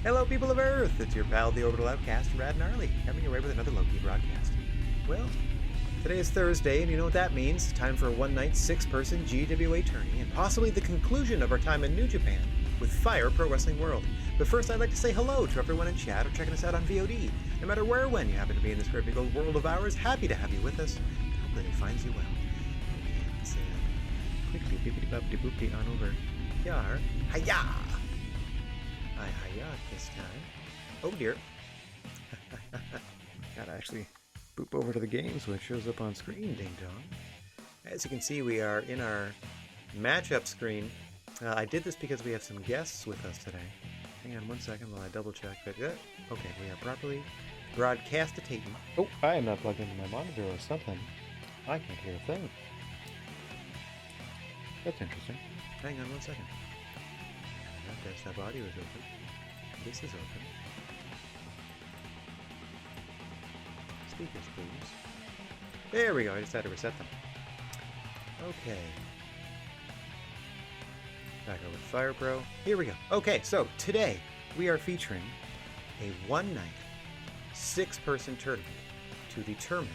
Hello, people of Earth! It's your pal, the Orbital Outcast, Rad Gnarly, coming your way with another low-key broadcast. Well, today is Thursday, and you know what that means. Time for a one-night, six-person GWA tourney, and possibly the conclusion of our time in New Japan with Fire Pro Wrestling World. But first, I'd like to say hello to everyone in chat or checking us out on VOD. No matter where or when you happen to be in this great big old world of ours, happy to have you with us. Hope that it finds you well. Okay, let's quickly bippity-boppity-boopty on over here. Hiya! Hiya this time. Oh dear. Gotta actually boop over to the game so it shows up on screen, ding dong. As you can see, we are in our matchup screen. I did this because we have some guests with us today. Hang on one second while I double check that. Okay, we are properly broadcasting. Oh, I am not plugged into my monitor or something. I can't hear a thing. That's interesting. Hang on one second. Desktop audio is open. This is open. Speakers, please. There we go. I just had to reset them. Okay. Back over with Fire Pro. Here we go. Okay, so today we are featuring a one-night, six-person tournament to determine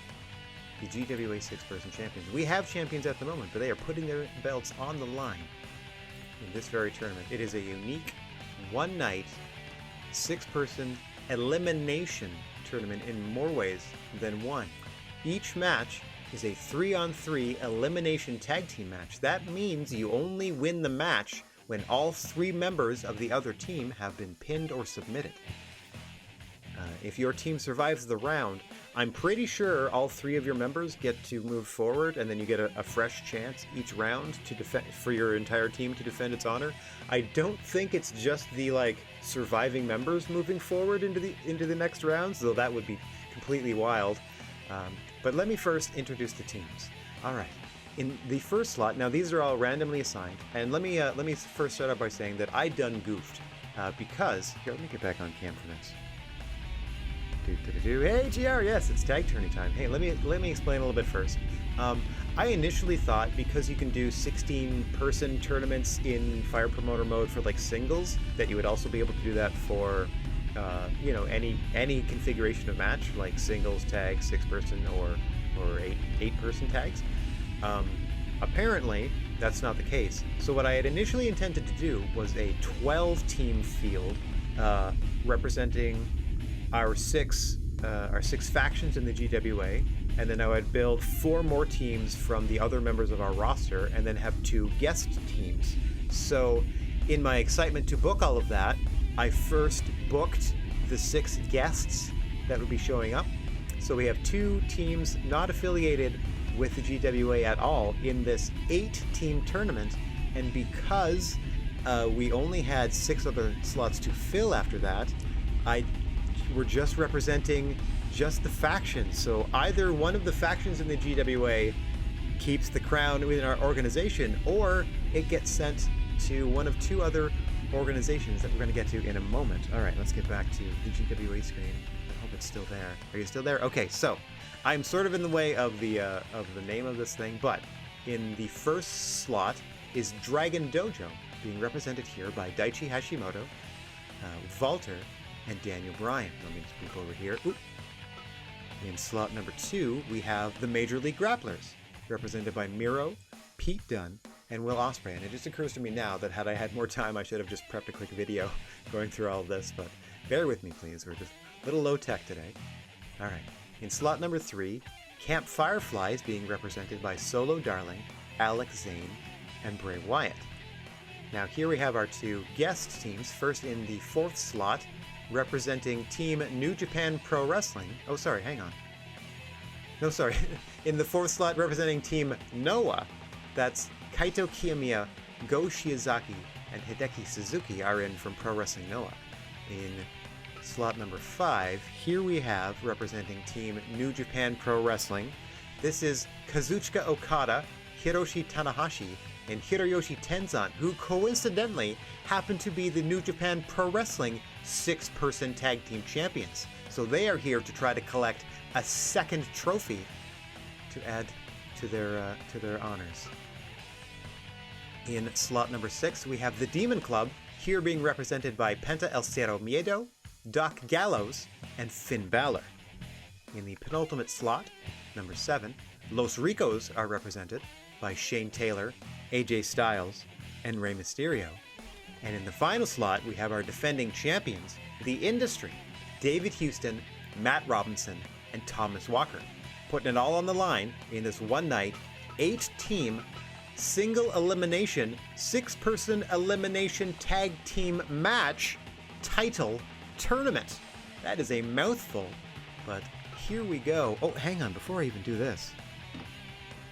the GWA six-person champions. We have champions at the moment, but they are putting their belts on the line in this very tournament. It is a unique one-night, six-person elimination tournament in more ways than one. Each match is a 3-on-3 elimination tag team match. That means you only win the match when all three members of the other team have been pinned or submitted. If your team survives the round, I'm pretty sure all three of your members get to move forward, and then you get a fresh chance each round to defend for your entire team to defend its honor. I don't think it's just the surviving members moving forward into the next rounds, though that would be completely wild. But let me first introduce the teams. All right, in the first slot, now these are all randomly assigned, and let me first start out by saying that I done goofed because here, let me get back on cam for this. Hey GR, yes, it's tag tourney time. Hey, let me explain a little bit first. I initially thought because you can do 16-person tournaments in Fire Promoter mode for singles, that you would also be able to do that for any configuration of match, like singles tag, 6-person or 8-person tags. Apparently that's not the case. So what I had initially intended to do was a 12-team field representing our six factions in the GWA, and then I would build 4 more teams from the other members of our roster, and then have 2 guest teams. So in my excitement to book all of that, I first booked the 6 guests that would be showing up. So we have 2 teams not affiliated with the GWA at all in this 8-team tournament, and because we only had 6 other slots to fill after that, we're just representing just the factions. So either one of the factions in the GWA keeps the crown within our organization, or it gets sent to one of 2 other organizations that we're going to get to in a moment. All right, let's get back to the GWA screen. I hope it's still there. Are you still there? Okay, so I'm sort of in the way of the name of this thing, but in the first slot is Dragon Dojo, being represented here by Daichi Hashimoto, Walter, and Daniel Bryan. Let me just move over here. Oop. In slot number 2, we have the Major League Grapplers, represented by Miro, Pete Dunne, and Will Ospreay. And it just occurs to me now that had I had more time, I should have just prepped a quick video going through all of this, but bear with me, please. We're just a little low tech today. All right. In slot number 3, Camp Firefly is being represented by Solo Darling, Alex Zane, and Bray Wyatt. Now here we have our 2 guest teams. First in the 4th slot, representing Team New Japan Pro Wrestling. Oh, sorry, hang on. No, sorry. In the 4th slot, representing Team Noah, that's Kaito Kiyomiya, Go Shiozaki, and Hideki Suzuki are in from Pro Wrestling Noah. In slot number 5, here we have, representing Team New Japan Pro Wrestling, this is Kazuchika Okada, Hiroshi Tanahashi, and Hiroyoshi Tenzan, who coincidentally happen to be the New Japan Pro Wrestling 6-person tag team champions. So they are here to try to collect a second trophy to add to their honors. In slot number 6, we have the Demon Club, here being represented by Penta El Cero Miedo, Doc Gallows, and Finn Balor. In the penultimate slot, number 7, Los Ricos are represented by Shane Taylor, AJ Styles, and Rey Mysterio. And in the final slot, we have our defending champions, the Industry, David Houston, Matt Robinson, and Thomas Walker, putting it all on the line in this one night, 8-team, single elimination, 6-person elimination tag team match title tournament. That is a mouthful, but here we go. Oh, hang on, before I even do this.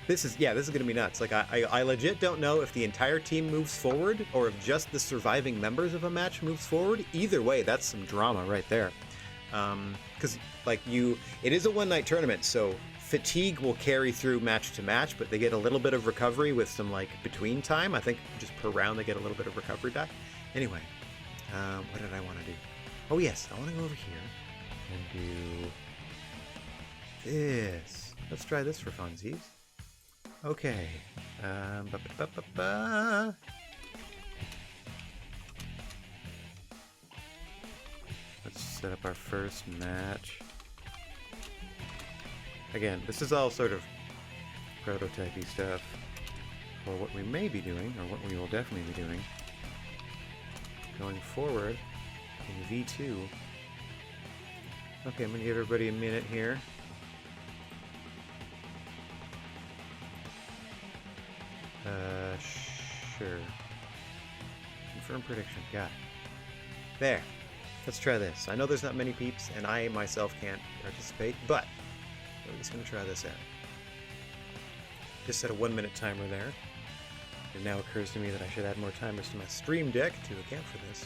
This is gonna be nuts. Like, I legit don't know if the entire team moves forward or if just the surviving members of a match moves forward. Either way, that's some drama right there. Because it is a one-night tournament, so fatigue will carry through match to match, but they get a little bit of recovery with some between time. I think just per round they get a little bit of recovery back. Anyway, what did I want to do? Oh yes, I want to go over here and do this. Let's try this for funsies. Okay. Let's set up our first match. Again, this is all sort of prototypey stuff for what we may be doing, or what we will definitely be doing going forward in V2. Okay, I'm gonna give everybody a minute here. Sure. Confirm prediction. Got it. There. Let's try this. I know there's not many peeps, and I myself can't participate, but we're just going to try this out. Just set a 1-minute timer there. It now occurs to me that I should add more timers to my stream deck to account for this.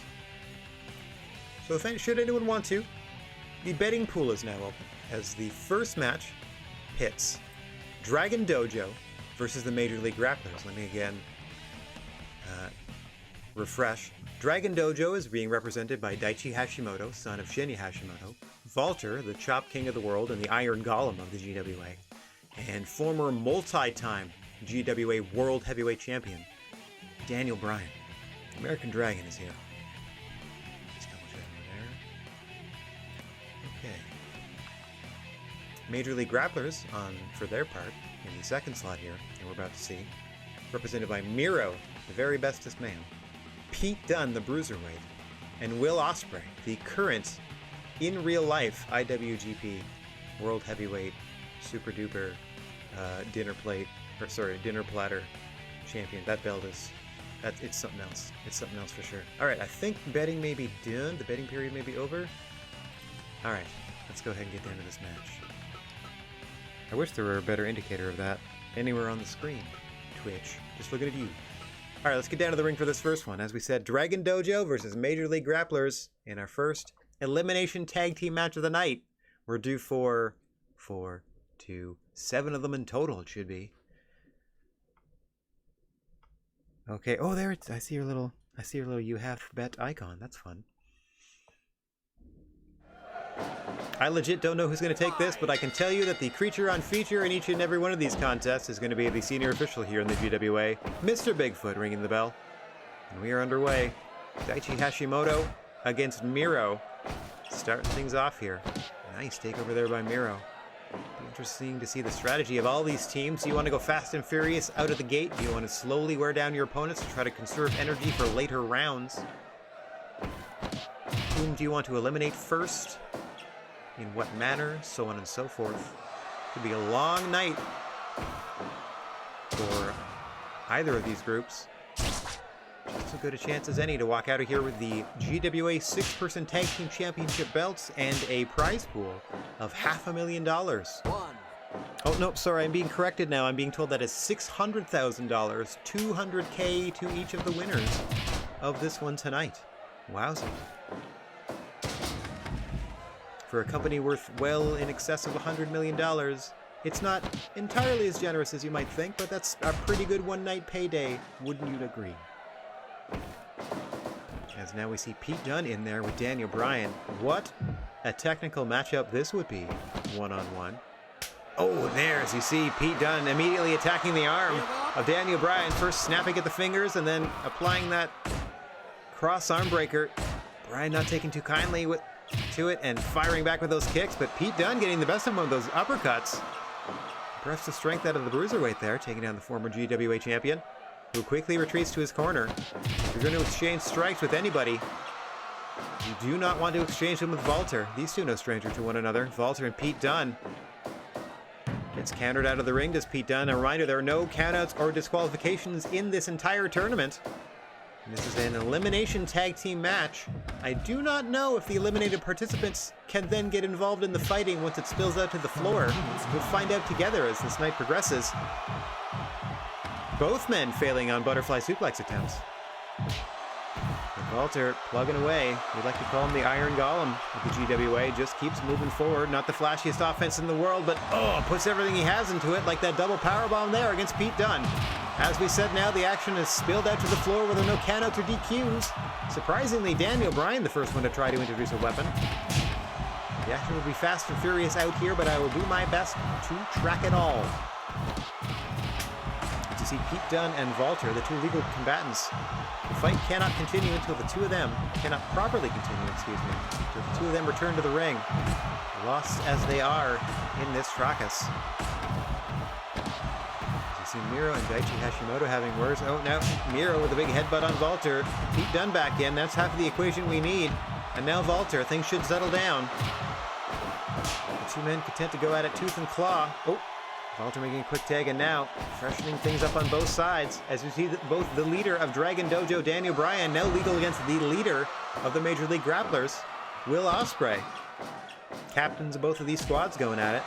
So should anyone want to, the betting pool is now open, as the first match pits Dragon Dojo versus the Major League Grapplers. Let me again refresh. Dragon Dojo is being represented by Daichi Hashimoto, son of Shinya Hashimoto, Walter, the Chop King of the World and the Iron Golem of the GWA, and former multi-time GWA World Heavyweight Champion, Daniel Bryan. American Dragon is here. Just double check over there. Okay. Major League Grapplers, for their part, in the second slot here, and we're about to see, represented by Miro, the very bestest man, Pete Dunne, the Bruiserweight, and Will Ospreay, the current, in real life, IWGP World Heavyweight Super Duper dinner platter champion. That belt it's something else. It's something else for sure. Alright, I think betting may be done. The betting period may be over. Alright, let's go ahead and get down to this match. I wish there were a better indicator of that anywhere on the screen. Twitch. Just looking at you. Alright, let's get down to the ring for this first one. As we said, Dragon Dojo versus Major League Grapplers in our first elimination tag team match of the night. We're due for 7 of them in total, it should be. Okay, oh there I see your little you have bet icon. That's fun. I legit don't know who's going to take this, but I can tell you that the creature on feature in each and every one of these contests is going to be the senior official here in the GWA, Mr. Bigfoot, ringing the bell. And we are underway. Daichi Hashimoto against Miro. Starting things off here. Nice takeover there by Miro. Be interesting to see the strategy of all these teams. Do you want to go fast and furious out of the gate? Do you want to slowly wear down your opponents to try to conserve energy for later rounds? Whom do you want to eliminate first? In what manner? So on and so forth. Could be a long night for either of these groups. Just as good a chance as any to walk out of here with the GWA 6-person Tag Team Championship belts and a prize pool of $500,000. Oh, no, sorry, I'm being corrected now. I'm being told that is $600,000, $200K to each of the winners of this one tonight. Wowza. For a company worth well in excess of $100 million, it's not entirely as generous as you might think, but that's a pretty good one-night payday, wouldn't you agree? As now we see Pete Dunne in there with Daniel Bryan. What a technical matchup this would be, one-on-one. Oh, there, as you see, Pete Dunne immediately attacking the arm of Daniel Bryan, first snapping at the fingers and then applying that cross arm breaker. Bryan not taking too kindly to it and firing back with those kicks, but Pete Dunne getting the best of him with those uppercuts. Breaths the strength out of the bruiserweight there, taking down the former GWA champion, who quickly retreats to his corner. If you're going to exchange strikes with anybody, you do not want to exchange them with Walter. These two no stranger to one another. Walter and Pete Dunne. Gets countered out of the ring, does Pete Dunne. A reminder, there are no countouts or disqualifications in this entire tournament. And this is an elimination tag team match. I do not know if the eliminated participants can then get involved in the fighting once it spills out to the floor. We'll find out together as this night progresses. Both men failing on butterfly suplex attempts. And Walter plugging away. We'd like to call him the Iron Golem of the GWA. Just keeps moving forward. Not the flashiest offense in the world, but puts everything he has into it, like that double powerbomb there against Pete Dunne. As we said, now the action has spilled out to the floor where there are no countouts or DQs. Surprisingly, Daniel Bryan, the first one to try to introduce a weapon. The action will be fast and furious out here, but I will do my best to track it all. To see Pete Dunne and Walter, the two legal combatants, the fight cannot continue until the two of them, cannot properly continue, excuse me, until the two of them return to the ring, lost as they are in this fracas. See Miro and Daichi Hashimoto having words. Oh, now Miro with a big headbutt on Walter. Pete Dunne back in. That's half of the equation we need. And now Walter. Things should settle down. The two men content to go at it tooth and claw. Oh, Walter making a quick tag, and now freshening things up on both sides. As you see that both the leader of Dragon Dojo, Daniel Bryan, now legal against the leader of the Major League Grapplers, Will Ospreay. Captains of both of these squads going at it.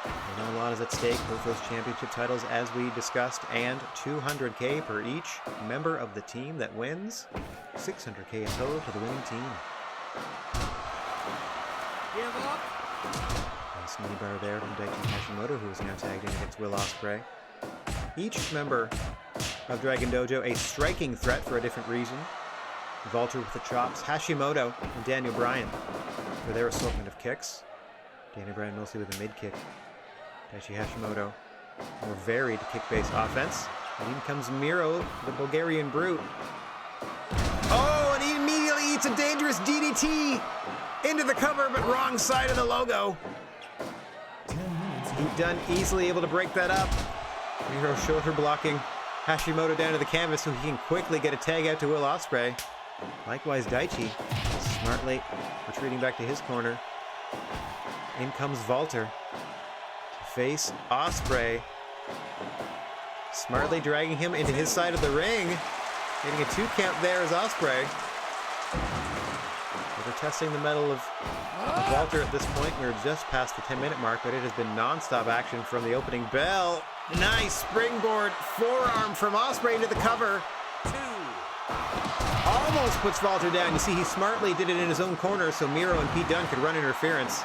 We know a lot is at stake, both those championship titles as we discussed, and $200K per each member of the team that wins. $600K in total for the winning team. Give up. Nice knee bar there from Daichi Hashimoto, who is now tagged in against Will Ospreay. Each member of Dragon Dojo a striking threat for a different reason. Walter with the chops, Hashimoto and Daniel Bryan for their assortment of kicks. Daniel Bryan mostly with a mid-kick. Daichi Hashimoto, more varied kick-based offense. And in comes Miro, the Bulgarian Brute. Oh, and he immediately eats a dangerous DDT into the cover, but wrong side of the logo. Pete Dunne easily able to break that up. Miro shoulder blocking Hashimoto down to the canvas so he can quickly get a tag out to Will Ospreay. Likewise, Daichi smartly retreating back to his corner. In comes Walter to face Ospreay. Smartly dragging him into his side of the ring. Getting a 2 count there as Ospreay. We're testing the mettle of Walter at this point. We're just past the 10-minute mark, but it has been non-stop action from the opening bell. Nice springboard forearm from Ospreay into the cover. 2. Almost puts Walter down. You see, he smartly did it in his own corner so Miro and Pete Dunne could run interference.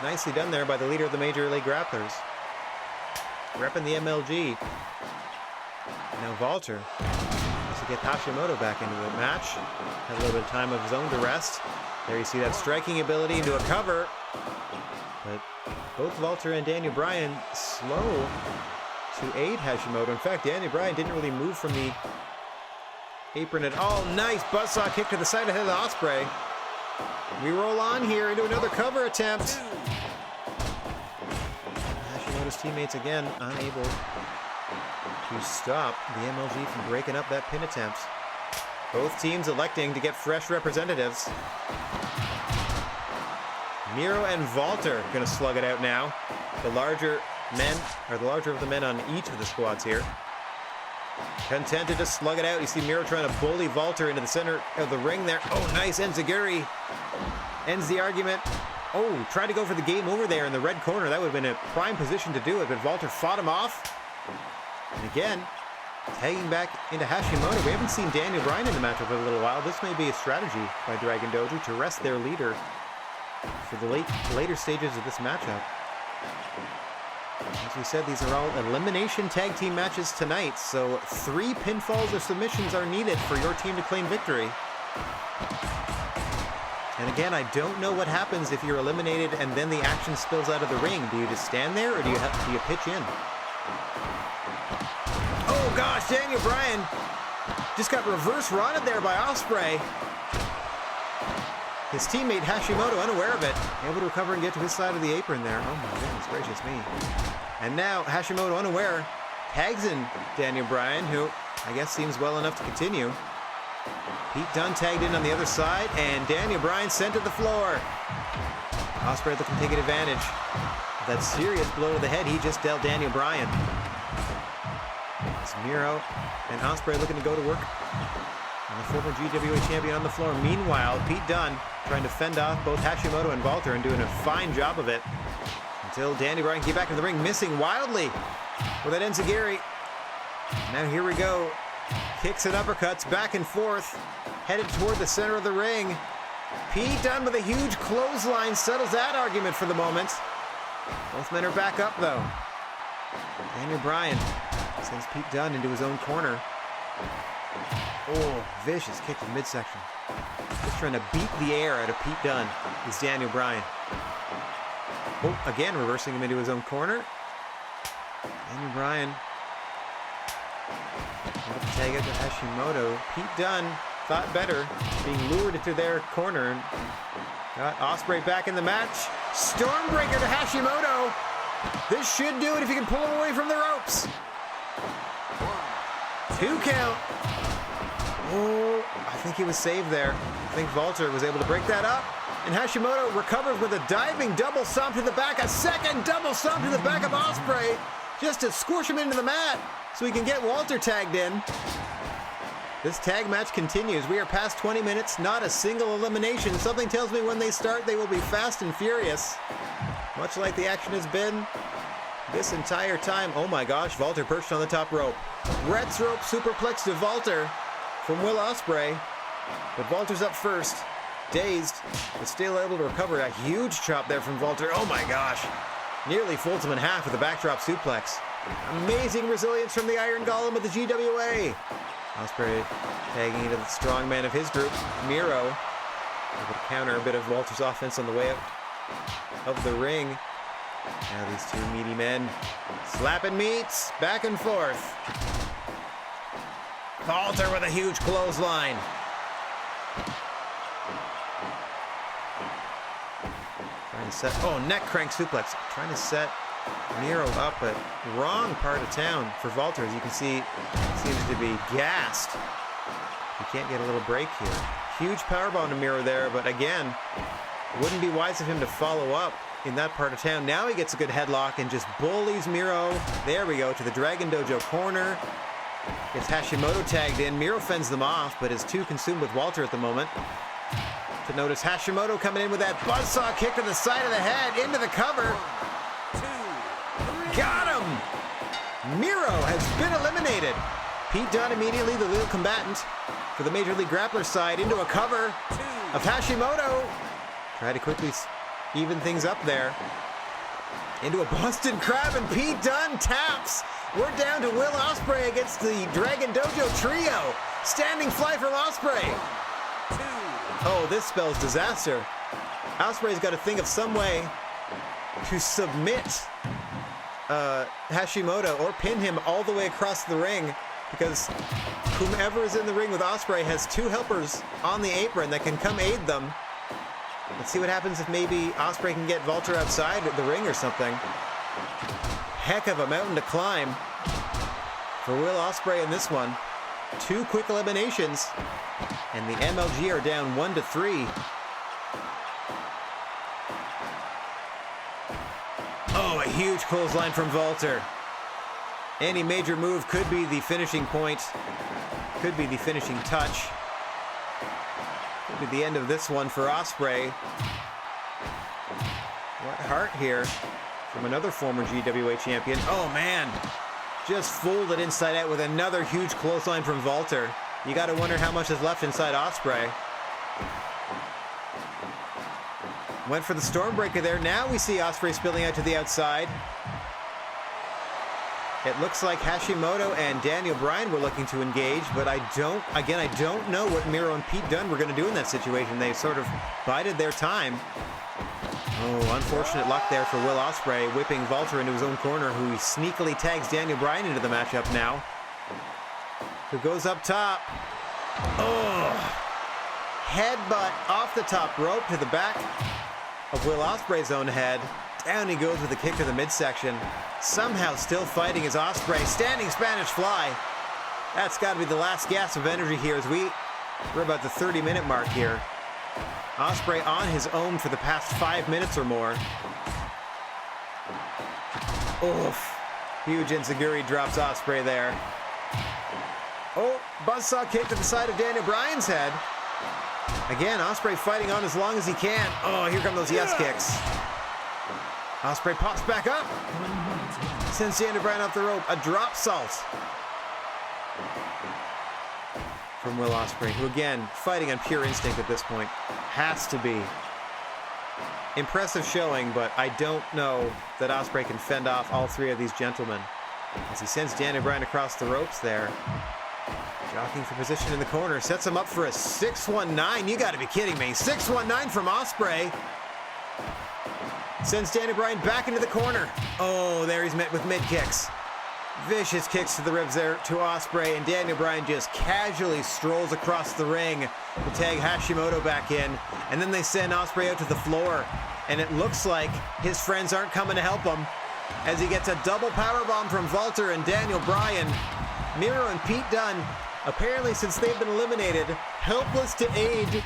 Nicely done there by the leader of the Major League Grapplers. Repping the MLG. Now Walter has to get Hashimoto back into the match. Has a little bit of time of his own to rest. There you see that striking ability into a cover. But both Walter and Daniel Bryan slow to aid Hashimoto. In fact, Daniel Bryan didn't really move from the apron at all. Nice buzzsaw kick to the side of the head of Ospreay. We roll on here into another cover attempt. Hashimoto's teammates again unable to stop the MLG from breaking up that pin attempt. Both teams electing to get fresh representatives. Miro and Walter going to slug it out now. The larger men, or the larger of the men on each of the squads here. Contented to slug it out. You see Miro trying to bully Walter into the center of the ring there. Oh, nice enziguri. Ends the argument. Oh, tried to go for the game over there in the red corner. That would have been a prime position to do it, but Walter fought him off. And again, tagging back into Hashimoto. We haven't seen Daniel Bryan in the matchup for a little while. This may be a strategy by Dragon Dojo to rest their leader for the later stages of this matchup. As we said, these are all elimination tag team matches tonight, so 3 pinfalls or submissions are needed for your team to claim victory. And again, I don't know what happens if you're eliminated and then the action spills out of the ring. Do you just stand there or do you pitch in? Oh gosh, Daniel Bryan just got reverse rotted there by Ospreay. His teammate Hashimoto, unaware of it, able to recover and get to his side of the apron there. Oh my goodness gracious me. And now Hashimoto, unaware, tags in Daniel Bryan, who I guess seems well enough to continue. Pete Dunne tagged in on the other side, and Daniel Bryan sent to the floor. Ospreay looking to take advantage of that serious blow to the head he just dealt Daniel Bryan. It's Miro and Ospreay looking to go to work on the former GWA champion on the floor. Meanwhile, Pete Dunne trying to fend off both Hashimoto and Walter and doing a fine job of it until Daniel Bryan can get back into the ring, missing wildly with that enziguri. Now here we go. Kicks and uppercuts back and forth, headed toward the center of the ring. Pete Dunne with a huge clothesline settles that argument for the moment. Both men are back up though. Daniel Bryan sends Pete Dunne into his own corner. Oh, vicious kick to the midsection. Just trying to beat the air out of Pete Dunne is Daniel Bryan. Oh, again reversing him into his own corner. Daniel Bryan able to tag out to Hashimoto. Pete Dunne thought better, being lured into their corner. And got Ospreay back in the match. Stormbreaker to Hashimoto. This should do it if you can pull him away from the ropes. 2 count. Oh, I think he was saved there. I think Walter was able to break that up. And Hashimoto recovers with a diving double stomp to the back. A second double stomp to the back of Ospreay, just to squish him into the mat so he can get Walter tagged in. This tag match continues. We are past 20 minutes, not a single elimination. Something tells me when they start, they will be fast and furious. Much like the action has been this entire time. Oh my gosh, Walter perched on the top rope. Brett's rope superplex to Walter from Will Ospreay. But Walter's up first, dazed, but still able to recover. A huge chop there from Walter. Oh my gosh. Nearly folds him in half with a backdrop suplex. Amazing resilience from the Iron Golem of the GWA. Ospreay tagging into the strong man of his group, Miro. Able to counter a bit of Walter's offense on the way out of the ring. Now these two meaty men slapping meats back and forth. Walter with a huge clothesline. Trying to set, oh, neck crank suplex. Trying to set Miro up, but wrong part of town for Walter. As you can see, seems to be gassed. He can't get a little break here. Huge powerbomb to Miro there, but again, wouldn't be wise of him to follow up in that part of town. Now he gets a good headlock and just bullies Miro. There we go, to the Dragon Dojo corner. Gets Hashimoto tagged in. Miro fends them off, but is too consumed with Walter at the moment to notice Hashimoto coming in with that buzzsaw kick to the side of the head, into the cover. Got him! Miro has been eliminated. Pete Dunne immediately, the little combatant for the Major League Grappler side, into a cover of Hashimoto. Try to quickly even things up there. Into a Boston Crab, and Pete Dunne taps. We're down to Will Ospreay against the Dragon Dojo trio. Standing fly from Ospreay. Oh, this spells disaster. Ospreay's got to think of some way to submit Hashimoto or pin him all the way across the ring, because whomever is in the ring with Ospreay has 2 helpers on the apron that can come aid them. Let's see what happens if maybe Ospreay can get Walter outside the ring or something. Heck of a mountain to climb for Will Ospreay in this one. 2 quick eliminations, and the MLG are down 1-3. Oh, a huge clothesline from Walter. Any major move could be the finishing point, could be the finishing touch. Could be the end of this one for Ospreay. What heart here from another former GWA champion. Oh man, just folded inside out with another huge clothesline from Walter. You gotta wonder how much is left inside Ospreay. Went for the Stormbreaker there. Now we see Ospreay spilling out to the outside. It looks like Hashimoto and Daniel Bryan were looking to engage, but I don't know what Miro and Pete Dunne were going to do in that situation. They sort of bided their time. Oh, unfortunate luck there for Will Ospreay, whipping Walter into his own corner, who sneakily tags Daniel Bryan into the matchup now. Who goes up top. Oh! Headbutt off the top rope to the back of Will Ospreay's own head. Down he goes with a kick to the midsection. Somehow still fighting as Ospreay. Standing Spanish fly. That's got to be the last gasp of energy here as we're about the 30-minute mark here. Ospreay on his own for the past 5 minutes or more. Oof. Huge enziguri drops Ospreay there. Oh, buzzsaw kick to the side of Daniel Bryan's head. Again, Ospreay fighting on as long as he can. Oh, here come those yes kicks. Ospreay pops back up. Sends Daniel Bryan off the rope. A drop salt from Will Ospreay, who again, fighting on pure instinct at this point. Has to be. Impressive showing, but I don't know that Ospreay can fend off all three of these gentlemen. As he sends Daniel Bryan across the ropes there. Jockeying for position in the corner. Sets him up for a 619. You gotta be kidding me. 619 from Ospreay. Sends Daniel Bryan back into the corner. Oh, there he's met with mid-kicks. Vicious kicks to the ribs there to Ospreay, and Daniel Bryan just casually strolls across the ring to tag Hashimoto back in, and then they send Ospreay out to the floor, and it looks like his friends aren't coming to help him as he gets a double powerbomb from Walter and Daniel Bryan. Miro and Pete Dunne, apparently since they've been eliminated, helpless to aid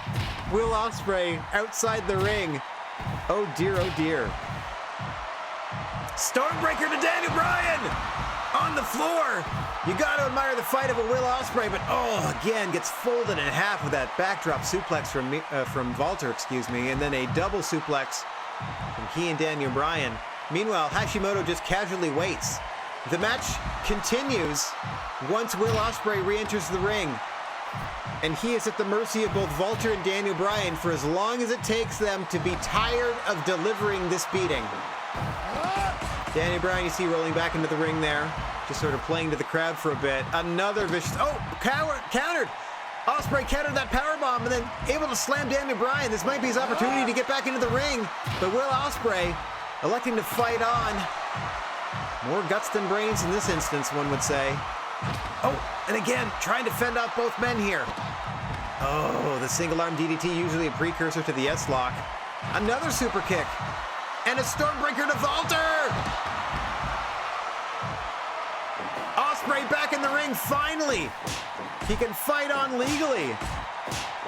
Will Ospreay outside the ring. Oh dear, oh dear. Stormbreaker to Daniel Bryan! On the floor! You got to admire the fight of a Will Ospreay, but again, gets folded in half with that backdrop suplex from Walter, excuse me, and then a double suplex from he and Daniel Bryan. Meanwhile, Hashimoto just casually waits. The match continues once Will Ospreay re-enters the ring, and he is at the mercy of both Walter and Daniel Bryan for as long as it takes them to be tired of delivering this beating. Daniel Bryan, you see rolling back into the ring there, just sort of playing to the crowd for a bit. Another vicious, countered! Ospreay countered that powerbomb and then able to slam Daniel Bryan. This might be his opportunity to get back into the ring, but Will Ospreay electing to fight on. More guts than brains in this instance, one would say. Oh, and again, trying to fend off both men here. Oh, the single arm DDT, usually a precursor to the S-lock. Another super kick. And a Stormbreaker to Walter! Ospreay back in the ring, finally! He can fight on legally.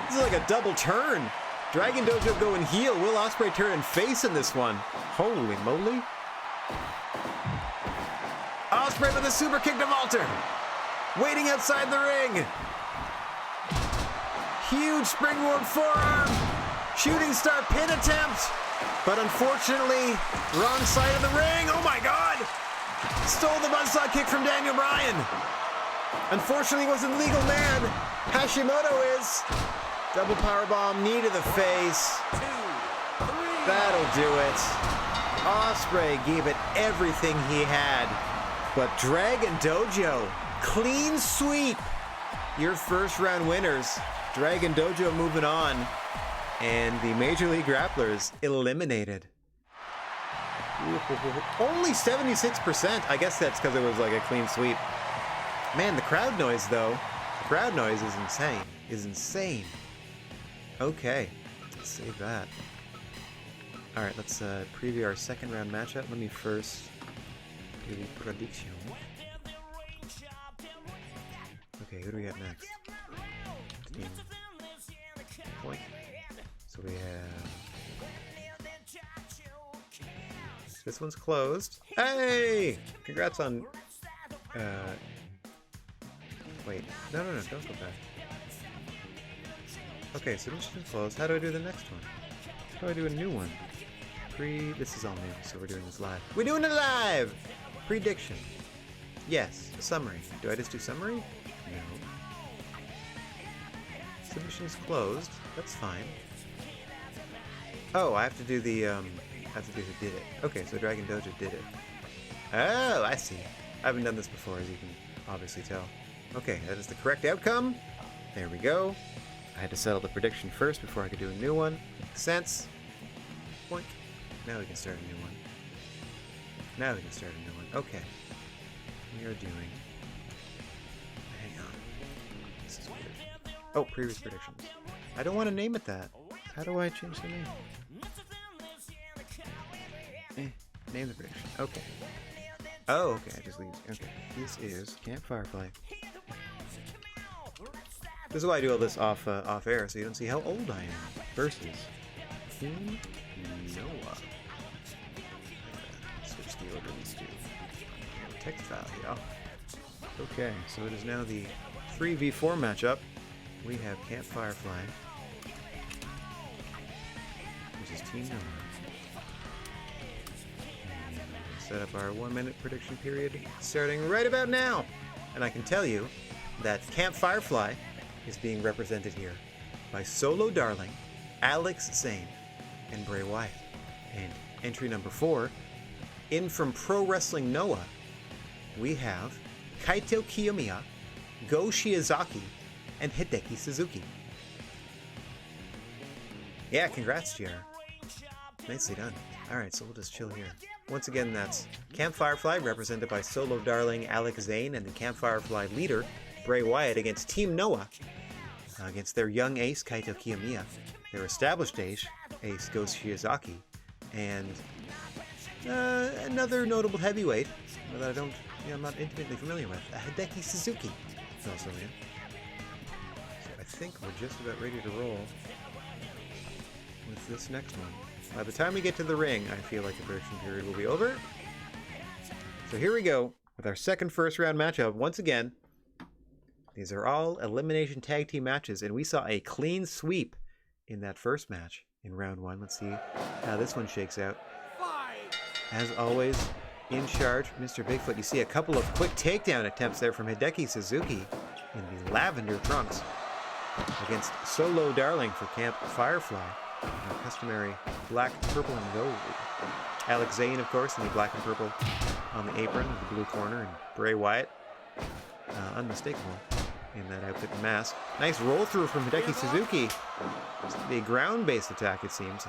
This is like a double turn. Dragon Dojo going heel. Will Ospreay turning face in this one. Holy moly. Ospreay with a super kick to Walter. Waiting outside the ring. Huge springboard forearm. Shooting star pin attempt. But unfortunately, wrong side of the ring. Oh my God. Stole the buzzsaw kick from Daniel Bryan. Unfortunately, wasn't legal man. Hashimoto is. Double powerbomb, knee to the face. That'll do it. Ospreay gave it everything he had. But Dragon Dojo, clean sweep. Your first round winners. Dragon Dojo moving on. And the Major League Grapplers eliminated. Only 76%. I guess that's because it was like a clean sweep. Man, the crowd noise though. The crowd noise is insane. Insane. Okay, let's save that. All right, let's preview our second round matchup. Let me first do the prediction. Okay, who do we got next? Team Point. So we have... This one's closed. Hey! Congrats on... Wait. No, don't go back. Okay, so this one's closed. How do I do the next one? How do I do a new one? This is all new, so we're doing this live. We're doing it live! Prediction. Yes. Summary. Do I just do summary? No. Submission's closed. That's fine. Oh, I have to do the, who did it. Okay, so Dragon Dojo did it. Oh, I see. I haven't done this before, as you can obviously tell. Okay, that is the correct outcome. There we go. I had to settle the prediction first before I could do a new one. Makes sense. Boink. Now we can start a new one. Okay. We are doing... Hang on. This is weird. Oh, previous predictions. I don't want to name it that. How do I change the name? Name the prediction. Okay. Oh, okay. I just leave. Okay. This is Camp Firefly. This is why I do all this off air, so you don't see how old I am. Versus Team Noah. Switch the order of these two. Textile, yeah. Okay, so it is now the 3v4 matchup. We have Camp Firefly versus Team Noah. Set up our 1 minute prediction period starting right about now. And I can tell you that Camp Firefly is being represented here by Solo Darling, Alex Zane, and Bray Wyatt. And entry number 4, in from Pro Wrestling Noah, we have Kaito Kiyomiya, Go Shiozaki, and Hideki Suzuki. Yeah, congrats, JR. Nicely done. Alright, so we'll just chill here. Once again, that's Camp Firefly, represented by Solo Darling, Alex Zane, and the Camp Firefly leader, Bray Wyatt, against Team Noah, against their young ace, Kaito Kiyomiya, their established ace, Go Shiozaki, and another notable heavyweight that I'm not intimately familiar with, Hideki Suzuki is also in. So I think we're just about ready to roll with this next one. By the time we get to the ring, I feel like the prediction period will be over. So here we go with our second first round matchup. Once again, these are all elimination tag team matches, and we saw a clean sweep in that first match in round 1. Let's see how this one shakes out. As always, in charge, Mr. Bigfoot. You see a couple of quick takedown attempts there from Hideki Suzuki in the lavender trunks against Solo Darling for Camp Firefly. Our customary black, purple, and gold. Alex Zane, of course, in the black and purple on the apron with the blue corner, and Bray Wyatt, unmistakable in that outfit and mask. Nice roll through from Hideki Suzuki. The ground-based attack, it seems,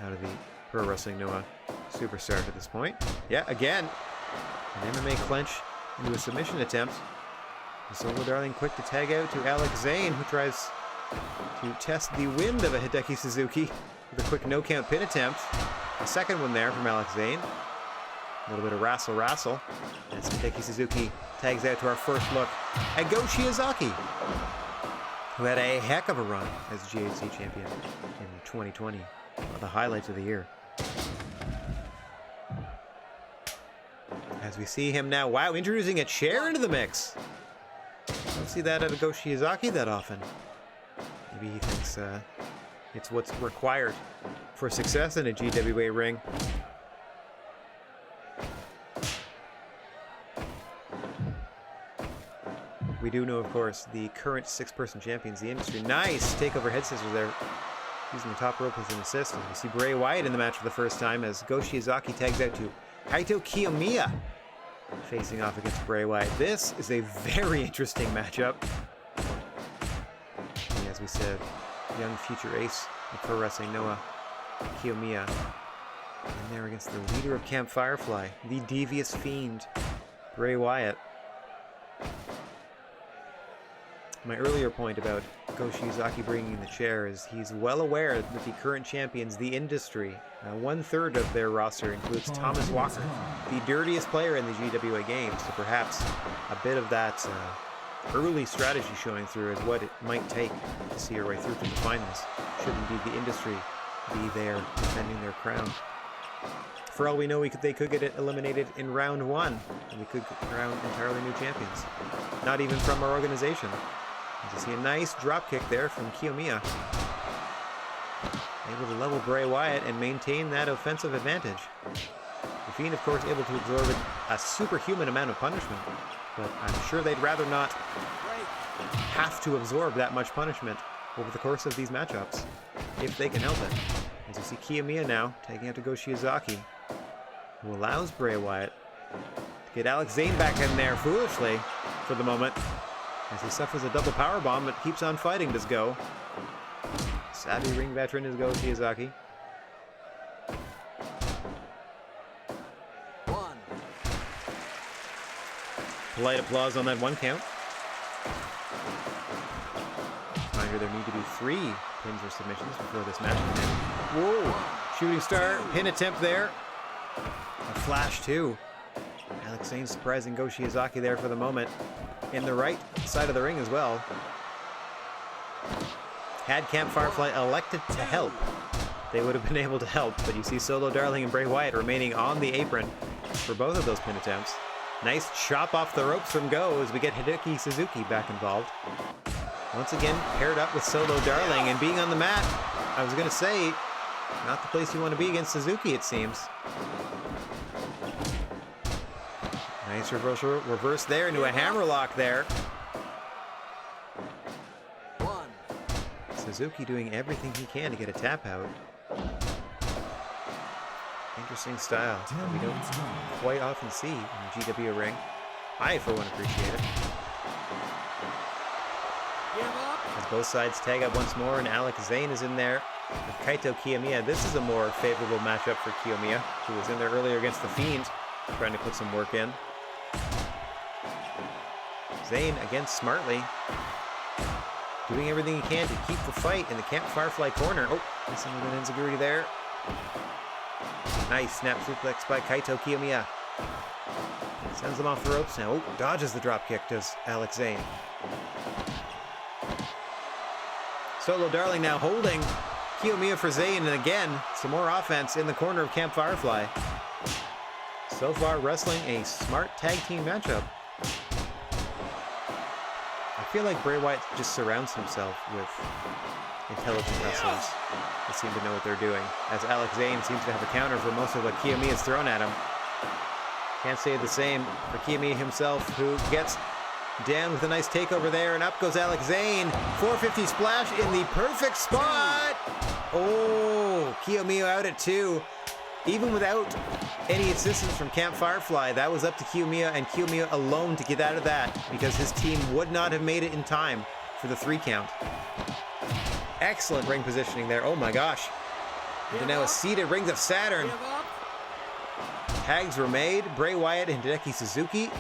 out of the Pro Wrestling Noah superstar at this point. Yeah, again, an MMA clench into a submission attempt. And Solo Darling quick to tag out to Alex Zane, who tries to test the wind of a Hideki Suzuki with a quick no-count pin attempt. A second one there from Alex Zane. A little bit of wrestle. As Hideki Suzuki tags out to our first look at Go Shiozaki, who had a heck of a run as GHC champion in 2020. One of the highlights of the year. As we see him now, wow, introducing a chair into the mix. Don't see that out of Go Shiozaki that often. Maybe he thinks it's what's required for success in a GWA ring. We do know, of course, the current 6-person champions, the industry. Nice takeover head scissors there, using the top rope as an assist. And we see Bray Wyatt in the match for the first time as Go Shiozaki tags out to Kaito Kiyomiya, facing off against Bray Wyatt. This is a very interesting matchup. And as we said, young future ace of Pro Wrestling Noah, Kiyomiya, in there against the leader of Camp Firefly, the devious fiend, Bray Wyatt. My earlier point about Go Shiozaki bringing the chair is he's well aware that the current champions, the industry, 1/3 of their roster includes Thomas Walker, the dirtiest player in the GWA game. So perhaps a bit of that early strategy showing through is what it might take to see our way through to the finals. Should indeed the industry be there defending their crown. For all we know, they could get it eliminated in round 1, and we could crown entirely new champions. Not even from our organization. You see a nice drop kick there from Kiyomiya. Able to level Bray Wyatt and maintain that offensive advantage. The Fiend, of course, able to absorb a superhuman amount of punishment, but I'm sure they'd rather not have to absorb that much punishment over the course of these matchups, if they can help it. As you see Kiyomiya now taking out to Go Shiozaki, who allows Bray Wyatt to get Alex Zane back in there foolishly for the moment, as he suffers a double powerbomb but keeps on fighting. Does Go. Savvy ring veteran is Go Shiozaki. Polite applause on that 1 count. Trying reminder, there need to be 3 pins or submissions before this match can end. Whoa! Shooting star, pin attempt there. A flash too. Alex Zane surprising Go Shiozaki there for the moment. In the right side of the ring as well. Had Camp Firefly elected to help, they would have been able to help, but you see Solo Darling and Bray Wyatt remaining on the apron for both of those pin attempts. Nice chop off the ropes from Go as we get Hideki Suzuki back involved. Once again, paired up with Solo Darling, and being on the mat, I was going to say, not the place you want to be against Suzuki, it seems. Nice reverse there into a hammerlock there. Suzuki doing everything he can to get a tap out. Interesting style that we don't quite often see in the GWA ring. I, for one, appreciate it. As both sides tag up once more, and Alex Zane is in there with Kaito Kiyomiya. This is a more favorable matchup for Kiyomiya, who was in there earlier against The Fiend, trying to put some work in. Zane, again, smartly, doing everything he can to keep the fight in the Camp Firefly corner. Oh, missing with an enziguri there. Nice snap suplex by Kaito Kiyomiya. Sends them off the ropes now. Oh, dodges the dropkick, does Alex Zane. Solo Darling now holding Kiyomiya for Zane, and again, some more offense in the corner of Camp Firefly. So far, wrestling a smart tag team matchup. I feel like Bray Wyatt just surrounds himself with intelligent wrestlers that seem to know what they're doing, as Alex Zane seems to have a counter for most of what Kiyomiya's thrown at him. Can't say the same for Kiyomiya himself, who gets down with a nice takeover there, and up goes Alex Zane. 450 splash in the perfect spot! Oh, Kiyomiya out at 2. Even without any assistance from Camp Firefly, that was up to Kiyomiya and Kiyomiya alone to get out of that, because his team would not have made it in time for the 3 count. Excellent ring positioning there. Oh my gosh. Into now a seated Rings of Saturn. Tags were made. Bray Wyatt and Hideki Suzuki.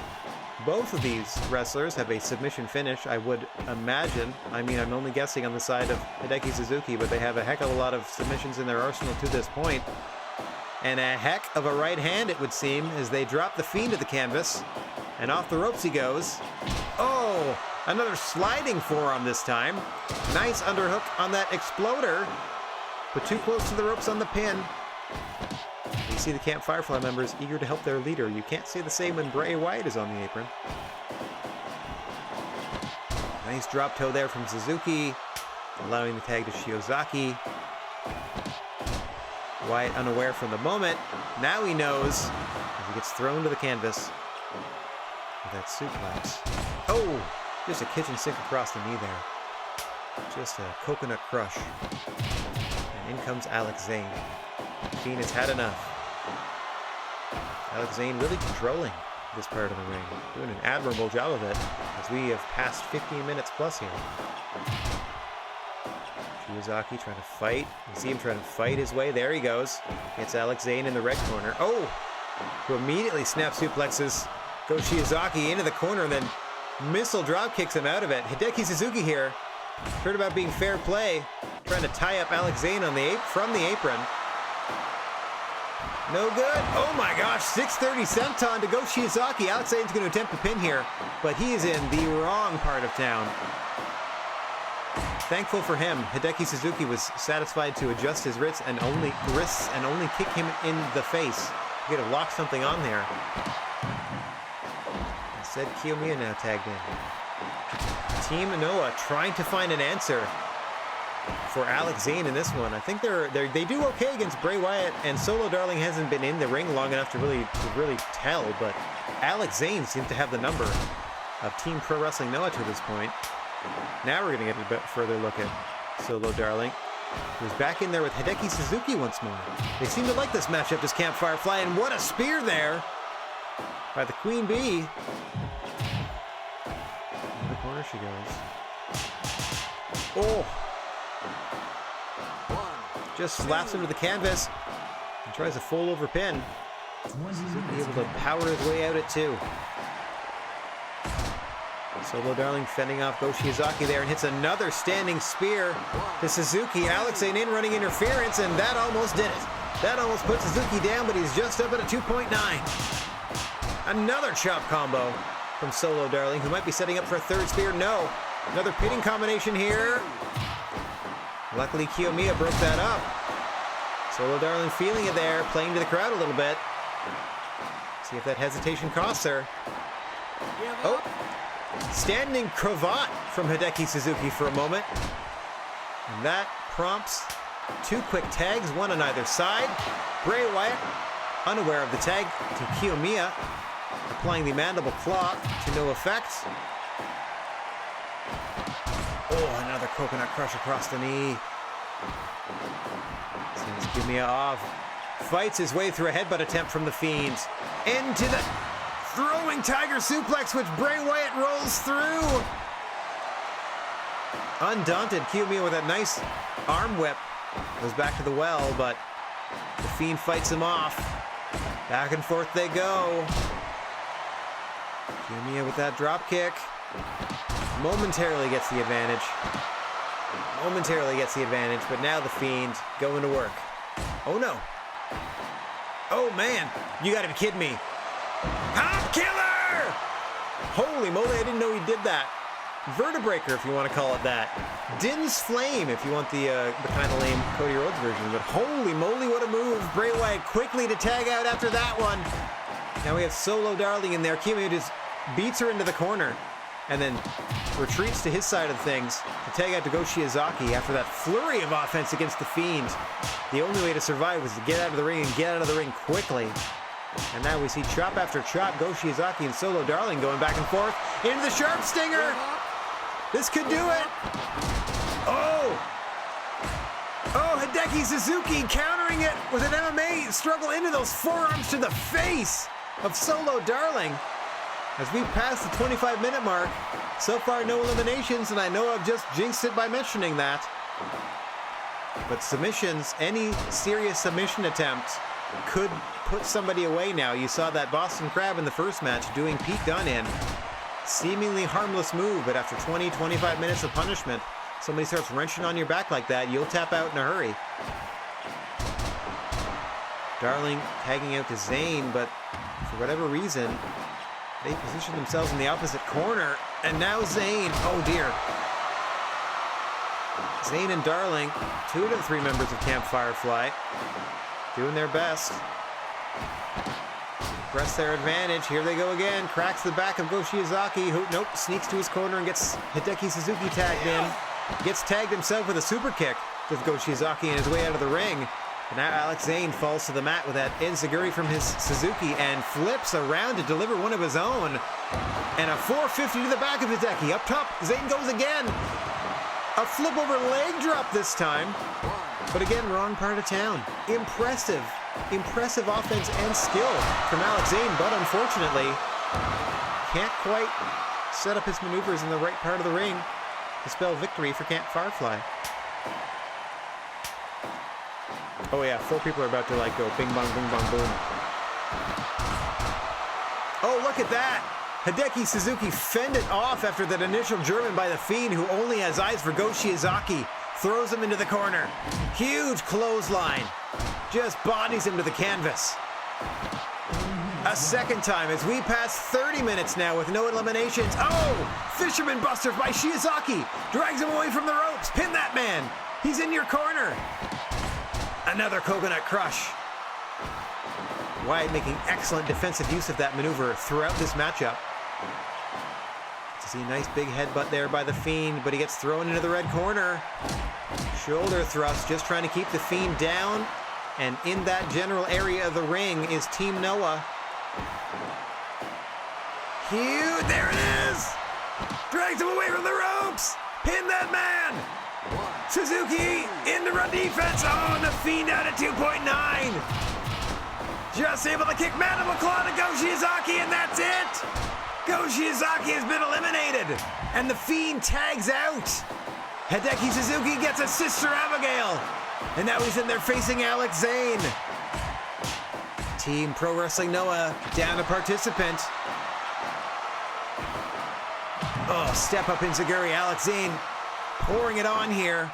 Both of these wrestlers have a submission finish, I would imagine. I mean, I'm only guessing on the side of Hideki Suzuki, but they have a heck of a lot of submissions in their arsenal to this point. And a heck of a right hand, it would seem, as they drop the Fiend to the canvas. And off the ropes he goes. Oh, another sliding forearm this time. Nice underhook on that exploder, but too close to the ropes on the pin. You see the Camp Firefly members eager to help their leader. You can't say the same when Bray Wyatt is on the apron. Nice drop toe there from Suzuki, allowing the tag to Shiozaki. Wyatt unaware from the moment. Now he knows as he gets thrown to the canvas with that suplex. Oh, just a kitchen sink across the knee there. Just a coconut crush. And in comes Alex Zane. Fiend has had enough. Alex Zane really controlling this part of the ring. Doing an admirable job of it as we have passed 15 minutes plus here. Shiozaki trying to fight. You see him trying to fight his way. There he goes. Gets Alex Zane in the red corner. Oh! Who immediately snap suplexes. Goes Shiozaki into the corner and then missile drop kicks him out of it. Hideki Suzuki here. Heard about being fair play. Trying to tie up Alex Zane on the from the apron. No good. Oh my gosh. 630 senton to Go Shiozaki. Alex Zane's going to attempt to pin here, but he is in the wrong part of town. Thankful for him, Hideki Suzuki was satisfied to adjust his wrists and only kick him in the face. He could have locked something on there. Instead, Kiyomiya now tagged in. Team Noah trying to find an answer for Alex Zane in this one. I think they do okay against Bray Wyatt, and Solo Darling hasn't been in the ring long enough to really tell, but Alex Zane seems to have the number of Team Pro Wrestling Noah to this point. Now we're going to get a bit further look at Solo Darling, who's back in there with Hideki Suzuki once more. They seem to like this matchup, this Camp Firefly, and what a spear there by the Queen Bee. In the corner she goes. Oh! Just slaps him to the canvas and tries a full over pin. Suzuki able to power his way out at 2. Solo Darling fending off Go Shiozaki there and hits another standing spear to Suzuki. Alex Zane in running interference, and that almost did it. That almost put Suzuki down, but he's just up at a 2.9. Another chop combo from Solo Darling, who might be setting up for a third spear. No. Another pitting combination here. Luckily, Kiyomiya broke that up. Solo Darling feeling it there, playing to the crowd a little bit. See if that hesitation costs her. Oh. Standing cravat from Hideki Suzuki for a moment. And that prompts two quick tags, one on either side. Bray Wyatt, unaware of the tag to Kiyomiya, applying the mandible claw to no effect. Oh, another coconut crush across the knee. Sends Kiyomiya off. Fights his way through a headbutt attempt from the Fiend. Into the throwing tiger suplex, which Bray Wyatt rolls through. Undaunted, Kiyomiya with that nice arm whip goes back to the well, but the Fiend fights him off. Back and forth they go. Kiyomiya with that drop kick. Momentarily gets the advantage. Momentarily gets the advantage, but now the Fiend going to work. Oh no. Oh man, you gotta be kidding me. Hop killer! Holy moly, I didn't know he did that. Vertebreaker, if you want to call it that. Din's Flame, if you want the kind of lame Cody Rhodes version. But holy moly, what a move. Bray Wyatt quickly to tag out after that one. Now we have Solo Darling in there. Kiyomiya just beats her into the corner and then retreats to his side of things to tag out to Go Shiozaki after that flurry of offense against the Fiend. The only way to survive was to get out of the ring and get out of the ring quickly. And now we see chop after chop, Go Shiozaki and Solo Darling going back and forth into the sharp stinger. This could do it. Oh! Oh, Hideki Suzuki countering it with an MMA struggle into those forearms to the face of Solo Darling. As we pass the 25-minute mark, so far no eliminations, and I know I've just jinxed it by mentioning that. But submissions, any serious submission attempt could put somebody away now. You saw that Boston Crab in the first match doing Pete Dunne in. Seemingly harmless move, but after 20-25 minutes of punishment, somebody starts wrenching on your back like that, you'll tap out in a hurry. Darling tagging out to Zayn, but for whatever reason, they position themselves in the opposite corner, and now Zayn, oh dear. Zayn and Darling, 2 out of the 3 members of Camp Firefly, doing their best. Press their advantage. Here they go again. Cracks the back of Go Shiozaki, who, nope, sneaks to his corner and gets Hideki Suzuki tagged in. Gets tagged himself with a super kick with Go Shiozaki in his way out of the ring. And now Alex Zane falls to the mat with that enziguri from his Suzuki and flips around to deliver one of his own. And a 450 to the back of Hideki. Up top, Zane goes again. A flip over leg drop this time. But again, wrong part of town. Impressive offense and skill from Alex Zane, but unfortunately, can't quite set up his maneuvers in the right part of the ring to spell victory for Camp Firefly. Oh yeah, 4 people are about to like go bing bong, boom. Oh, look at that! Hideki Suzuki fended off after that initial German by the Fiend, who only has eyes for Go Shiozaki. Throws him into the corner. Huge clothesline. Just bodies him to the canvas. A second time as we pass 30 minutes now with no eliminations. Oh! Fisherman Buster by Shiozaki. Drags him away from the ropes. Pin that man. He's in your corner. Another coconut crush. Wyatt making excellent defensive use of that maneuver throughout this matchup. See a nice big headbutt there by the Fiend, but he gets thrown into the red corner. Shoulder thrust, just trying to keep the Fiend down. And in that general area of the ring is Team Noah. Huge, there it is! Drags him away from the ropes! Pin that man! Suzuki into run defense. Oh, and the Fiend out at 2.9. Just able to kick mandible claw to Go Shiozaki, and that's it! Go Shiozaki has been eliminated, and the Fiend tags out. Hideki Suzuki gets a Sister Abigail, and now he's in there facing Alex Zane. Team Pro Wrestling Noah down a participant. Oh, step up enziguri. Alex Zane pouring it on here.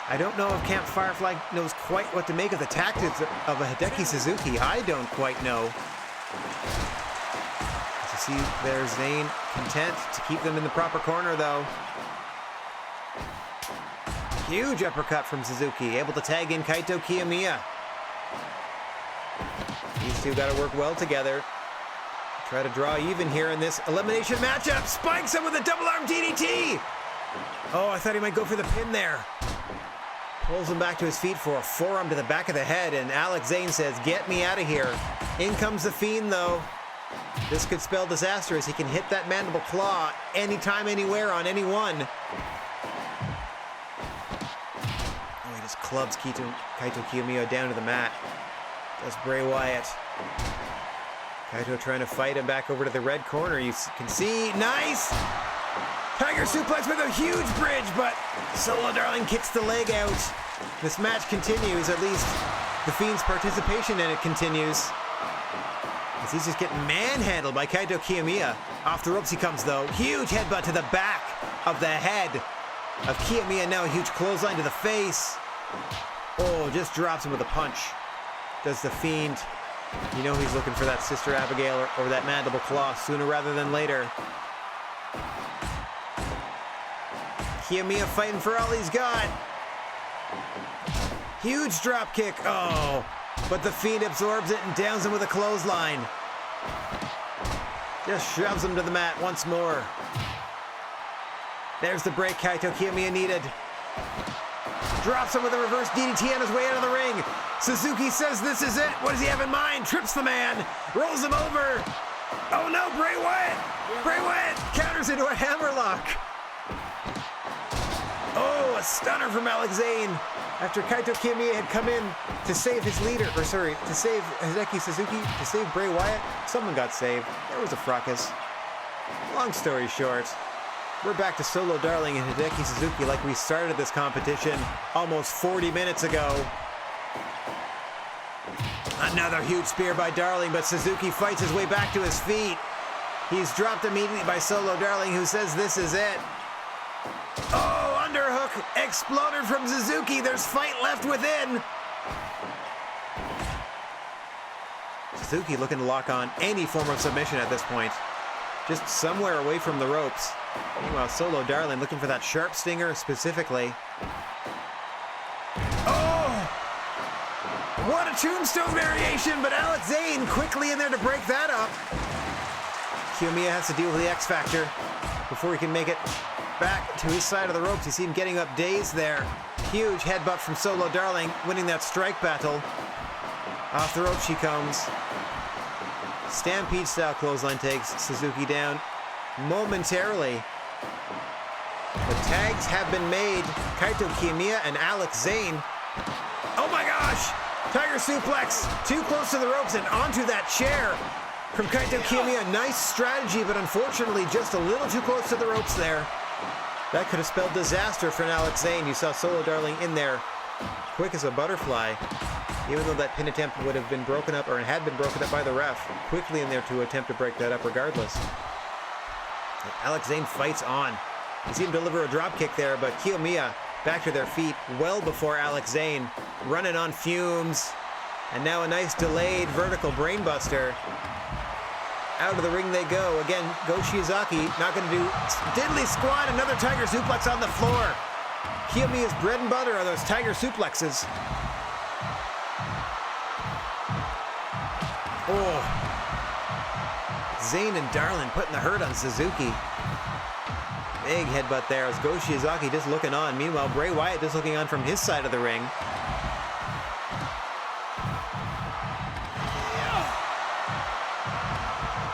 I don't know if Camp Firefly knows quite what to make of the tactics of a Hideki Suzuki. I don't quite know. As you see, there's Zane content to keep them in the proper corner, though. Huge uppercut from Suzuki, able to tag in Kaito Kiyomiya. These two got to work well together. Try to draw even here in this elimination matchup. Spikes him with a double arm DDT. Oh, I thought he might go for the pin there. Pulls him back to his feet for a forearm to the back of the head, and Alex Zane says, "Get me out of here." In comes the Fiend, though. This could spell disaster as he can hit that mandible claw anytime, anywhere on anyone. Oh, he just clubs Kaito Kiyomiya down to the mat. Does Bray Wyatt. Kaito trying to fight him back over to the red corner. You can see, nice! Tiger suplex with a huge bridge, but Solo Darling kicks the leg out. This match continues, at least the Fiend's participation in it continues. As he's just getting manhandled by Kaito Kiyomiya. Off the ropes he comes, though. Huge headbutt to the back of the head of Kiyomiya. Now a huge clothesline to the face. Oh, just drops him with a punch. Does the Fiend. You know he's looking for that Sister Abigail or that mandible claw sooner rather than later. Kiyomiya fighting for all he's got. Huge drop kick. Oh, but the Fiend absorbs it and downs him with a clothesline. Just shoves him to the mat once more. There's the break Kaito Kiyomiya needed. Drops him with a reverse DDT on his way out of the ring. Suzuki says this is it. What does he have in mind? Trips the man. Rolls him over. Oh no, Bray Wyatt. Bray Wyatt counters into a hammerlock. Oh, a stunner from Alex Zane. After Kaito Kiyomiya had come in to save his leader, to save Hideki Suzuki, to save Bray Wyatt, someone got saved. There was a fracas. Long story short, we're back to Solo Darling and Hideki Suzuki like we started this competition almost 40 minutes ago. Another huge spear by Darling, but Suzuki fights his way back to his feet. He's dropped immediately by Solo Darling, who says this is it. Oh, underhook exploded from Suzuki. There's fight left within. Suzuki looking to lock on any form of submission at this point. Just somewhere away from the ropes. Meanwhile, Solo Darling looking for that sharp stinger specifically. Oh! What a tombstone variation, but Alex Zane quickly in there to break that up. Kiyomiya has to deal with the X Factor before he can make it back to his side of the ropes. You see him getting up dazed there. Huge headbutt from Solo Darling, winning that strike battle. Off the ropes she comes. Stampede style clothesline takes Suzuki down momentarily. The tags have been made. Kaito Kiyomiya and Alex Zane. Oh my gosh! Tiger suplex, too close to the ropes and onto that chair from Kaito Kiyomiya. Nice strategy, but unfortunately just a little too close to the ropes there. That could have spelled disaster for an Alex Zane. You saw Solo Darling in there, quick as a butterfly. Even though that pin attempt would have been broken up, or had been broken up by the ref, quickly in there to attempt to break that up regardless. And Alex Zane fights on. You see him deliver a drop kick there, but Kiyomiya back to their feet well before Alex Zane, running on fumes. And now a nice delayed vertical brainbuster. Out of the ring they go. Again, Go Shiozaki not going to do diddly squat. Another tiger suplex on the floor. Kiyomiya's bread and butter are those tiger suplexes. Oh. Zane and Darling putting the hurt on Suzuki. Big headbutt there as Go Shiozaki just looking on. Meanwhile, Bray Wyatt just looking on from his side of the ring.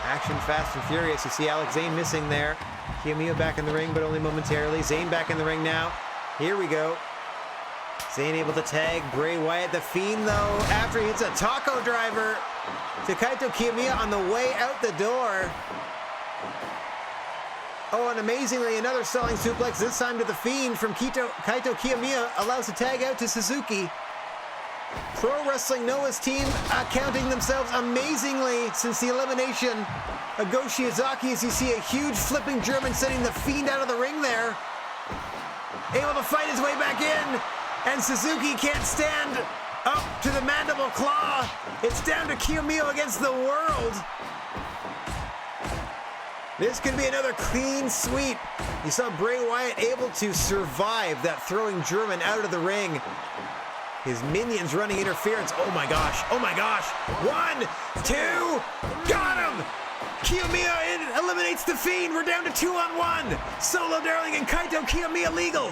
Action fast and furious. You see Alex Zane missing there. Kiyomiya back in the ring, but only momentarily. Zane back in the ring now. Here we go. Zane able to tag Bray Wyatt. The Fiend, though, after he hits a taco driver to Kaito Kiyomiya on the way out the door. Oh, and amazingly, another stalling suplex, this time to the Fiend from Kaito Kiyomiya, allows the tag out to Suzuki. Pro Wrestling Noah's team counting themselves amazingly since the elimination Go Shiozaki as you see a huge flipping German sending the Fiend out of the ring there. Able to fight his way back in. And Suzuki can't stand up to the mandible claw. It's down to Kiyomiya against the world. This could be another clean sweep. You saw Bray Wyatt able to survive that throwing German out of the ring. His minions running interference. Oh my gosh. Oh my gosh. 1, 2, got him! Kiyomiya eliminates the Fiend. We're down to 2-on-1. Solo Darling and Kaito Kiyomiya legal.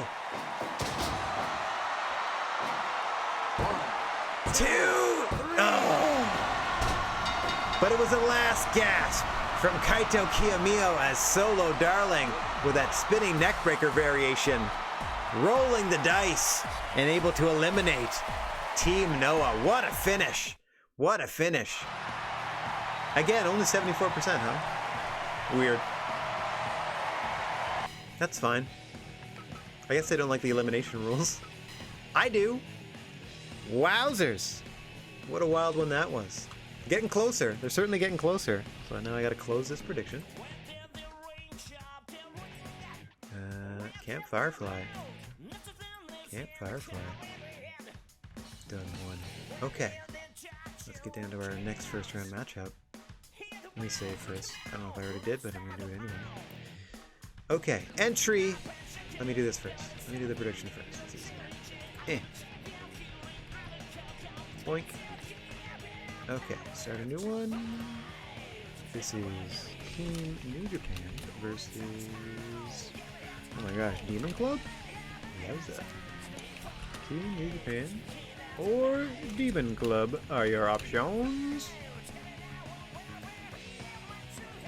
2. Oh. But it was a last gasp from Kaito Kiyomiya as Solo Darling with that spinning neckbreaker variation, rolling the dice and able to eliminate Team Noah. What a finish. What a finish. Again, only 74%, huh? Weird. That's fine. I guess they don't like the elimination rules. I do. Wowzers. What a wild one that was. Getting closer. They're certainly getting closer. So now I gotta close this prediction. Camp Firefly. Camp Firefly. Done one. Okay. Let's get down to our next first round matchup. Let me save first. I don't know if I already did, but I'm gonna do it anyway. Okay, entry. Let me do this first. Let me do the prediction first. It's easy. Boink. Okay, start a new one. This is Team New Japan versus... Oh my gosh, Demon Club? Yowza. Team New Japan or Demon Club are your options.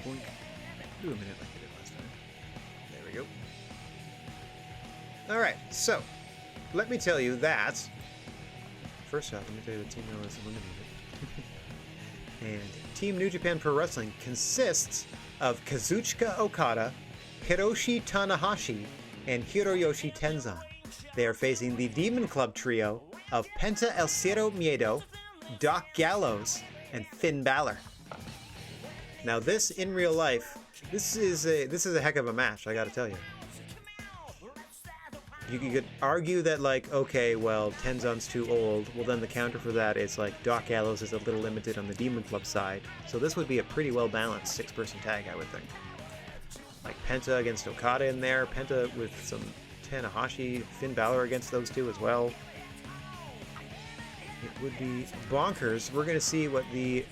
Boink. Do a minute like I did last time. There we go. Alright, so let me tell you that first off, let me tell you the Team Noah is eliminated. And Team New Japan Pro Wrestling consists of Kazuchika Okada, Hiroshi Tanahashi, and Hiroyoshi Tenzan. They are facing the Demon Club trio of Penta El Cero Miedo, Doc Gallows, and Finn Balor. Now this, in real life, this is a heck of a match, I gotta tell you. You could argue that, like, okay, well, Tenzan's too old. Well, then the counter for that is, like, Doc Gallows is a little limited on the Demon Club side. So this would be a pretty well-balanced 6-person tag, I would think. Like, Penta against Okada in there. Penta with some Tanahashi. Finn Balor against those two as well. It would be bonkers. We're going to see what the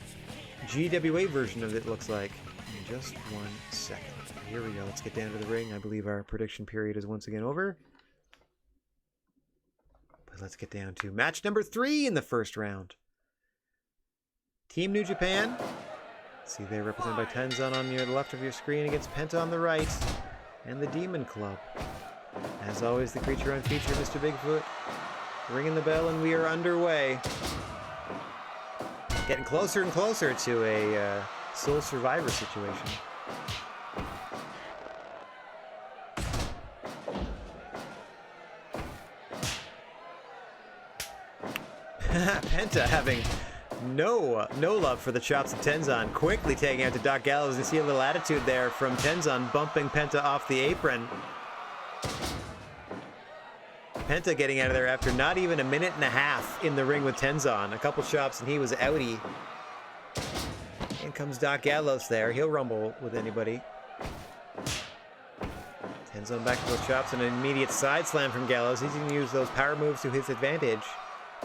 GWA version of it looks like in just 1 second. Here we go. Let's get down to the ring. I believe our prediction period is once again over. Let's get down to match number 3 in the first round. Team New Japan. See, they're represented by Tenzan on your left of your screen against Penta on the right. And the Demon Club. As always, the creature on feature, Mr. Bigfoot. Ringing the bell and we are underway. Getting closer and closer to a Soul Survivor situation. Penta having no love for the chops of Tenzan, quickly taking out to Doc Gallows. You see a little attitude there from Tenzan, bumping Penta off the apron. Penta getting out of there after not even a minute and a half in the ring with Tenzan. A couple chops and he was outie. In comes Doc Gallows there. He'll rumble with anybody. Tenzan back to those chops and an immediate side slam from Gallows. He's going to use those power moves to his advantage.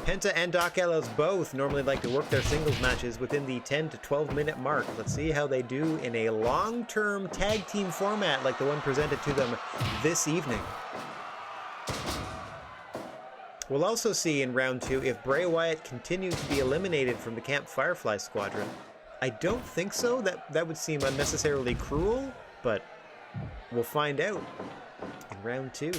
Penta and Doc Gallows both normally like to work their singles matches within the 10 to 12 minute mark. Let's see how they do in a long-term tag team format like the one presented to them this evening. We'll also see in round 2 if Bray Wyatt continues to be eliminated from the Camp Firefly squadron. I don't think so. That would seem unnecessarily cruel, but we'll find out in round 2.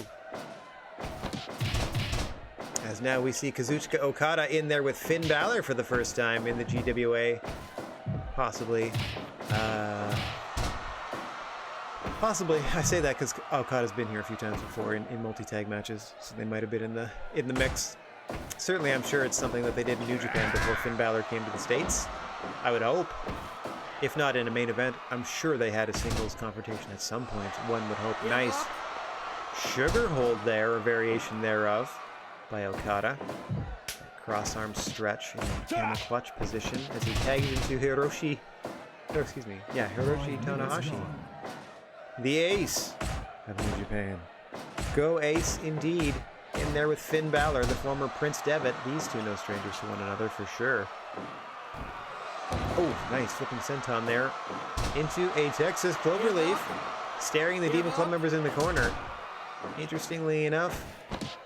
As now we see Kazuchika Okada in there with Finn Balor for the first time in the GWA. Possibly. Possibly. I say that because Okada's been here a few times before in multi-tag matches, so they might have been in the mix. Certainly, I'm sure it's something that they did in New Japan before Finn Balor came to the States. I would hope. If not in a main event, I'm sure they had a singles confrontation at some point, one would hope. Nice sugar hold there, a variation thereof, by Okada. Cross arm stretch in camel clutch position as he tags into Hiroshi Tanahashi. The ace of New Japan. Go ace indeed. In there with Finn Balor, the former Prince Devitt. These two no strangers to one another for sure. Oh, nice flipping senton there. Into a Texas Cloverleaf. Staring the Demon Club members in the corner. Interestingly enough,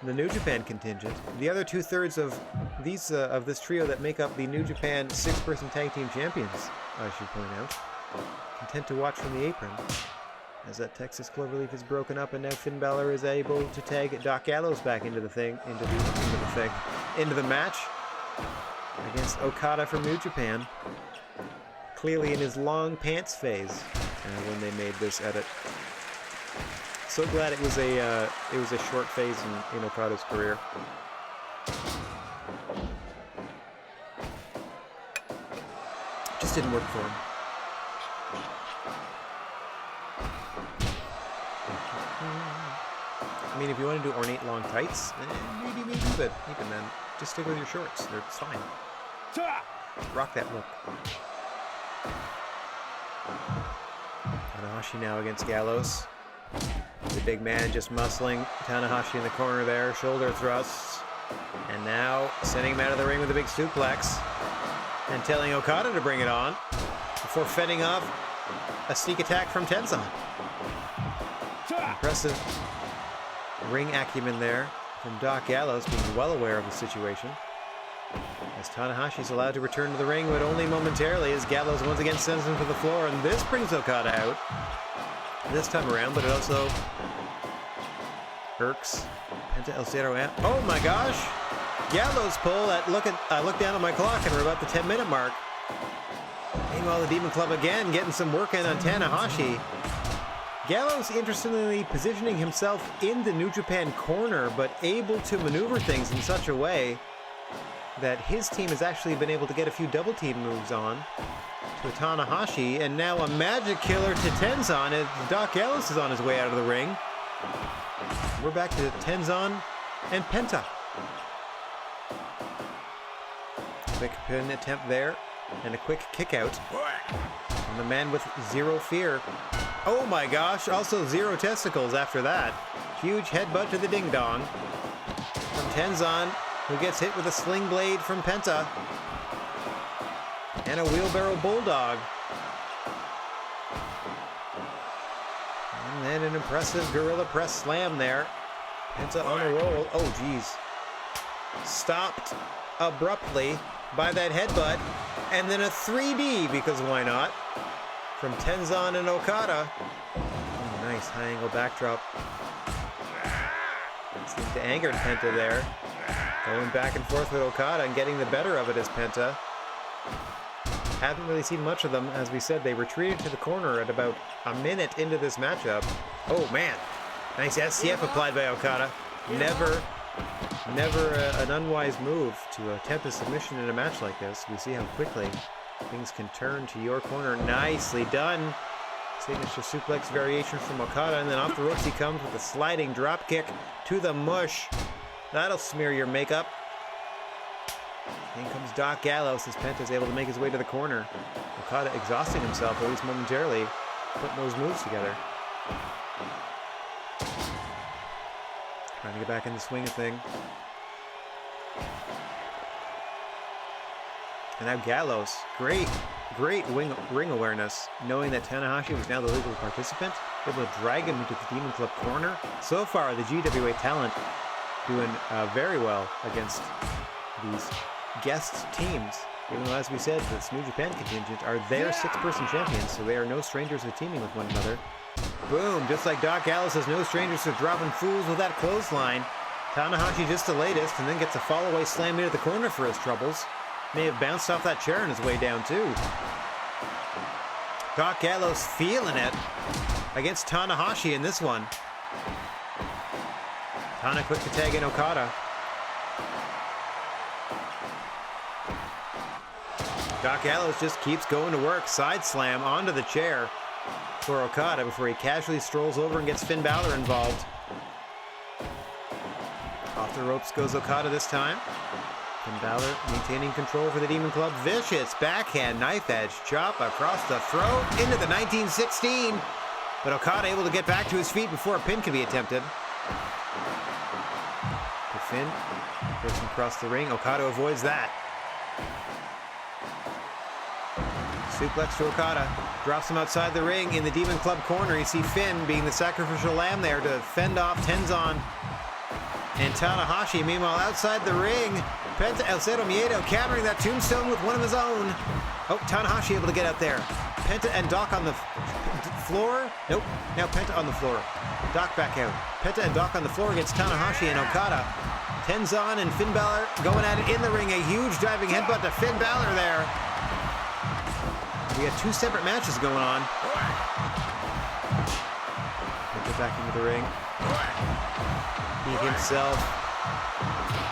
the New Japan contingent, the other 2/3 of these of this trio that make up the New Japan 6-person tag team champions, I should point out, content to watch from the apron, as that Texas Cloverleaf is broken up, and now Finn Balor is able to tag Doc Gallows back into the match against Okada from New Japan. Clearly in his long pants phase when they made this edit. So glad it was a short phase in Okada's career. Just didn't work for him. I mean, if you want to do ornate long tights, maybe, but even then, just stick with your shorts. It's fine. Rock that look. Tanahashi now against Gallows. The big man just muscling Tanahashi in the corner there, shoulder thrusts. And now sending him out of the ring with a big suplex. And telling Okada to bring it on before fending off a sneak attack from Tenzan. Impressive ring acumen there from Doc Gallows, being well aware of the situation. As Tanahashi is allowed to return to the ring, but only momentarily, as Gallows once again sends him to the floor, and this brings Okada out this time around, but it also irks Penta El Zero. Oh my gosh! Gallows pull. I look down at my clock, and we're about the 10-minute mark. Meanwhile, the Demon Club again getting some work in on Tanahashi. Gallows, interestingly, positioning himself in the New Japan corner, but able to maneuver things in such a way that his team has actually been able to get a few double team moves on to Tanahashi, and now a magic killer to Tenzan as Doc Gallows is on his way out of the ring. We're back to Tenzan and Penta. Quick pin attempt there, and a quick kick out. And the man with zero fear. Oh my gosh, also zero testicles after that. Huge headbutt to the ding-dong from Tenzan, who gets hit with a sling blade from Penta. And a wheelbarrow bulldog. And then an impressive gorilla press slam there. Penta on a roll. Oh geez. Stopped abruptly by that headbutt. And then a 3D, because why not? From Tenzan and Okada. Oh, nice high angle backdrop. Seems to anger Penta there. Going back and forth with Okada and getting the better of it as Penta. Haven't really seen much of them. As we said, they retreated to the corner at about a minute into this matchup. Oh man, nice SCF applied by Okada. Never an unwise move to attempt a submission in a match like this. We see how quickly things can turn to your corner. Nicely done. Signature suplex variation from Okada, and then off the ropes he comes with a sliding drop kick to the mush. That'll smear your makeup. In comes Doc Gallows as Penta's able to make his way to the corner. Okada exhausting himself, at least momentarily, putting those moves together. Trying to get back in the swing of thing. And now Gallows, great ring awareness, knowing that Tanahashi was now the legal participant, able to drag him into the Demon Club corner. So far, the GWA talent doing very well against these guest teams. Even though, as we said, this New Japan contingent are their 6-person champions, so they are no strangers to teaming with one another. Boom, just like Doc Gallows is no strangers to dropping fools with that clothesline. Tanahashi just the latest, and then gets a fall-away slam into the corner for his troubles. May have bounced off that chair on his way down, too. Doc Gallows feeling it against Tanahashi in this one. Tana quick to tag in Okada. Doc Gallows just keeps going to work. Side slam onto the chair for Okada before he casually strolls over and gets Finn Balor involved. Off the ropes goes Okada this time. Finn Balor maintaining control for the Demon Club. Vicious backhand knife edge chop across the throat into the 1916. But Okada able to get back to his feet before a pin can be attempted. To Finn, pushing across the ring. Okada avoids that. Suplex to Okada. Drops him outside the ring in the Demon Club corner. You see Finn being the sacrificial lamb there to fend off Tenzan and Tanahashi. Meanwhile, outside the ring, Penta El Cero Miedo countering that tombstone with one of his own. Oh, Tanahashi able to get out there. Penta and Doc on the floor. Nope. Now Penta on the floor. Doc back out. Penta and Doc on the floor against Tanahashi and Okada. Tenzan and Finn Balor going at it in the ring. A huge diving headbutt to Finn Balor there. We got two separate matches going on. Penta back into the ring. He himself,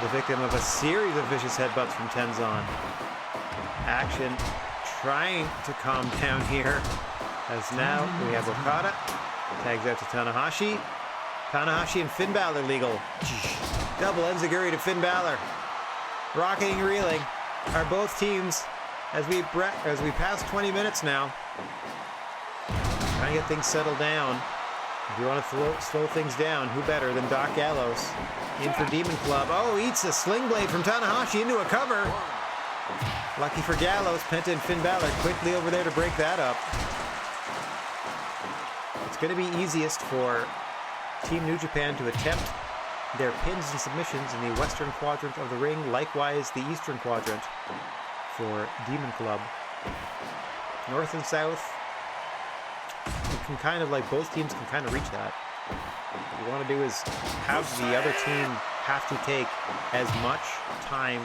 the victim of a series of vicious headbutts from Tenzan. Action trying to calm down here, as now we have Okada. Tags out to Tanahashi. Tanahashi and Finn Balor legal. Double enziguri to Finn Balor. Rocketing, reeling are both teams as we pass 20 minutes now. Trying to get things settled down. If you want to slow things down, who better than Doc Gallows? In for Demon Club. Oh, eats a sling blade from Tanahashi into a cover. Lucky for Gallows, Penta and Finn Balor quickly over there to break that up. It's going to be easiest for Team New Japan to attempt their pins and submissions in the western quadrant of the ring, likewise the eastern quadrant for Demon Club. North and south, you can kind of, like, both teams can kind of reach that. What you want to do is have the other team have to take as much time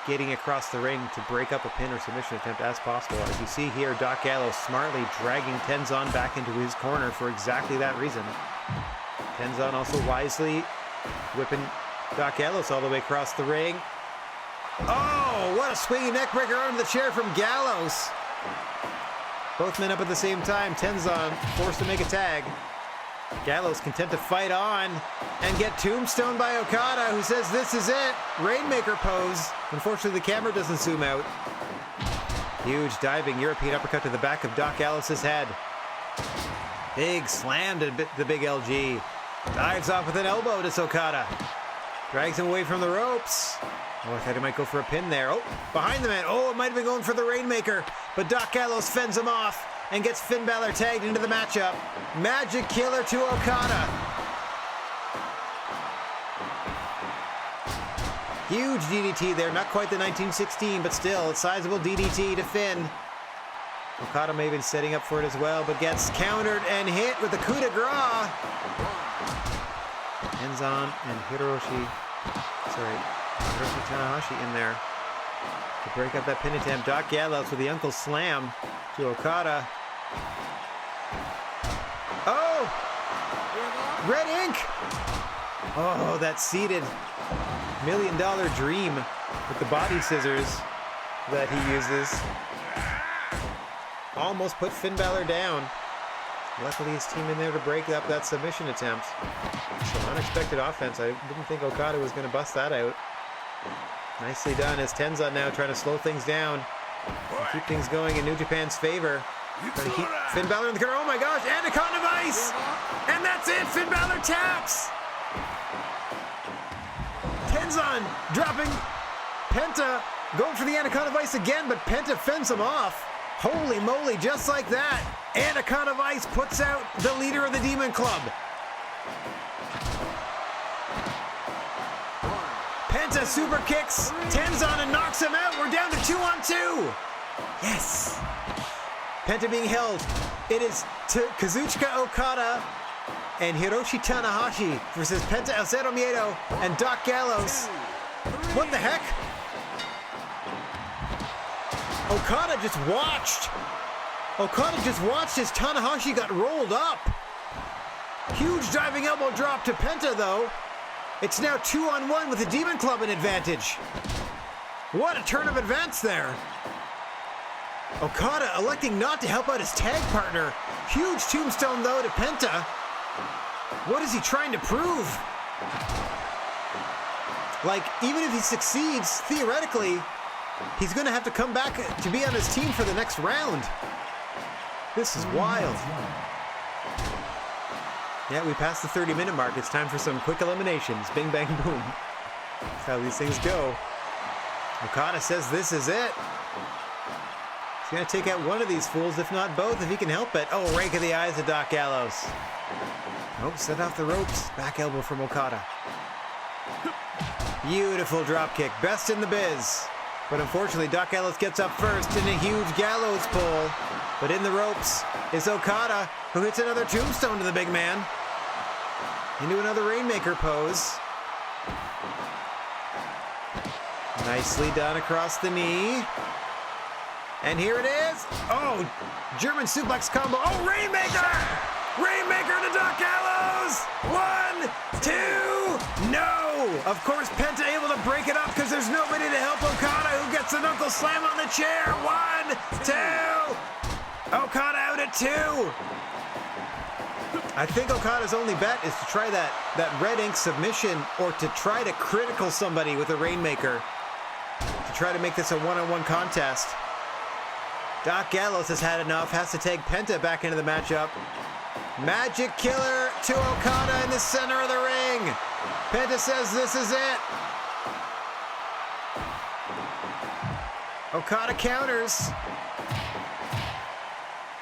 getting across the ring to break up a pin or submission attempt as possible. As you see here, Doc Gallows smartly dragging Tenzan back into his corner for exactly that reason. Tenzan also wisely whipping Doc Gallows all the way across the ring. Oh, what a swinging neckbreaker onto the chair from Gallows. Both men up at the same time. Tenzan forced to make a tag. Gallows content to fight on and get tombstoned by Okada, who says this is it. Rainmaker pose. Unfortunately, the camera doesn't zoom out. Huge diving European uppercut to the back of Doc Gallows' head. Big slam to the big LG. Dives off with an elbow to Okada. Drags him away from the ropes. Oh, I thought he might go for a pin there. Oh, behind the man. Oh, it might have been going for the Rainmaker. But Doc Gallows fends him off and gets Finn Balor tagged into the matchup. Magic Killer to Okada. Huge DDT there. Not quite the 1916, but still a sizable DDT to Finn. Okada may have been setting up for it as well, but gets countered and hit with the coup de grace. Tenzan and Hiroshi Tanahashi in there to break up that pin attempt. Doc Gallows with the Uncle Slam to Okada. Oh! Red ink! Oh, that seated $1 million dream with the body scissors that he uses. Almost put Finn Balor down. Luckily, his team in there to break up that submission attempt. Some unexpected offense. I didn't think Okada was going to bust that out. Nicely done as Tenzan now trying to slow things down and keep things going in New Japan's favor. Trying to keep Finn Balor in the corner. Oh my gosh, Anaconda Vice! And that's it, Finn Balor taps! Tenzan dropping Penta, going for the Anaconda Vice again, but Penta fends him off. Holy moly, just like that, Anaconda Vice puts out the leader of the Demon Club. Penta super kicks Tenzan and knocks him out. We're down to 2-on-2. Yes. Penta being held. It is Kazuchika Okada and Hiroshi Tanahashi versus Penta El Cero Miedo and Doc Gallows. What the heck? Okada just watched. Okada just watched as Tanahashi got rolled up. Huge diving elbow drop to Penta, though. It's now 2-on-1 with the Demon Club in advantage. What a turn of events there. Okada electing not to help out his tag partner. Huge tombstone though to Penta. What is he trying to prove? Like, even if he succeeds, theoretically, he's going to have to come back to be on his team for the next round. This is wild. Yeah, we passed the 30-minute mark. It's time for some quick eliminations. Bing, bang, boom. That's how these things go. Okada says this is it. He's going to take out one of these fools, if not both, if he can help it. Oh, rake of the eyes of Doc Gallows. Oh, set off the ropes. Back elbow from Okada. Beautiful dropkick. Best in the biz. But unfortunately, Doc Gallows gets up first in a huge Gallows pull. But in the ropes is Okada, who hits another tombstone to the big man. Into another Rainmaker pose. Nicely done across the knee. And here it is. Oh, German suplex combo. Oh, Rainmaker! Rainmaker to Doc Gallows! 1, 2, no! Of course, Penta able to break it up because there's nobody to help Okada, who gets a knuckle slam on the chair. 1, 2! Okada out at 2! I think Okada's only bet is to try that red ink submission or to try to critical somebody with a Rainmaker. To try to make this a one-on-one contest. Doc Gallows has had enough, has to take Penta back into the matchup. Magic Killer to Okada in the center of the ring. Penta says this is it. Okada counters.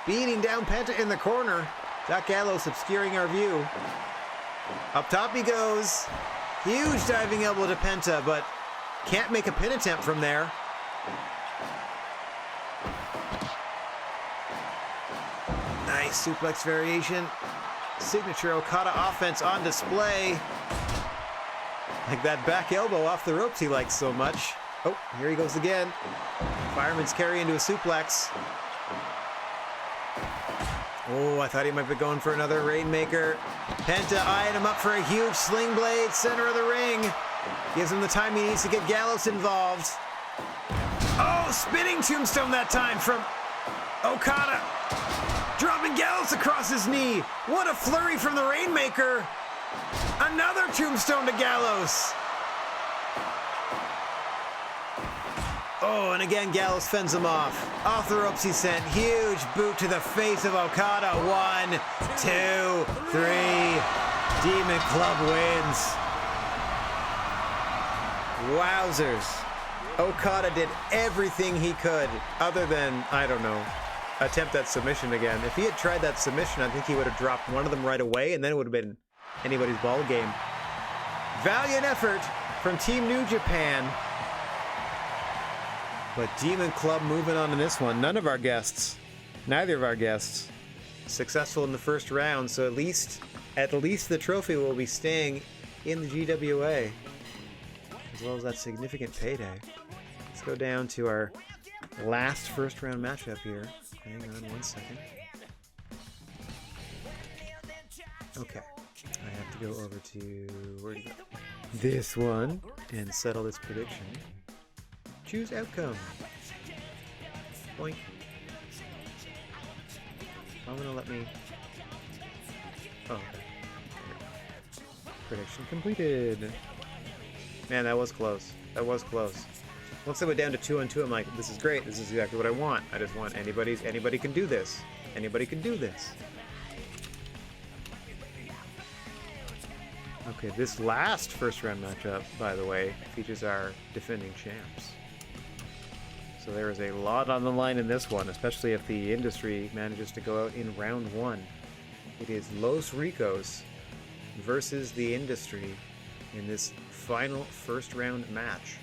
Beating down Penta in the corner. Doc Gallows obscuring our view. Up top he goes. Huge diving elbow to Penta, but can't make a pin attempt from there. Nice suplex variation. Signature Okada offense on display. Like that back elbow off the ropes he likes so much. Oh, here he goes again. Fireman's carry into a suplex. Oh, I thought he might be going for another Rainmaker. Penta eyeing him up for a huge sling blade, center of the ring. Gives him the time he needs to get Gallows involved. Oh, spinning tombstone that time from Okada. Dropping Gallows across his knee. What a flurry from the Rainmaker. Another tombstone to Gallows. Oh, and again Gallows fends him off. Off the ropes he sent. Huge boot to the face of Okada. 1, 2, 3. Demon Club wins. Wowzers. Okada did everything he could other than, I don't know, attempt that submission again. If he had tried that submission, I think he would have dropped one of them right away, and then it would have been anybody's ball game. Valiant effort from Team New Japan. But Demon Club moving on in this one. Neither of our guests, successful in the first round, so at least the trophy will be staying in the GWA, as well as that significant payday. Let's go down to our last first round matchup here. Hang on 1 second. Okay, I have to go over to, where'd you go? This one, and settle this prediction. Choose outcome. Boink. I'm gonna let me, oh, okay. Prediction completed. Man, that was close. That was close. Once I went down to 2-on-2, I'm like, this is great. This is exactly what I want. I just want anybody can do this. Anybody can do this. Okay, this last first round matchup, by the way, features our defending champs. So there is a lot on the line in this one, especially if the industry manages to go out in round 1. It is Los Ricos versus the industry in this final first round match.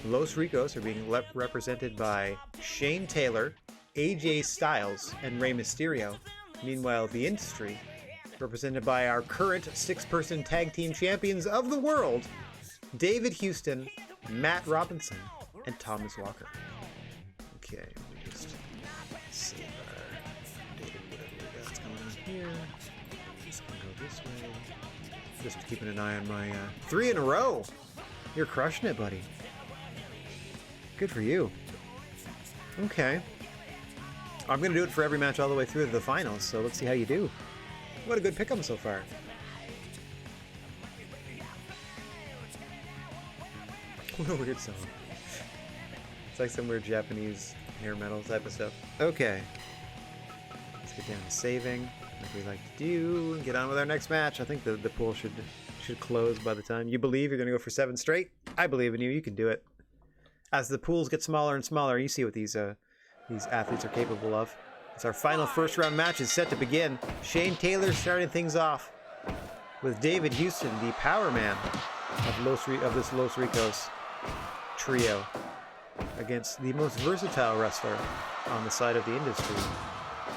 Los Ricos are being represented by Shane Taylor, AJ Styles, and Rey Mysterio. Meanwhile, the industry, represented by our current 6-person tag team champions of the world, David Houston, Matt Robinson, and Thomas Walker. Okay, let me just save our data, whatever we got going on here. Just gonna go this way. Just keeping an eye on my 3 in a row. You're crushing it, buddy. Good for you. Okay. I'm going to do it for every match all the way through to the finals, so let's see how you do. What a good pick 'em so far. What a weird song. It's like some weird Japanese hair metal type of stuff. Okay. Let's get down to saving, like we like to do, and get on with our next match. I think the pool should close by the time. You believe you're going to go for 7 straight? I believe in you. You can do it. As the pools get smaller and smaller, you see what these athletes are capable of. It's our final first round match is set to begin. Shane Taylor starting things off with David Houston, the power man of this Los Ricos trio, against the most versatile wrestler on the side of the industry.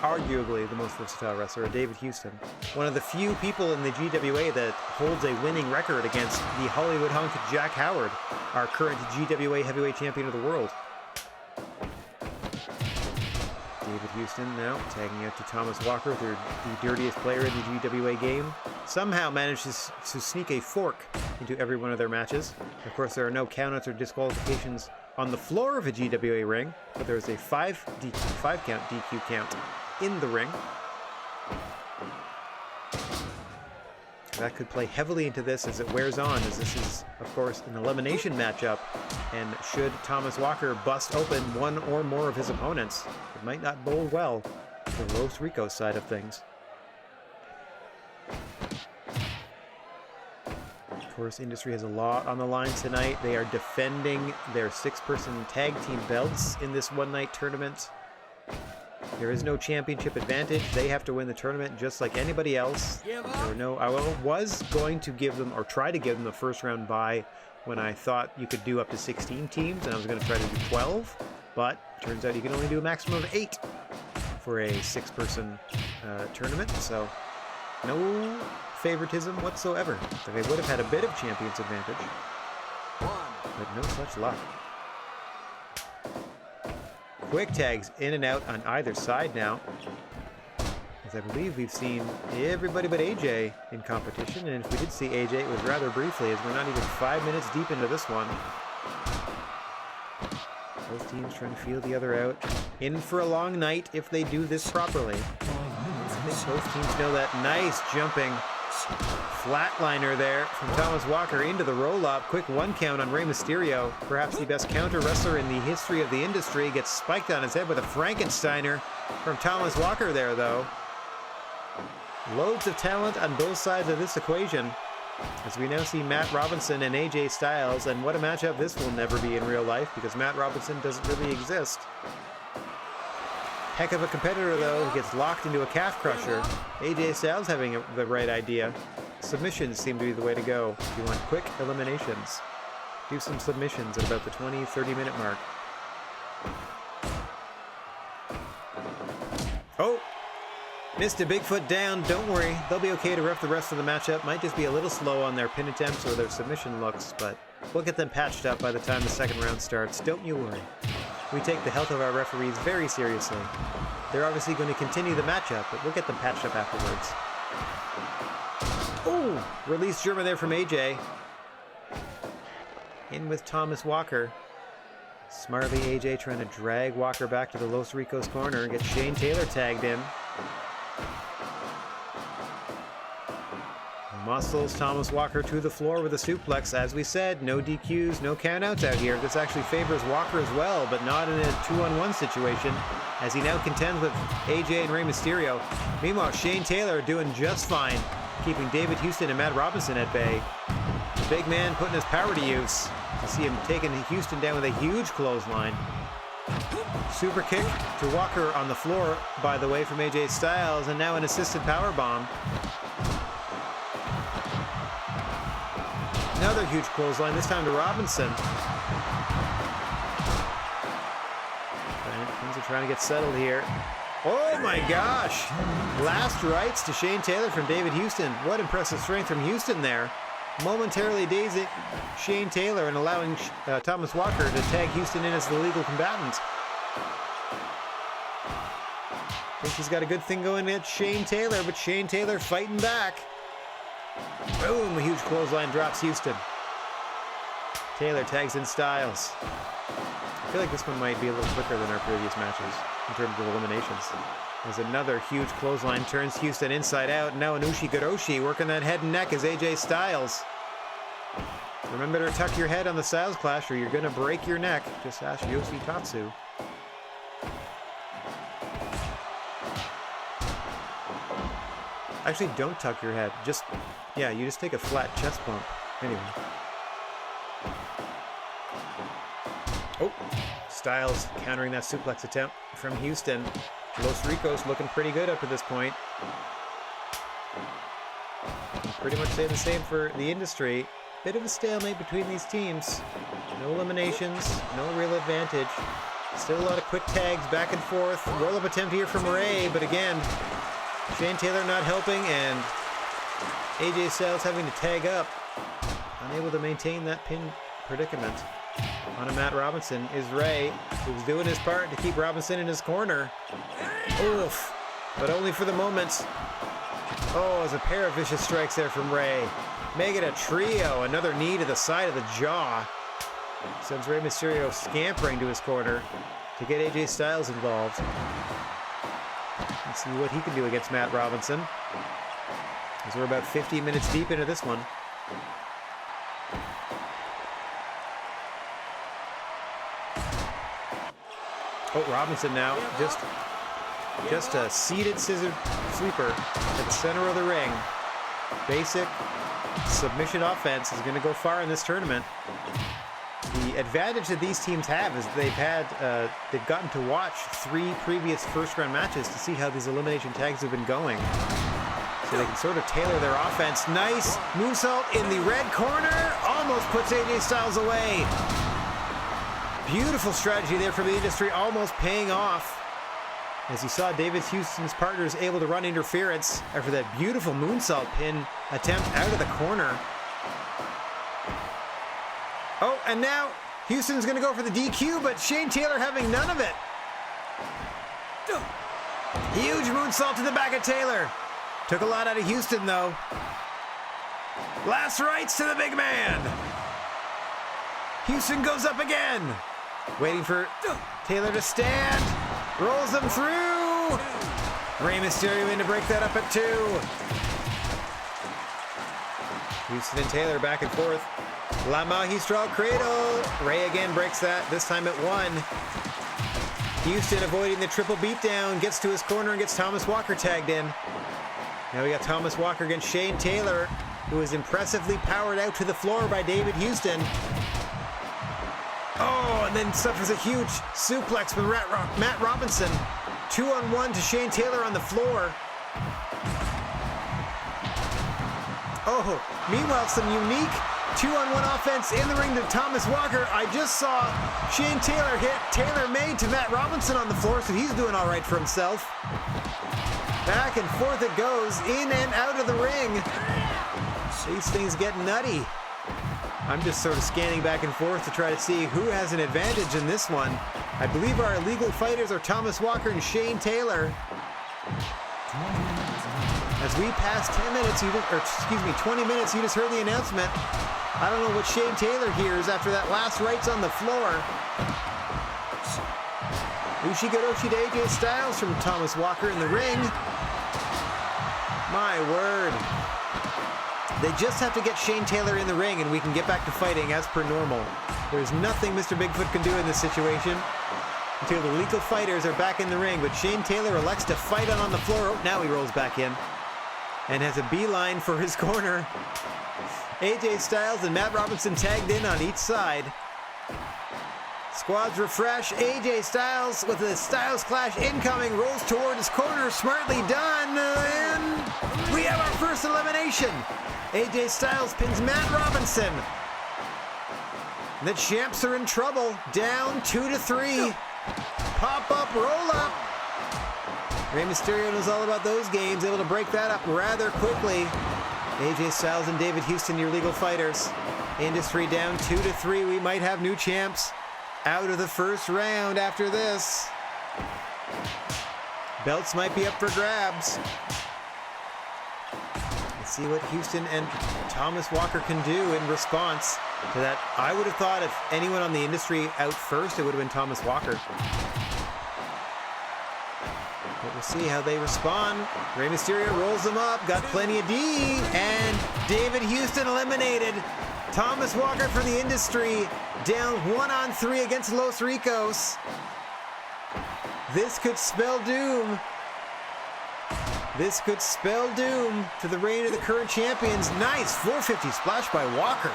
Arguably the most versatile wrestler, David Houston. One of the few people in the GWA that holds a winning record against the Hollywood hunk Jack Howard, our current GWA heavyweight champion of the world. David Houston now tagging out to Thomas Walker, the dirtiest player in the GWA game. Somehow manages to sneak a fork into every one of their matches. Of course, there are no countouts or disqualifications on the floor of a GWA ring, but there is a 5 count DQ count in the ring. That could play heavily into this as it wears on, as this is, of course, an elimination matchup. And should Thomas Walker bust open one or more of his opponents, it might not bode well for the Los Ricos side of things. Of course, Industry has a lot on the line tonight. They are defending their 6-person tag team belts in this one-night tournament. There is no championship advantage. They have to win the tournament just like anybody else. I was going to give them, or try to give them, a first round bye when I thought you could do up to 16 teams, and I was going to try to do 12, but turns out you can only do a maximum of 8 for a 6-person tournament, so no favoritism whatsoever. So they would have had a bit of champion's advantage, but no such luck. Quick tags in and out on either side now, as I believe we've seen everybody but AJ in competition, and if we did see AJ, it was rather briefly, as we're not even 5 minutes deep into this one. Both teams trying to feel the other out. In for a long night if they do this properly. I think both teams know that. Nice jumping flatliner there from Thomas Walker into the roll-up. Quick 1 count on Rey Mysterio. Perhaps the best counter wrestler in the history of the industry. Gets spiked on his head with a Frankensteiner from Thomas Walker there, though. Loads of talent on both sides of this equation, as we now see Matt Robinson and AJ Styles, and what a matchup this will never be in real life, because Matt Robinson doesn't really exist. Heck of a competitor, though. He gets locked into a calf crusher. AJ Styles having the right idea. Submissions seem to be the way to go if you want quick eliminations. Do some submissions at about the 20-30 minute mark. Oh! Missed a Bigfoot down. Don't worry. They'll be okay to ref the rest of the matchup. Might just be a little slow on their pin attempts or their submission looks, but we'll get them patched up by the time the second round starts. Don't you worry. We take the health of our referees very seriously. They're obviously going to continue the matchup, but we'll get them patched up afterwards. Oh! Release German there from AJ. In with Thomas Walker. Smartly AJ trying to drag Walker back to the Los Ricos corner and get Shane Taylor tagged in. Muscles Thomas Walker to the floor with a suplex. As we said, no DQs, no countouts out here. This actually favors Walker as well, but not in a 2-on-1 situation, as he now contends with AJ and Rey Mysterio. Meanwhile, Shane Taylor doing just fine, keeping David Houston and Matt Robinson at bay. The big man putting his power to use. You see him taking Houston down with a huge clothesline. Super kick to Walker on the floor, by the way, from AJ Styles, and now an assisted power bomb. Another huge clothesline, this time to Robinson. Things are trying to get settled here. Oh my gosh! Last rights to Shane Taylor from David Houston. What impressive strength from Houston there. Momentarily dazing Shane Taylor and allowing Thomas Walker to tag Houston in as the legal combatant. I think he's got a good thing going at Shane Taylor, but Shane Taylor fighting back. Boom, a huge clothesline drops Houston. Taylor tags in Styles. I feel like this one might be a little quicker than our previous matches in terms of eliminations. As another huge clothesline turns Houston inside out. Now Inushi Garoshi working that head and neck as AJ Styles. Remember to tuck your head on the Styles Clash or you're going to break your neck. Just ask Yoshitatsu. Actually, don't tuck your head. Just, yeah, you just take a flat chest bump. Anyway. Oh, Styles countering that suplex attempt from Houston. Los Ricos looking pretty good up to this point. Can pretty much say the same for the industry. Bit of a stalemate between these teams. No eliminations, no real advantage. Still a lot of quick tags back and forth. Roll-up attempt here from Ray, but again, Shane Taylor not helping and AJ Styles having to tag up. Unable to maintain that pin predicament. On a Matt Robinson is Ray, who's doing his part to keep Robinson in his corner. Oof, but only for the moment. Oh, as a pair of vicious strikes there from Ray. Make it a trio, another knee to the side of the jaw. Sends Rey Mysterio scampering to his corner to get AJ Styles involved. Let's see what he can do against Matt Robinson. As we're about 50 minutes deep into this one. Oh, Robinson now, just a seated scissor sweeper at the center of the ring. Basic submission offense is going to go far in this tournament. The advantage that these teams have is they've gotten to watch 3 previous first-round matches to see how these elimination tags have been going. So they can sort of tailor their offense. Nice moonsault in the red corner. Almost puts AJ Styles away. Beautiful strategy there from the industry, almost paying off. As you saw David Houston's partners able to run interference after that beautiful moonsault pin attempt out of the corner. Oh, and now Houston's going to go for the DQ, but Shane Taylor having none of it. Huge moonsault to the back of Taylor. Took a lot out of Houston, though. Last rites to the big man. Houston goes up again. Waiting for Taylor to stand. Rolls them through. Rey Mysterio in to break that up at 2. Houston and Taylor back and forth. La Magistral Cradle. Rey again breaks that, this time at 1. Houston avoiding the triple beatdown. Gets to his corner and gets Thomas Walker tagged in. Now we got Thomas Walker against Shane Taylor, who is impressively powered out to the floor by David Houston. Oh, and then suffers a huge suplex from Matt Robinson. 2-on-1 to Shane Taylor on the floor. Oh, meanwhile, some unique 2-on-1 offense in the ring to Thomas Walker. I just saw Shane Taylor hit tailor-made to Matt Robinson on the floor, so he's doing all right for himself. Back and forth it goes, in and out of the ring. These things get nutty. I'm just sort of scanning back and forth to try to see who has an advantage in this one. I believe our illegal fighters are Thomas Walker and Shane Taylor. As we pass 10 minutes, 20 minutes, you just heard the announcement. I don't know what Shane Taylor hears after that last rights on the floor. Ushigoroshi to AJ Styles from Thomas Walker in the ring. My word. They just have to get Shane Taylor in the ring and we can get back to fighting as per normal. There's nothing Mr. Bigfoot can do in this situation until the legal fighters are back in the ring. But Shane Taylor elects to fight on the floor. Oh, now he rolls back in and has a beeline for his corner. AJ Styles and Matt Robinson tagged in on each side. Squads refresh. AJ Styles with a Styles Clash incoming, rolls toward his corner. Smartly done. And we have our first elimination. AJ Styles pins Matt Robinson. The champs are in trouble. Down 2-3. Pop up, roll up. Rey Mysterio knows all about those games, able to break that up rather quickly. AJ Styles and David Houston, your legal fighters. Industry down 2-3. We might have new champs out of the first round after this. Belts might be up for grabs. Let's see what Houston and Thomas Walker can do in response to that. I would have thought if anyone on the industry out first, it would have been Thomas Walker. But we'll see how they respond. Rey Mysterio rolls them up, got plenty of D, and David Houston eliminated. Thomas Walker for the industry, down 1-on-3 against Los Ricos. This could spell doom. This could spell doom to the reign of the current champions. Nice 450 splash by Walker.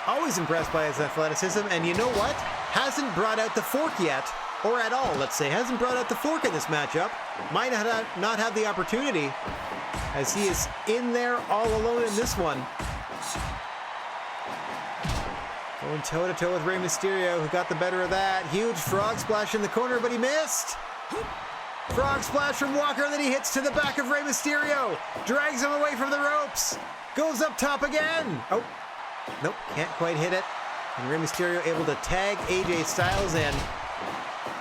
Always impressed by his athleticism, and you know what? Hasn't brought out the fork yet. Or at all, let's say, hasn't brought out the fork in this matchup. Might not have the opportunity, as he is in there all alone in this one. Going toe-to-toe with Rey Mysterio, who got the better of that. Huge frog splash in the corner, but he missed. Frog splash from Walker that he hits to the back of Rey Mysterio. Drags him away from the ropes. Goes up top again. Oh, nope, can't quite hit it. And Rey Mysterio able to tag AJ Styles in.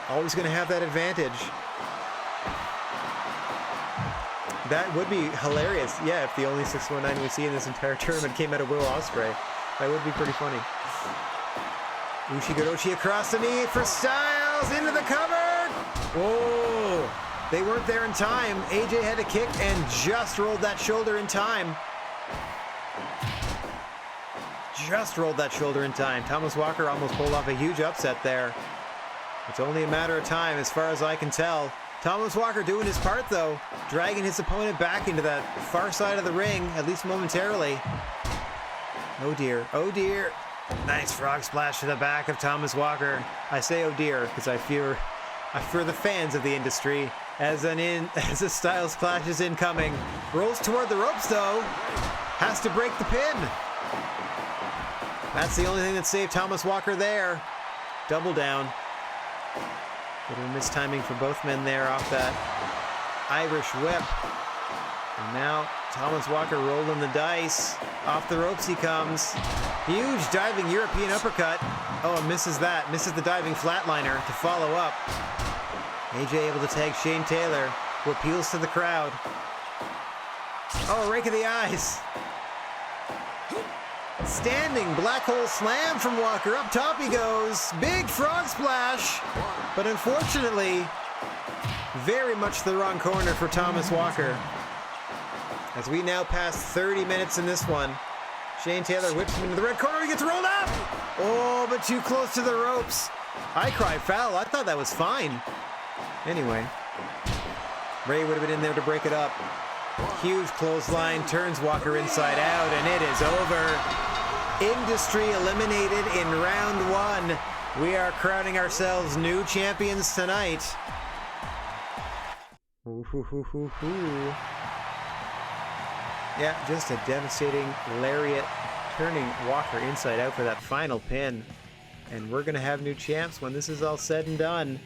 Always going to have that advantage. That would be hilarious. Yeah, if the only 619 we see in this entire tournament came out of Will Ospreay. That would be pretty funny. Ushigoroshi across the knee for Styles into the cover. Whoa. They weren't there in time. AJ had a kick and just rolled that shoulder in time. Just rolled that shoulder in time. Thomas Walker almost pulled off a huge upset there. It's only a matter of time as far as I can tell. Thomas Walker doing his part though, dragging his opponent back into that far side of the ring, at least momentarily. Oh dear, oh dear. Nice frog splash to the back of Thomas Walker. I say oh dear because I fear the fans of the industry as a Styles Clash is incoming. Rolls toward the ropes though. Has to break the pin. That's the only thing that saved Thomas Walker there. Double down. Little mistiming for both men there off that Irish whip. And now Thomas Walker rolling the dice. Off the ropes he comes. Huge diving European uppercut. Oh, and misses that. Misses the diving flatliner to follow up. AJ able to tag Shane Taylor, who appeals to the crowd. Oh, rake of the eyes. Standing black hole slam from Walker. Up top he goes. Big frog splash. But unfortunately, very much the wrong corner for Thomas Walker. As we now pass 30 minutes in this one. Shane Taylor whips him into the red corner. He gets rolled up. Oh, but too close to the ropes. I cried foul. I thought that was fine. Anyway, Ray would have been in there to break it up. Huge clothesline, turns Walker inside out, and it is over. Industry eliminated in round one. We are crowning ourselves new champions tonight. Ooh, hoo, hoo, hoo, hoo. Yeah, just a devastating lariat, turning Walker inside out for that final pin. And we're going to have new champs when this is all said and done.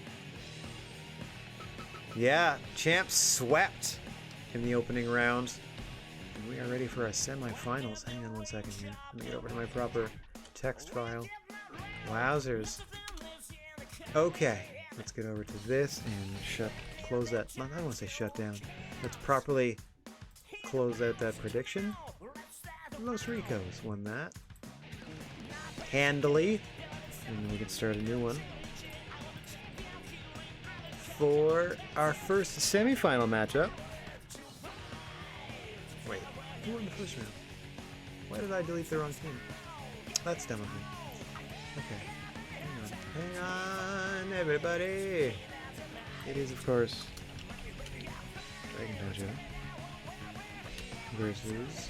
Yeah, champs swept in the opening round. And we are ready for our semifinals. Hang on one second here. Let me get over to my proper text file. Wowzers. Okay, let's get over to this and close that. I don't want to say shut down. Let's properly close out that prediction. Los Ricos won that handily. And then we can start a new one. For our first semifinal matchup. Wait, who won the first round? Why did I delete the wrong team? That's dumb of me. Okay, hang on, everybody. It is, of course, Dragon Dojo versus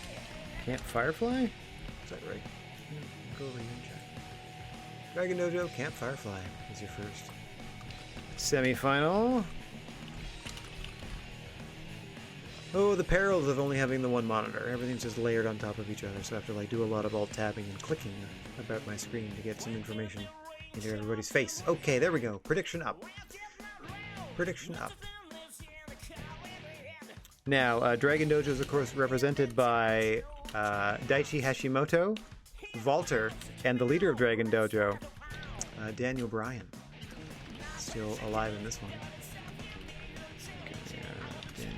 Camp Firefly? Is that right? Go over here and check. Dragon Dojo, Camp Firefly is your first semi-final. Oh, the perils of only having the one monitor. Everything's just layered on top of each other, so I have to do a lot of alt tabbing and clicking about my screen to get some information into everybody's face. Okay, there we go. Prediction up. Prediction up. Now, Dragon Dojo is, of course, represented by Daichi Hashimoto, Walter, and the leader of Dragon Dojo, Daniel Bryan. Still alive in this one. Okay, Daniel.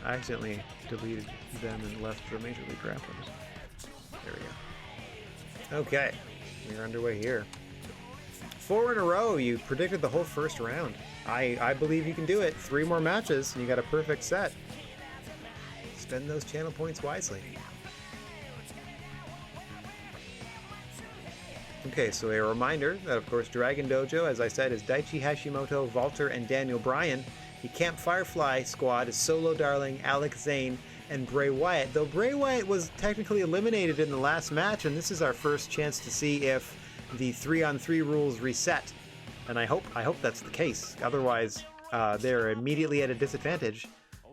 I accidentally deleted them and left the Major League Grapplers. There we go. Okay, we're underway here. 4 in a row. You predicted the whole first round. I believe you can do it. 3 more matches and you got a perfect set. Spend those channel points wisely. Okay, so a reminder that, of course, Dragon Dojo, as I said, is Daichi Hashimoto, Walter, and Daniel Bryan. The Camp Firefly squad is Solo Darling, Alex Zane, and Bray Wyatt. Though Bray Wyatt was technically eliminated in the last match, and this is our first chance to see if the 3-on-3 rules reset. And I hope that's the case. Otherwise, they're immediately at a disadvantage,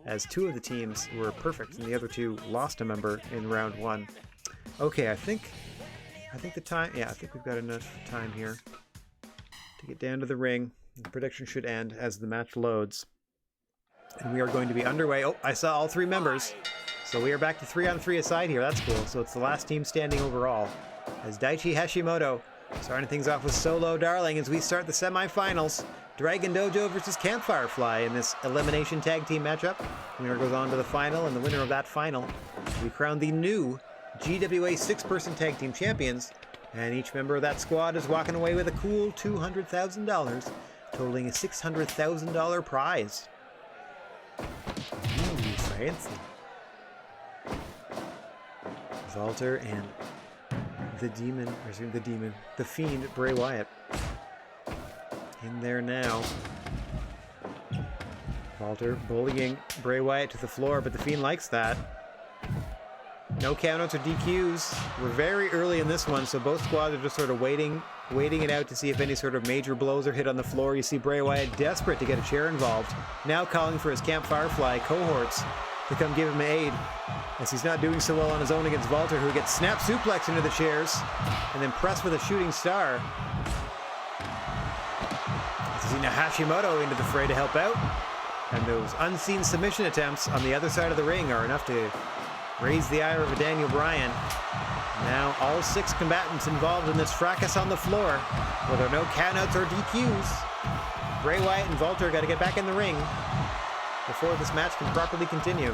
as 2 of the teams were perfect, and the other 2 lost a member in round 1. Okay, I think the time... Yeah, I think we've got enough time here to get down to the ring. The prediction should end as the match loads. And we are going to be underway. Oh, I saw all 3 members. So we are back to 3-on-3 aside here. That's cool. So it's the last team standing overall. As Daichi Hashimoto starting things off with Solo Darling as we start the semifinals. Dragon Dojo versus Camp Firefly in this elimination tag team matchup. The winner goes on to the final, and the winner of that final, we crown the new GWA 6-person tag team champions. And each member of that squad is walking away with a cool $200,000, totaling a $600,000 prize. Ooh, fancy. Walter and the Fiend, Bray Wyatt. In there now. Walter bullying Bray Wyatt to the floor, but the Fiend likes that. No countouts or DQs. We're very early in this one, so both squads are just sort of waiting it out to see if any sort of major blows are hit on the floor. You see Bray Wyatt desperate to get a chair involved, now calling for his Camp Firefly cohorts to come give him aid, as he's not doing so well on his own against Walter, who gets snap suplex into the chairs and then pressed with a shooting star. You see now Hashimoto into the fray to help out, and those unseen submission attempts on the other side of the ring are enough to raise the ire of a Daniel Bryan. Now all 6 combatants involved in this fracas on the floor, where there are no countouts or DQs. Bray Wyatt and Walter got to get back in the ring before this match can properly continue.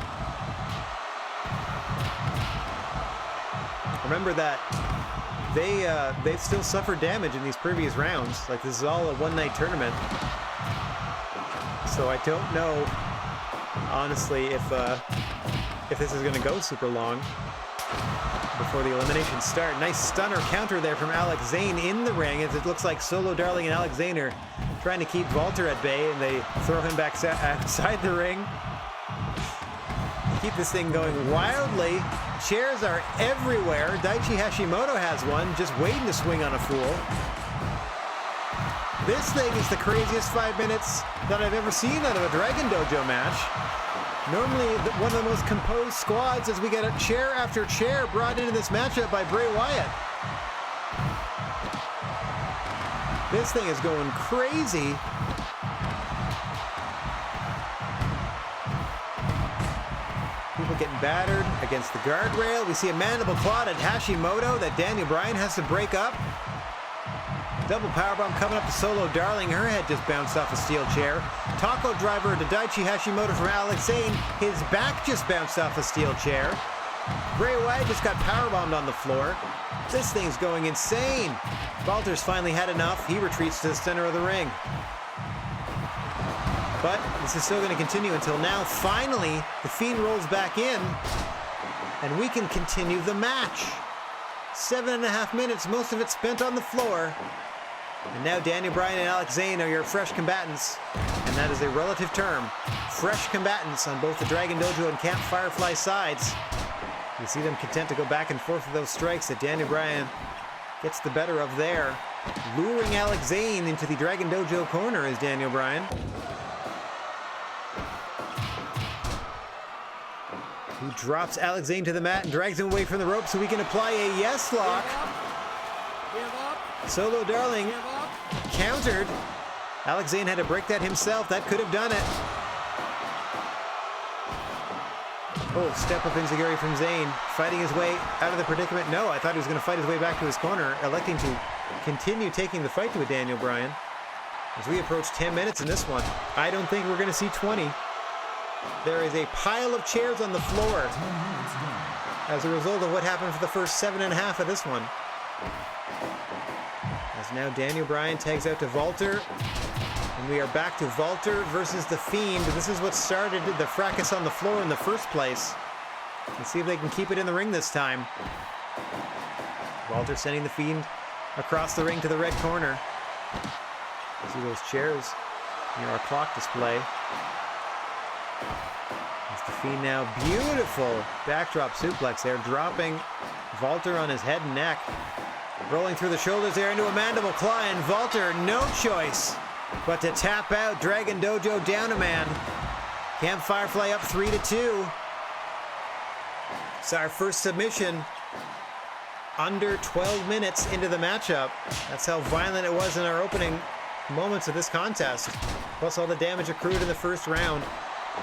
Remember that they've still suffered damage in these previous rounds. Like, this is all a one-night tournament. So I don't know, honestly, if this is going to go super long before the eliminations start. Nice stunner counter there from Alex Zane in the ring, as it looks like Solo Darling and Alex Zane are trying to keep Walter at bay, and they throw him back outside the ring. Keep this thing going wildly. Chairs are everywhere. Daichi Hashimoto has one, just waiting to swing on a fool. This thing is the craziest 5 minutes that I've ever seen out of a Dragon Dojo match. Normally, one of the most composed squads, as we get a chair after chair brought into this matchup by Bray Wyatt. This thing is going crazy. People getting battered against the guardrail. We see a mandible claw at Hashimoto that Daniel Bryan has to break up. Double powerbomb coming up to Solo Darling. Her head just bounced off a steel chair. Taco driver to Daichi Hashimoto from Alex Zane. His back just bounced off a steel chair. Bray Wyatt just got powerbombed on the floor. This thing's going insane. Walter's finally had enough. He retreats to the center of the ring. But this is still going to continue until now. Finally, the Fiend rolls back in, and we can continue the match. 7.5 minutes, most of it spent on the floor. And now Daniel Bryan and Alex Zane are your fresh combatants, and that is a relative term. Fresh combatants on both the Dragon Dojo and Camp Firefly sides. You see them content to go back and forth with those strikes that Daniel Bryan gets the better of there. Luring Alex Zane into the Dragon Dojo corner is Daniel Bryan. Who drops Alex Zane to the mat and drags him away from the rope so we can apply a yes lock. Solo Darling countered. Alex Zane had to break that himself. That could have done it. Oh, step up enziguri from Zane, fighting his way out of the predicament. No, I thought he was going to fight his way back to his corner, electing to continue taking the fight to a Daniel Bryan. As we approach 10 minutes in this one, I don't think we're going to see 20. There is a pile of chairs on the floor. as a result of what happened for the first 7.5 of this one. As now Daniel Bryan tags out to Walter. And we are back to Walter versus The Fiend. This is what started the fracas on the floor in the first place. Let's see if they can keep it in the ring this time. Walter sending The Fiend across the ring to the red corner. See those chairs near our clock display. It's The Fiend now. Beautiful backdrop suplex there, dropping Walter on his head and neck. Rolling through the shoulders there into a mandible claw, and Walter, no choice but to tap out. Dragon Dojo down a man. Camp Firefly up 3-2. It's our first submission under 12 minutes into the matchup. That's how violent it was in our opening moments of this contest. Plus all the damage accrued in the first round.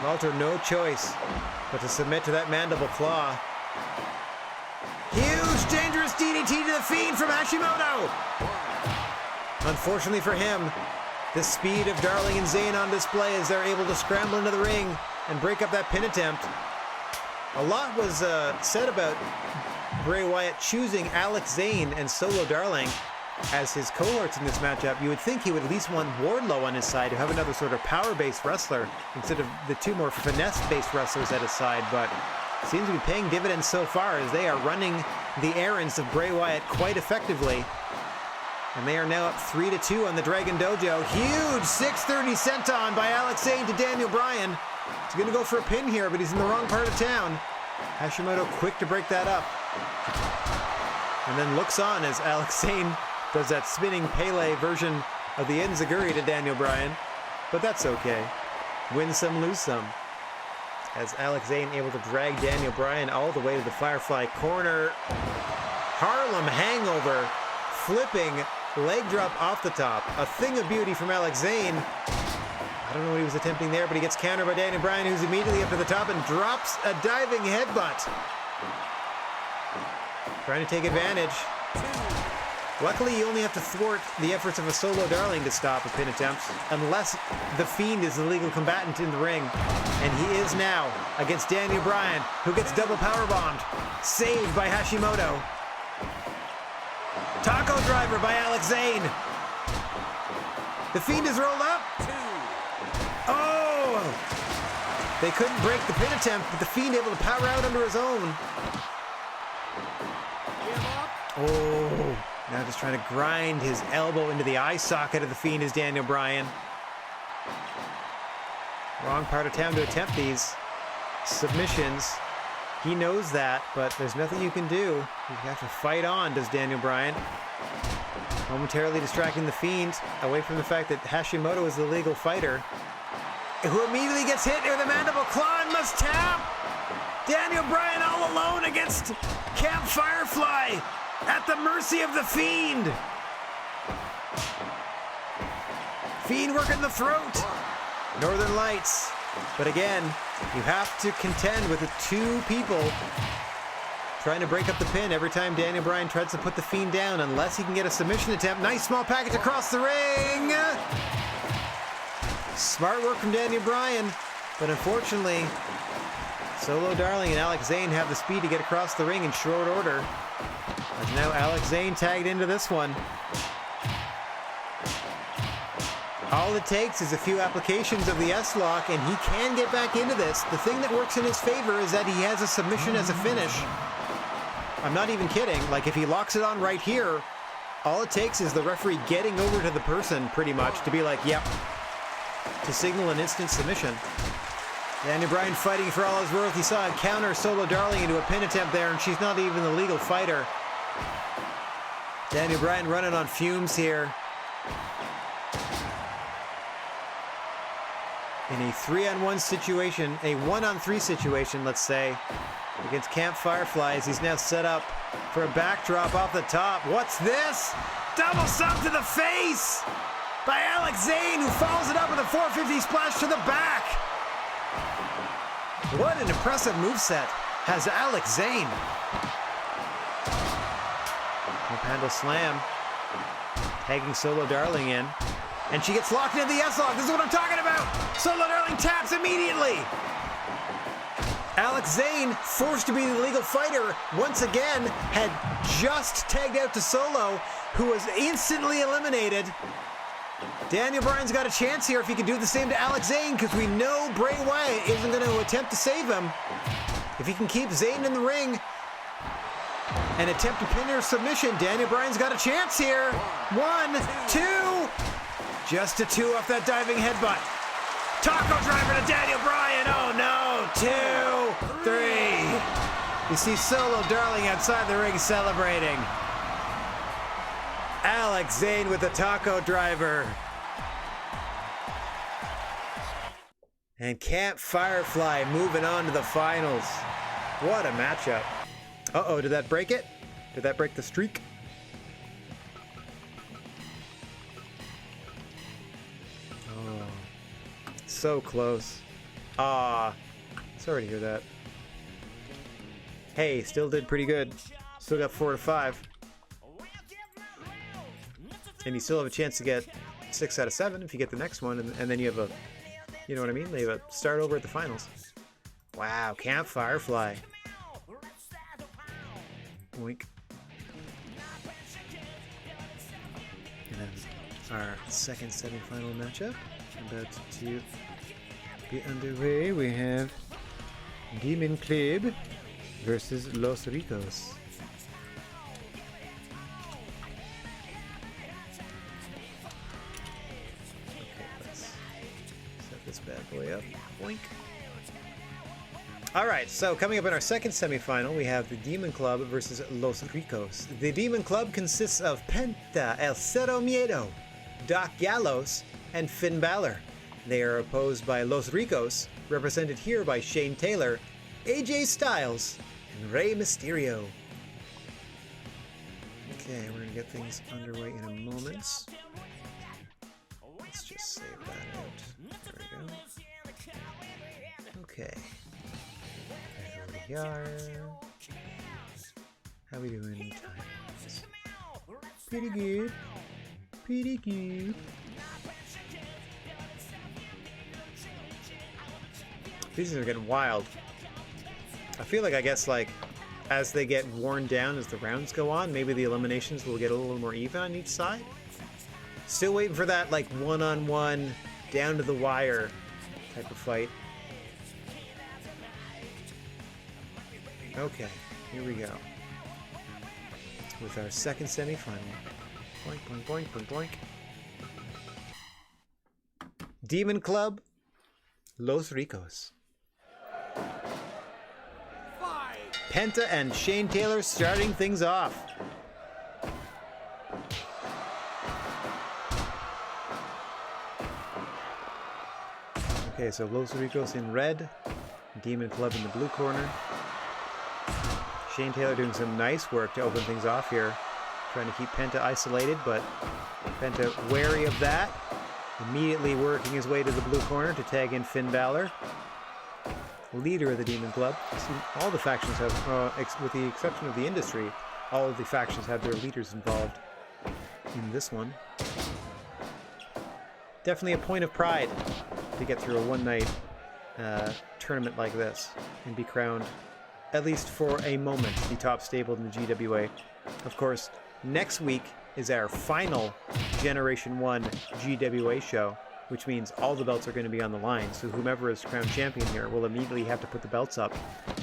Walter, no choice but to submit to that mandible claw. Huge, dangerous DDT to The Fiend from Hashimoto. Unfortunately for him, the speed of Darling and Zayn on display as they're able to scramble into the ring and break up that pin attempt. A lot was said about Bray Wyatt choosing Alex Zane and Solo Darling as his cohorts in this matchup. You would think he would at least want Wardlow on his side to have another sort of power-based wrestler instead of the two more finesse-based wrestlers at his side, but seems to be paying dividends so far as they are running the errands of Bray Wyatt quite effectively. And they are now up 3-2 on the Dragon Dojo. Huge 630 senton by Alex Zane to Daniel Bryan. He's going to go for a pin here, but he's in the wrong part of town. Hashimoto quick to break that up. And then looks on as Alex Zane does that spinning Pele version of the Enziguri to Daniel Bryan. But that's okay. Win some, lose some. As Alex Zane able to drag Daniel Bryan all the way to the Firefly corner. Harlem hangover. Flipping leg drop off the top. A thing of beauty from Alex Zane. I don't know what he was attempting there, but he gets countered by Daniel Bryan, who's immediately up to the top and drops a diving headbutt. Trying to take advantage. Luckily, you only have to thwart the efforts of a Solo Darling to stop a pin attempt, unless The Fiend is the legal combatant in the ring. And he is now against Daniel Bryan, who gets double powerbombed. Saved by Hashimoto. Taco driver by Alex Zane. The Fiend is rolled up. Oh! They couldn't break the pin attempt, but The Fiend able to power out under his own. Oh, now just trying to grind his elbow into the eye socket of The Fiend is Daniel Bryan. Wrong part of town to attempt these submissions. He knows that, but there's nothing you can do. You have to fight on, does Daniel Bryan. Momentarily distracting The Fiend away from the fact that Hashimoto is the legal fighter, who immediately gets hit near the mandible claw and must tap. Daniel Bryan all alone against Camp Firefly at the mercy of The Fiend. Fiend working the throat. Northern Lights. But again, you have to contend with the two people trying to break up the pin every time Daniel Bryan tries to put The Fiend down, unless he can get a submission attempt. Nice small package across the ring. Smart work from Daniel Bryan, but unfortunately, Solo Darling and Alex Zane have the speed to get across the ring in short order. As now Alex Zane tagged into this one. All it takes is a few applications of the S-Lock, and he can get back into this. The thing that works in his favor is that he has a submission as a finish. I'm not even kidding. Like, if he locks it on right here, all it takes is the referee getting over to the person, pretty much, to be like, yep, to signal an instant submission. Daniel Bryan fighting for all his worth. He saw a counter Solo Darling into a pin attempt there, and she's not even the legal fighter. Daniel Bryan running on fumes here. In a 3-on-1 situation, a 1-on-3 situation, let's say, against Camp Fireflies. He's now set up for a backdrop off the top. What's this? Double stomp to the face by Alex Zane, who follows it up with a 450 splash to the back. What an impressive moveset has Alex Zane. Rope handle slam. Tagging Solo Darling in. And she gets locked into the S-Lock. This is what I'm talking about. Solo Darling taps immediately. Alex Zane, forced to be the legal fighter, once again had just tagged out to Solo, who was instantly eliminated. Daniel Bryan's got a chance here if he can do the same to Alex Zane, because we know Bray Wyatt isn't going to attempt to save him. If he can keep Zane in the ring and attempt to pin or submission, Daniel Bryan's got a chance here. 1, 2. Just a 2 off that diving headbutt. Taco driver to Daniel Bryan. Oh no. 2, 3. You see Solo Darling outside the ring celebrating. Alex Zane with the taco driver. And Camp Firefly moving on to the finals. What a matchup. Uh-oh, did that break it? Did that break the streak? Oh, so close. Sorry to hear that. Hey, still did pretty good. Still got 4 to 5. And you still have a chance to get 6 out of 7 if you get the next one, and then you have a, you know what I mean? They have a start over at the finals. Wow, Camp Firefly. Boink. And then our second semifinal matchup about to be underway. We have Demon Club versus Los Ricos. Bad boy up. Boink. Alright, so coming up in our second semifinal, we have the Demon Club versus Los Ricos. The Demon Club consists of Penta, El Cero Miedo, Doc Gallows, and Finn Balor. They are opposed by Los Ricos, represented here by Shane Taylor, AJ Styles, and Rey Mysterio. Okay, we're going to get things underway in a moment. Let's just save that out. There we go. Okay. There we are. How we doing time? Pretty good. Pretty good. These are getting wild. I feel like, I guess, like, as they get worn down as the rounds go on, maybe the eliminations will get a little more even on each side. Still waiting for that, like, one-on-one, down to the wire type of fight. Okay, here we go. With our second semi-final. Boink, boink, boink, boink, boink. Demon Club, Los Ricos. Penta and Shane Taylor starting things off. Okay, so Los Ricos in red, Demon Club in the blue corner. Shane Taylor doing some nice work to open things off here, trying to keep Penta isolated, but Penta wary of that. Immediately working his way to the blue corner to tag in Finn Balor, leader of the Demon Club. See, all the factions have, with the exception of the Industry, all of the factions have their leaders involved in this one. Definitely a point of pride to get through a one-night tournament like this and be crowned, at least for a moment, the top stable in the GWA. Of course, next week is our final Generation 1 GWA show, which means all the belts are going to be on the line, so whomever is crowned champion here will immediately have to put the belts up,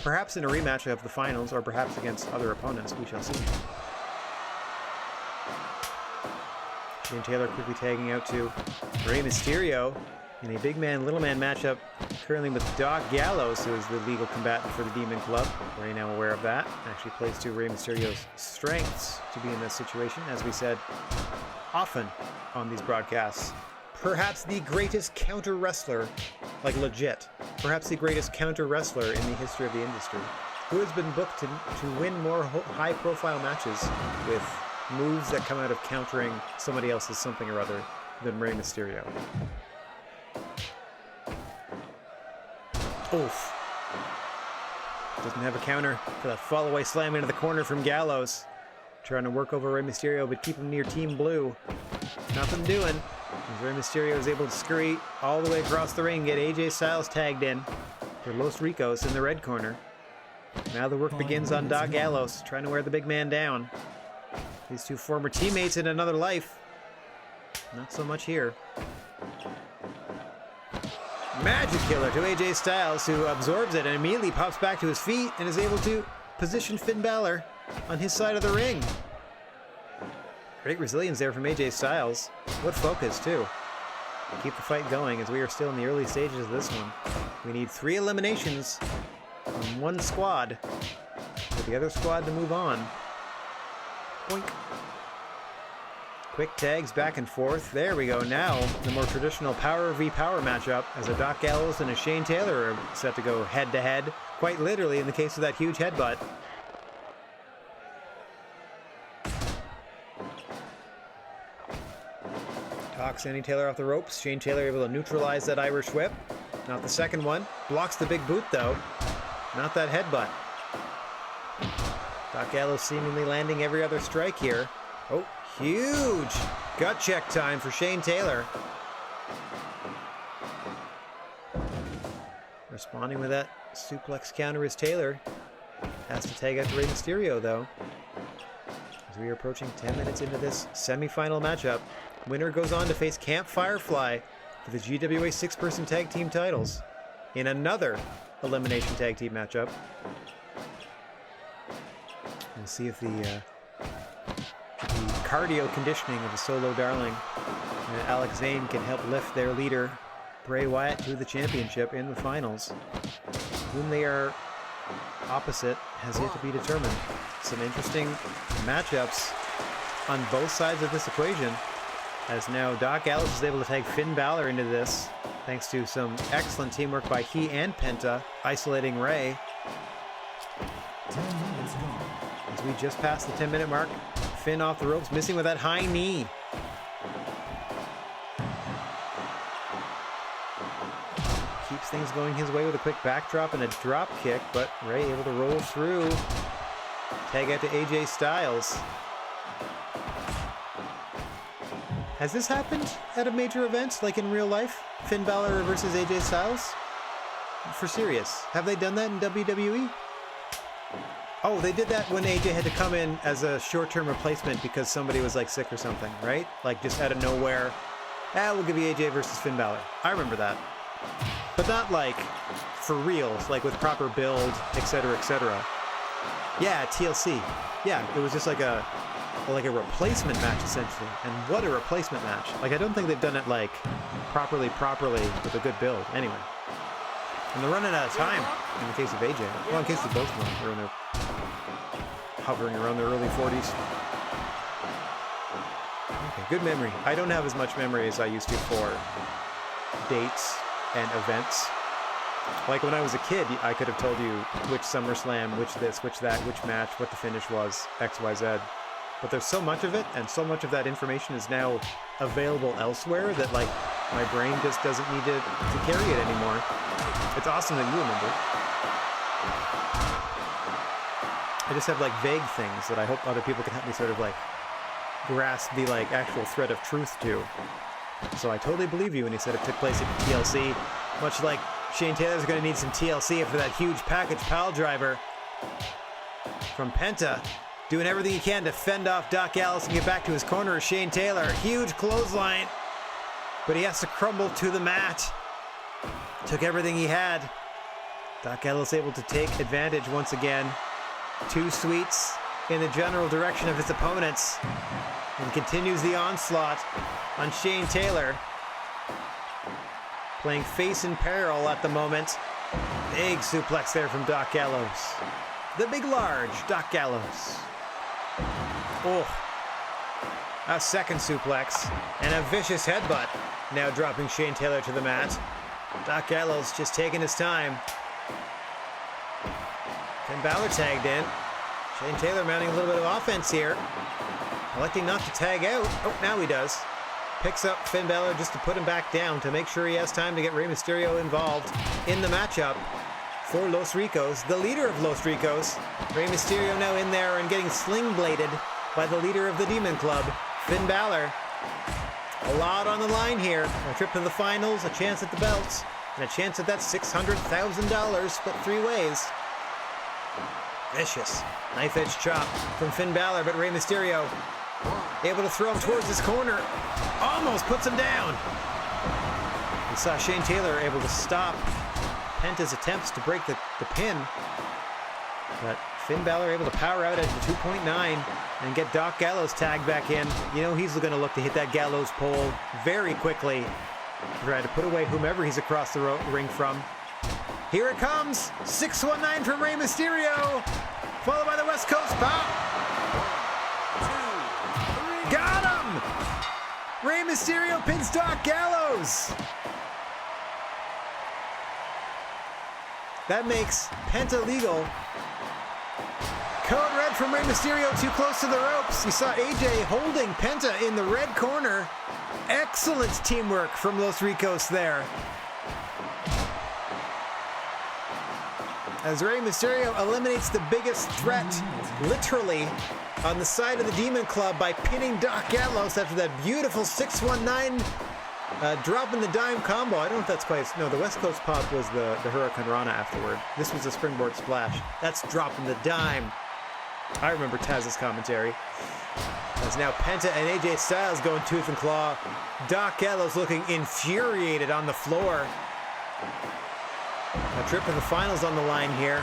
perhaps in a rematch of the finals, or perhaps against other opponents. We shall see. Shane Taylor quickly tagging out to Rey Mysterio in a big man, little man matchup, currently with Doc Gallows, who is the legal combatant for the Demon Club. We're now aware of that. Actually plays to Rey Mysterio's strengths to be in this situation, as we said often on these broadcasts. Perhaps the greatest counter wrestler, like legit, perhaps the greatest counter wrestler in the history of the industry, who has been booked to win more high-profile matches with moves that come out of countering somebody else's something or other than Rey Mysterio. Oof. Doesn't have a counter for that fall-away slam into the corner from Gallows. Trying to work over Rey Mysterio, but keep him near Team Blue. Nothing doing. As Rey Mysterio is able to scurry all the way across the ring, get AJ Styles tagged in. for Los Ricos in the red corner. Now the work begins on Doc Gallows, trying to wear the big man down. These two former teammates in another life. Not so much here. Magic killer to AJ Styles, who absorbs it and immediately pops back to his feet and is able to position Finn Balor on his side of the ring. Great resilience there from AJ Styles. What focus, too. Keep the fight going as we are still in the early stages of this one. We need 3 eliminations from one squad for the other squad to move on. Boink. Quick tags back and forth. There we go. Now, the more traditional power v power matchup as a Doc Gallows and a Shane Taylor are set to go head to head. Quite literally in the case of that huge headbutt. Doc sending Taylor off the ropes. Shane Taylor able to neutralize that Irish whip. Not the second one. Blocks the big boot though. Not that headbutt. Doc Gallows seemingly landing every other strike here. Oh, huge gut check time for Shane Taylor. Responding with that suplex counter is Taylor. Has to tag out to Rey Mysterio though. As we are approaching 10 minutes into this semi-final matchup, winner goes on to face Camp Firefly for the GWA 6-person tag team titles in another elimination tag team matchup. We'll see if the cardio conditioning of the Solo Darling and Alex Zane can help lift their leader Bray Wyatt to the championship in the finals. Whom they are opposite has yet to be determined. Some interesting matchups on both sides of this equation, as now Doc Gallows is able to tag Finn Balor into this thanks to some excellent teamwork by he and Penta, isolating Ray. As we just passed the 10-minute mark, Finn off the ropes, missing with that high knee. Keeps things going his way with a quick backdrop and a drop kick, but Ray able to roll through. Tag out to AJ Styles. Has this happened at a major event, like in real life? Finn Balor versus AJ Styles? For serious. Have they done that in WWE? Oh, they did that when AJ had to come in as a short-term replacement because somebody was like sick or something, right? Like just out of nowhere. We'll give you AJ versus Finn Balor. I remember that. But not like for real, like with proper build, etc., etc. Yeah, TLC. Yeah, it was just like a replacement match essentially. And what a replacement match. Like I don't think they've done it like properly with a good build. Anyway. And they're running out of time in the case of AJ. Well, in case of both of them, they're in their hovering around their early 40s. Okay, good memory. I don't have as much memory as I used to for dates and events. Like when I was a kid, I could have told you which SummerSlam, which this, which that, which match, what the finish was, X, Y, Z. But there's so much of it, and so much of that information is now available elsewhere that like my brain just doesn't need to carry it anymore. It's awesome that you remember. I just have like vague things that I hope other people can help me sort of like grasp the like actual thread of truth to. So I totally believe you when you said it took place at TLC. Much like Shane Taylor's going to need some TLC after that huge package pile driver from Penta. Doing everything he can to fend off Doc Gallows and get back to his corner of Shane Taylor. Huge clothesline. But he has to crumble to the mat. Took everything he had. Doc Gallows able to take advantage once again. 2 sweets in the general direction of his opponents. And continues the onslaught on Shane Taylor. Playing face in peril at the moment. Big suplex there from Doc Gallows. The big large Doc Gallows. Oh. A second suplex. And a vicious headbutt. Now dropping Shane Taylor to the mat. Doc Gallows just taking his time. Finn Balor tagged in. Shane Taylor mounting a little bit of offense here. Electing not to tag out. Oh, now he does. Picks up Finn Balor just to put him back down to make sure he has time to get Rey Mysterio involved in the matchup for Los Ricos. The leader of Los Ricos. Rey Mysterio now in there and getting sling-bladed by the leader of the Demon Club, Finn Balor. A lot on the line here. A trip to the finals, a chance at the belts. and a chance at that $600,000 split 3 ways. Vicious knife-edge chop from Finn Balor, but Rey Mysterio able to throw him towards his corner. Almost puts him down. We saw Shane Taylor able to stop Penta's attempts to break the pin. But Finn Balor able to power out at the 2.9 and get Doc Gallows tagged back in. You know he's going to look to hit that Gallows pole very quickly. Try to put away whomever he's across the ring from. Here it comes. 619 from Rey Mysterio. Followed by the West Coast Pop. 1, 2, 3. Got him! Rey Mysterio pins Doc Gallows. That makes Penta legal. Code red from Rey Mysterio, too close to the ropes. You saw AJ holding Penta in the red corner. Excellent teamwork from Los Ricos there. As Rey Mysterio eliminates the biggest threat, literally, on the side of the Demon Club by pinning Doc Gallows after that beautiful 619 drop in the dime combo. I don't know if that's quite... No, the West Coast Pop was the Hurricane Rana afterward. This was the Springboard Splash. That's dropping the dime. I remember Taz's commentary. As now Penta and AJ Styles going tooth and claw. Doc Gallows looking infuriated on the floor. A trip to the finals on the line here.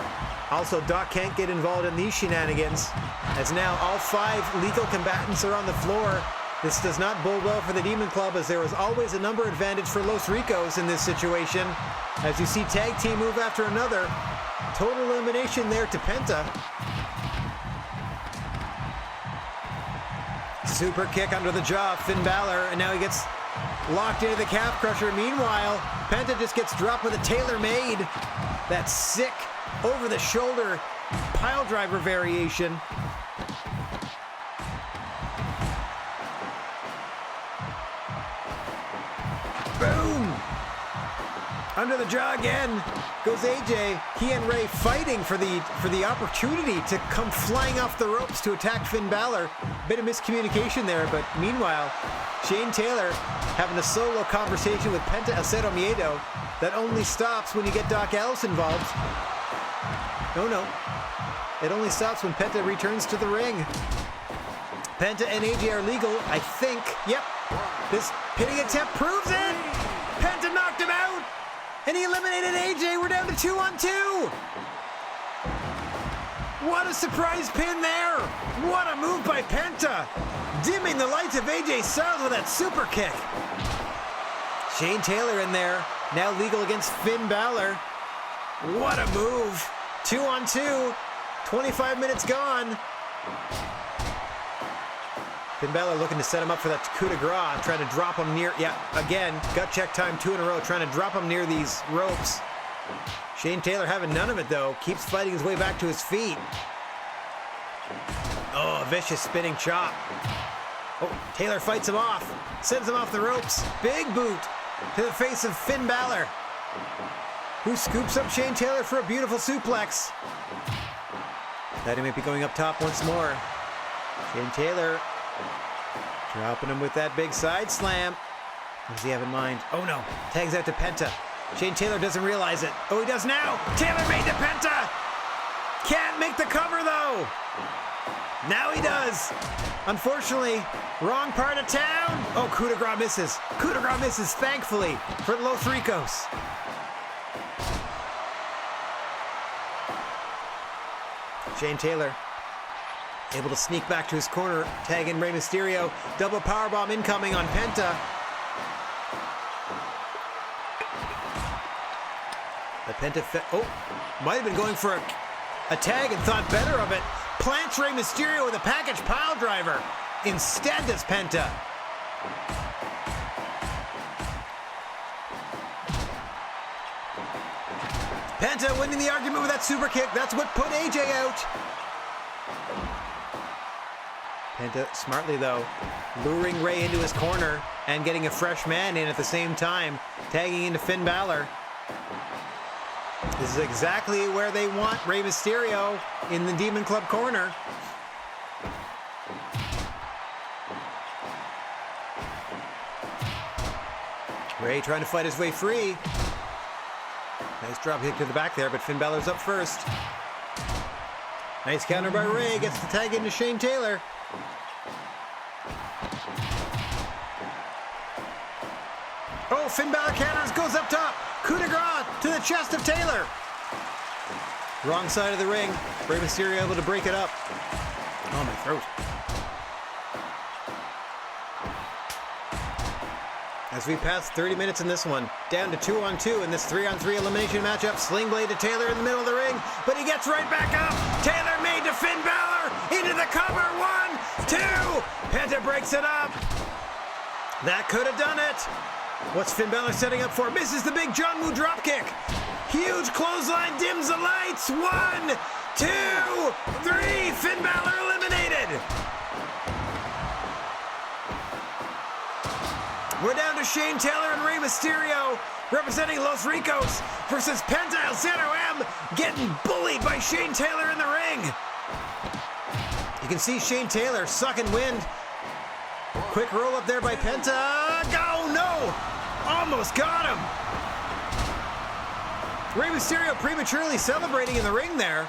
Also, Doc can't get involved in these shenanigans, as now all 5 legal combatants are on the floor. This does not bode well for the Demon Club, as there is always a number advantage for Los Ricos in this situation. As you see tag team move after another. Total elimination there to Penta. Super kick under the jaw, Finn Balor, and now he gets locked into the calf crusher. Meanwhile, Penta just gets dropped with a tailor-made, that sick over-the-shoulder pile driver variation. Boom! Under the jaw again goes AJ. He and Rey fighting for the opportunity to come flying off the ropes to attack Finn Balor. Bit of miscommunication there, but meanwhile, Shane Taylor having a solo conversation with Penta Acero Miedo that only stops when you get Doc Gallows involved. No. It only stops when Penta returns to the ring. Penta and AJ are legal, I think. Yep. This pinning attempt proves it. Penta knocked him out. And he eliminated AJ. We're down to 2-on-2. What a surprise pin there. What a move by Penta. Dimming the lights of AJ Styles with that super kick. Shane Taylor in there. Now legal against Finn Balor. What a move. 2-on-2. 25 minutes gone. Finn Balor looking to set him up for that coup de grace, trying to drop him near, again, gut check time 2 in a row, trying to drop him near these ropes. Shane Taylor having none of it though, keeps fighting his way back to his feet. Oh, a vicious spinning chop. Oh, Taylor fights him off, sends him off the ropes. Big boot to the face of Finn Balor, who scoops up Shane Taylor for a beautiful suplex. That he might be going up top once more. Shane Taylor dropping him with that big side slam. What does he have in mind? Oh no, tags out to Penta. Shane Taylor doesn't realize it. Oh, he does now. Taylor made to Penta. Can't make the cover though. Now he does. Unfortunately, wrong part of town. Oh, coup de grace misses. Coup de grace misses, thankfully, for Los Ricos. Shane Taylor able to sneak back to his corner, tag in Rey Mysterio. Double powerbomb incoming on Penta. The Penta, might have been going for a tag and thought better of it. Plants Rey Mysterio with a package pile driver. Instead does Penta. Penta winning the argument with that super kick. That's what put AJ out. Penta smartly though, luring Rey into his corner and getting a fresh man in at the same time, tagging into Finn Balor. This is exactly where they want Rey Mysterio, in the Demon Club corner. Rey trying to fight his way free. Nice drop kick to the back there, but Finn Balor's up first. Nice counter by Ray, gets the tag into Shane Taylor. Oh, Finn Balor counters, goes up top. Coup de grace to the chest of Taylor. Wrong side of the ring. Rey Mysterio able to break it up. Oh, my throat. As we pass 30 minutes in this one, down to 2-on-2 in this 3-on-3 elimination matchup. Sling blade to Taylor in the middle of the ring, but he gets right back up. Taylor made to Finn Balor into the cover. 1, 2. Penta breaks it up. That could have done it. What's Finn Balor setting up for? Misses the big John Woo dropkick. Huge clothesline, dims the lights. 1, 2, 3. Finn Balor eliminated. We're down to Shane Taylor and Rey Mysterio representing Los Ricos versus Penta El Zero M getting bullied by Shane Taylor in the ring. You can see Shane Taylor sucking wind. Quick roll up there by Penta. Oh no! Almost got him. Rey Mysterio prematurely celebrating in the ring there.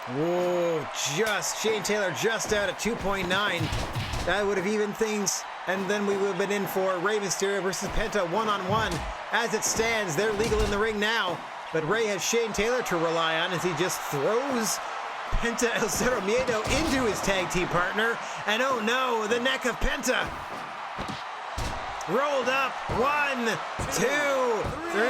Whoa, Shane Taylor just out at 2.9. That would have evened things, and then we would have been in for Rey Mysterio versus Penta one-on-one. As it stands, they're legal in the ring now, but Rey has Shane Taylor to rely on as he just throws Penta El Zero Miedo into his tag team partner, and oh no, the neck of Penta. Rolled up, 1, 2, 3.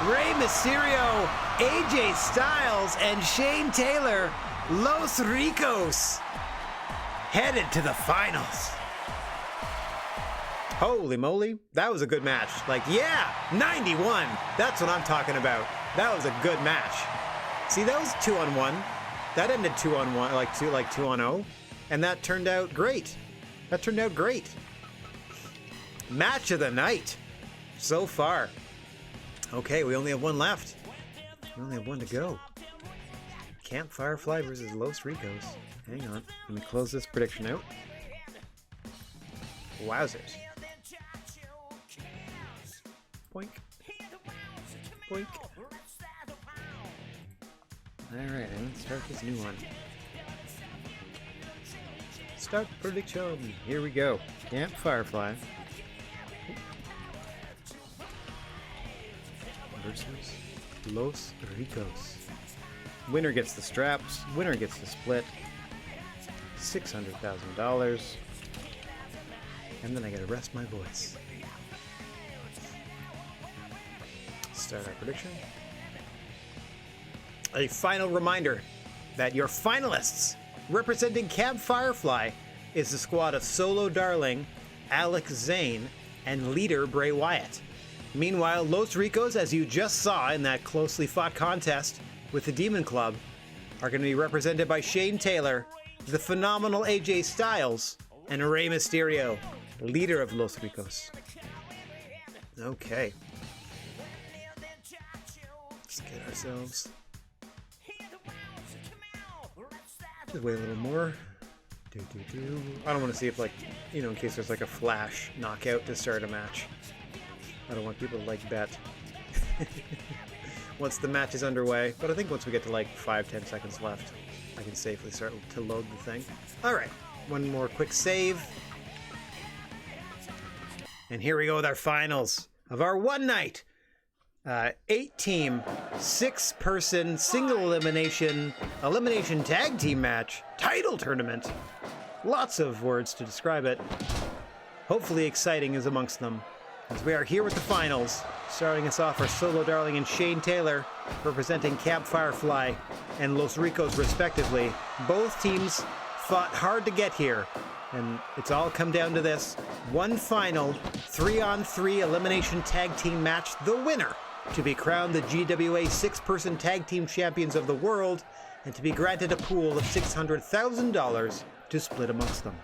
Rey Mysterio, AJ Styles, and Shane Taylor, Los Ricos, headed to the finals. Holy moly, that was a good match. Like, yeah, 91. That's what I'm talking about. That was a good match. See, that was 2-on-1. That ended 2-on-1, like 2-on-0, and that turned out great. That turned out great. Match of the night so far. Okay, we only have one left. We only have one to go. Camp Firefly versus Los Ricos. Hang on. Let me close this prediction out. Wowzers. Boink. Boink. Alright, let's start this new one. Start prediction. Here we go. Camp Firefly versus Los Ricos. Winner gets the straps. Winner gets the split. $600,000. And then I gotta rest my voice. Start our prediction. A final reminder that your finalists representing Camp Firefly is the squad of Solo Darling, Alex Zane, and leader Bray Wyatt. Meanwhile, Los Ricos, as you just saw in that closely fought contest with the Demon Club, are going to be represented by Shane Taylor, the phenomenal AJ Styles, and Rey Mysterio, leader of Los Ricos. Okay. Let's get ourselves... Just wait a little more. I don't want to see if, like, you know, in case there's like a flash knockout to start a match. I don't want people to like bet once the match is underway, but I think once we get to like 5-10 seconds left, I can safely start to load the thing. All right, one more quick save. And here we go with our finals of our one night 8-team, 6-person single elimination tag team match title tournament. Lots of words to describe it. Hopefully exciting is amongst them. As we are here with the finals, starting us off are Solo Darling and Shane Taylor, representing Camp Firefly and Los Ricos respectively. Both teams fought hard to get here, and it's all come down to this. One final 3-on-3 elimination tag team match, the winner to be crowned the GWA 6-person tag team champions of the world, and to be granted a pool of $600,000 to split amongst them.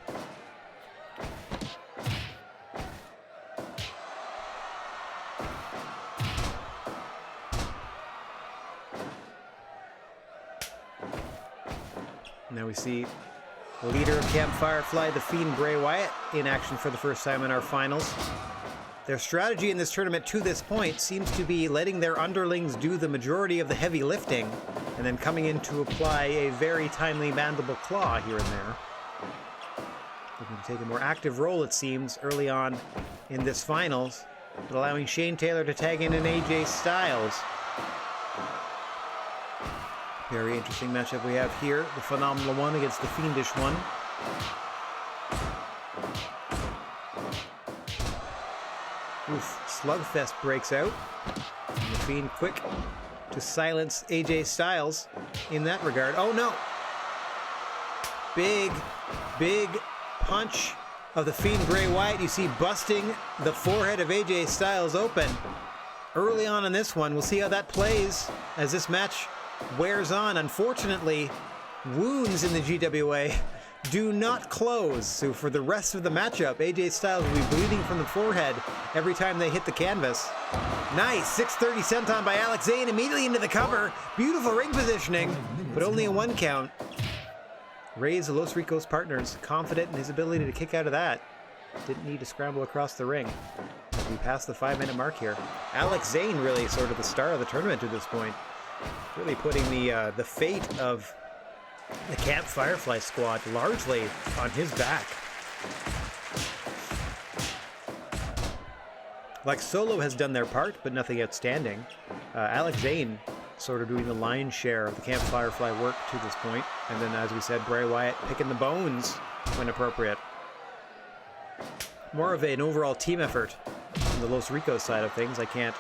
Now we see Leader of Camp Firefly, The Fiend Bray Wyatt, in action for the first time in our finals. Their strategy in this tournament to this point seems to be letting their underlings do the majority of the heavy lifting, and then coming in to apply a very timely mandible claw here and there. Looking to take a more active role, it seems, early on in this finals, but allowing Shane Taylor to tag in an AJ Styles. Very interesting matchup we have here. The Phenomenal One against the Fiendish One. Oof, slugfest breaks out. And the Fiend quick to silence AJ Styles in that regard. Oh no! Big punch of the Fiend Bray Wyatt. You see busting the forehead of AJ Styles open early on in this one. We'll see how that plays as this match wears on. Unfortunately, wounds in the GWA do not close, so for the rest of the matchup, AJ Styles will be bleeding from the forehead every time they hit the canvas. Nice, 630 senton by Alex Zane, immediately into the cover. Beautiful ring positioning, but only a 1 count. Rey's Los Ricos partners, confident in his ability to kick out of that. Didn't need to scramble across the ring. We passed the 5-minute mark here. Alex Zane really sort of the star of the tournament to this point. Really putting the fate of the Camp Firefly squad largely on his back. Like Solo has done their part, but nothing outstanding. Alex Zane sort of doing the lion's share of the Camp Firefly work to this point. And then, as we said, Bray Wyatt picking the bones when appropriate. More of an overall team effort on the Los Ricos side of things. I can't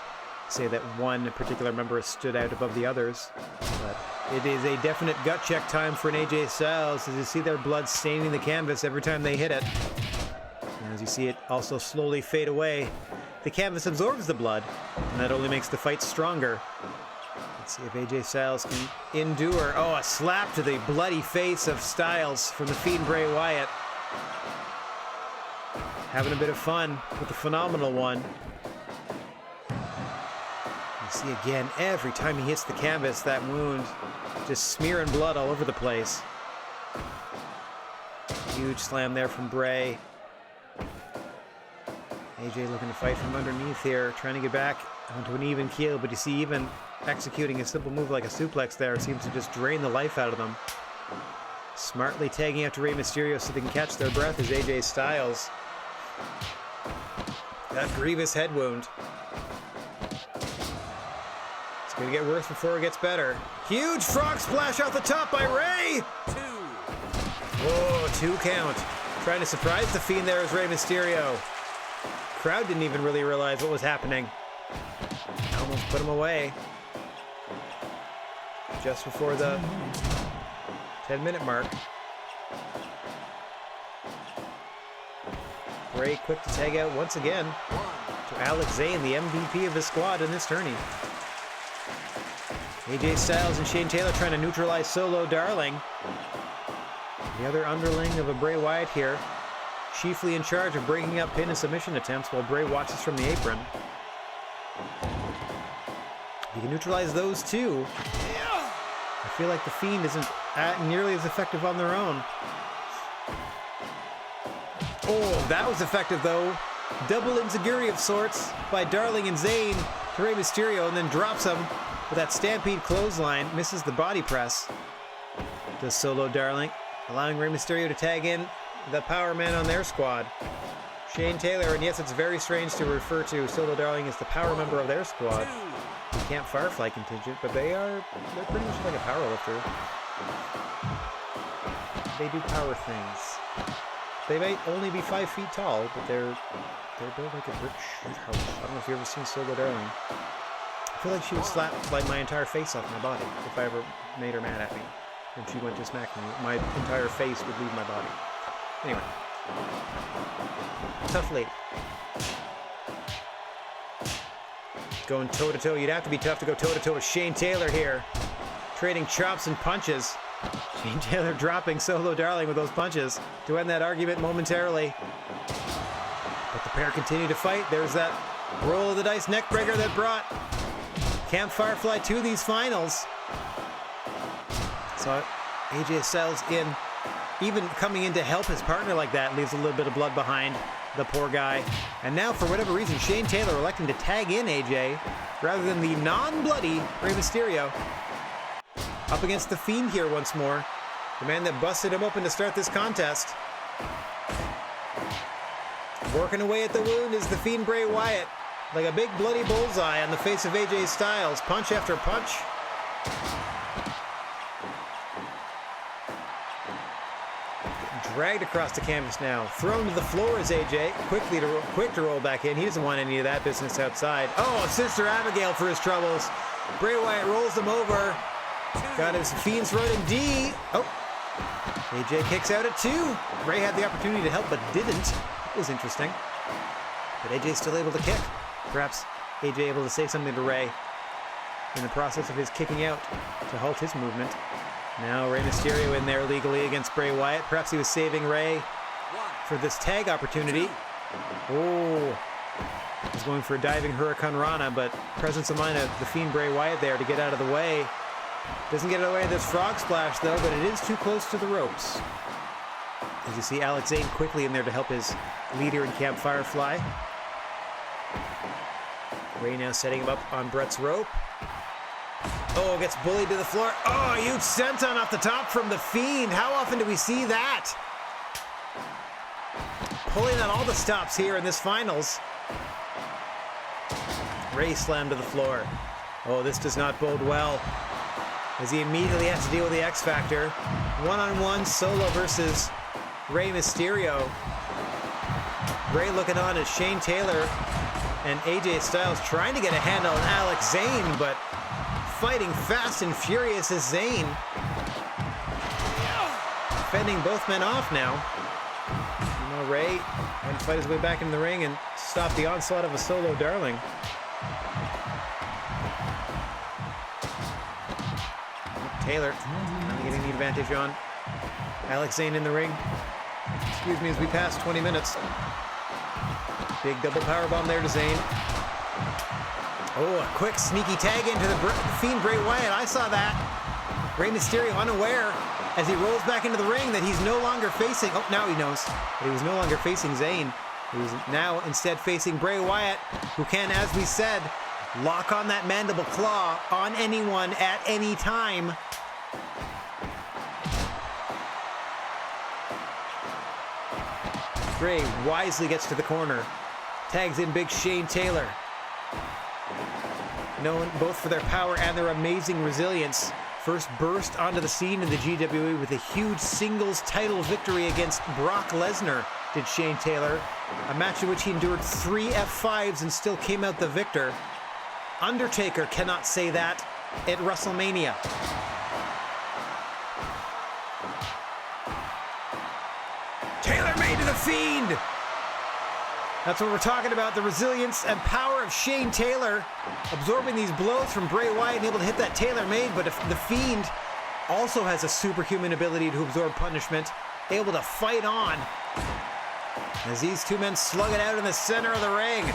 say that one particular member has stood out above the others, but it is a definite gut check time for an AJ Styles as you see their blood staining the canvas every time they hit it. And as you see it also slowly fade away, the canvas absorbs the blood, and that only makes the fight stronger. Let's see if AJ Styles can endure. Oh, a slap to the bloody face of Styles from the Fiend Bray Wyatt. Having a bit of fun with the Phenomenal One. You see again, every time he hits the canvas, that wound just smearing blood all over the place. Huge slam there from Bray. AJ looking to fight from underneath here, trying to get back onto an even keel, but you see even executing a simple move like a suplex there seems to just drain the life out of them. Smartly tagging out to Rey Mysterio so they can catch their breath is AJ Styles. That grievous head wound. It's going to get worse before it gets better. Huge frog splash off the top by Rey! 2. Whoa, 2 count. Trying to surprise the Fiend there is Rey Mysterio. Crowd didn't even really realize what was happening. Almost put him away. Just before the 10-minute mark. Bray quick to tag out once again to Alex Zane, the MVP of his squad in this tourney. AJ Styles and Shane Taylor trying to neutralize Solo Darling. The other underling of a Bray Wyatt here, chiefly in charge of breaking up pin and submission attempts while Bray watches from the apron. You can neutralize those too. I feel like the Fiend isn't nearly as effective on their own. Oh, that was effective though. Double enziguri of sorts by Darling and Zane to Rey Mysterio, and then drops him with that Stampede clothesline. Misses the body press. Does Solo Darling, allowing Rey Mysterio to tag in the power man on their squad. Shane Taylor, and yes, it's very strange to refer to Solo Darling as the power member of their squad. The Camp Firefly contingent, but they're pretty much like a power lifter. They do power things. They might only be 5 feet tall, but they're built like a brick shit house. I don't know if you've ever seen Solo Darling. I feel like she would slap like my entire face off my body if I ever made her mad at me. When she went to smack me, my entire face would leave my body. Anyway. Tough lady. Going toe-to-toe. You'd have to be tough to go toe-to-toe with Shane Taylor here. Trading chops and punches. Shane Taylor dropping Solo Darling with those punches to end that argument momentarily. But the pair continue to fight. There's that roll of the dice neckbreaker that brought Camp Firefly to these finals. So AJ Styles in even coming in to help his partner like that leaves a little bit of blood behind, the poor guy. And now, for whatever reason, Shane Taylor electing to tag in AJ rather than the non-bloody Rey Mysterio. Up against the Fiend here once more. The man that busted him open to start this contest. Working away at the wound is the Fiend Bray Wyatt. Like a big bloody bullseye on the face of AJ Styles. Punch after punch. Dragged across the canvas now. Thrown to the floor is AJ. Quick to roll back in. He doesn't want any of that business outside. Oh, Sister Abigail for his troubles. Bray Wyatt rolls him over. Got his Fiend's running D. Oh. AJ kicks out at 2. Ray had the opportunity to help but didn't. It was interesting. But AJ's still able to kick. Perhaps AJ able to say something to Ray in the process of his kicking out to halt his movement. Now Rey Mysterio in there legally against Bray Wyatt. Perhaps he was saving Ray for this tag opportunity. Oh, he's going for a diving Hurricane Rana, but presence of mind of the Fiend Bray Wyatt there to get out of the way. Doesn't get out of the way of this frog splash though, but it is too close to the ropes. As you see Alex Zane quickly in there to help his leader in Camp Firefly. Ray now setting him up on Brett's rope. Oh, gets bullied to the floor. Oh, a huge senton off the top from the Fiend. How often do we see that? Pulling on all the stops here in this finals. Ray slammed to the floor. Oh, this does not bode well, as he immediately has to deal with the X Factor. One-on-one solo versus Rey Mysterio. Ray looking on as Shane Taylor and AJ Styles trying to get a handle on Alex Zane, but fighting fast and furious as Zane. Fending both men off now. You know, Ray had to fight his way back into the ring and stop the onslaught of a solo darling. Taylor finally getting the advantage on Alex Zane in the ring. Excuse me, as we pass 20 minutes. Big double powerbomb there to Zane. Oh, a quick sneaky tag into the Fiend Bray Wyatt. I saw that. Rey Mysterio unaware as he rolls back into the ring that he's no longer facing... Oh, now he knows. But he was no longer facing Zane. He was now instead facing Bray Wyatt, who can, as we said, lock on that mandible claw on anyone at any time. Bray wisely gets to the corner. Tags in big Shane Taylor. Known both for their power and their amazing resilience. First burst onto the scene in the GWA with a huge singles title victory against Brock Lesnar, did Shane Taylor. A match in which he endured 3 F5s and still came out the victor. Undertaker cannot say that at WrestleMania. Taylor made to the Fiend! That's what we're talking about, the resilience and power of Shane Taylor, absorbing these blows from Bray Wyatt and able to hit that Taylor made, but if the Fiend also has a superhuman ability to absorb punishment, able to fight on as these two men slug it out in the center of the ring.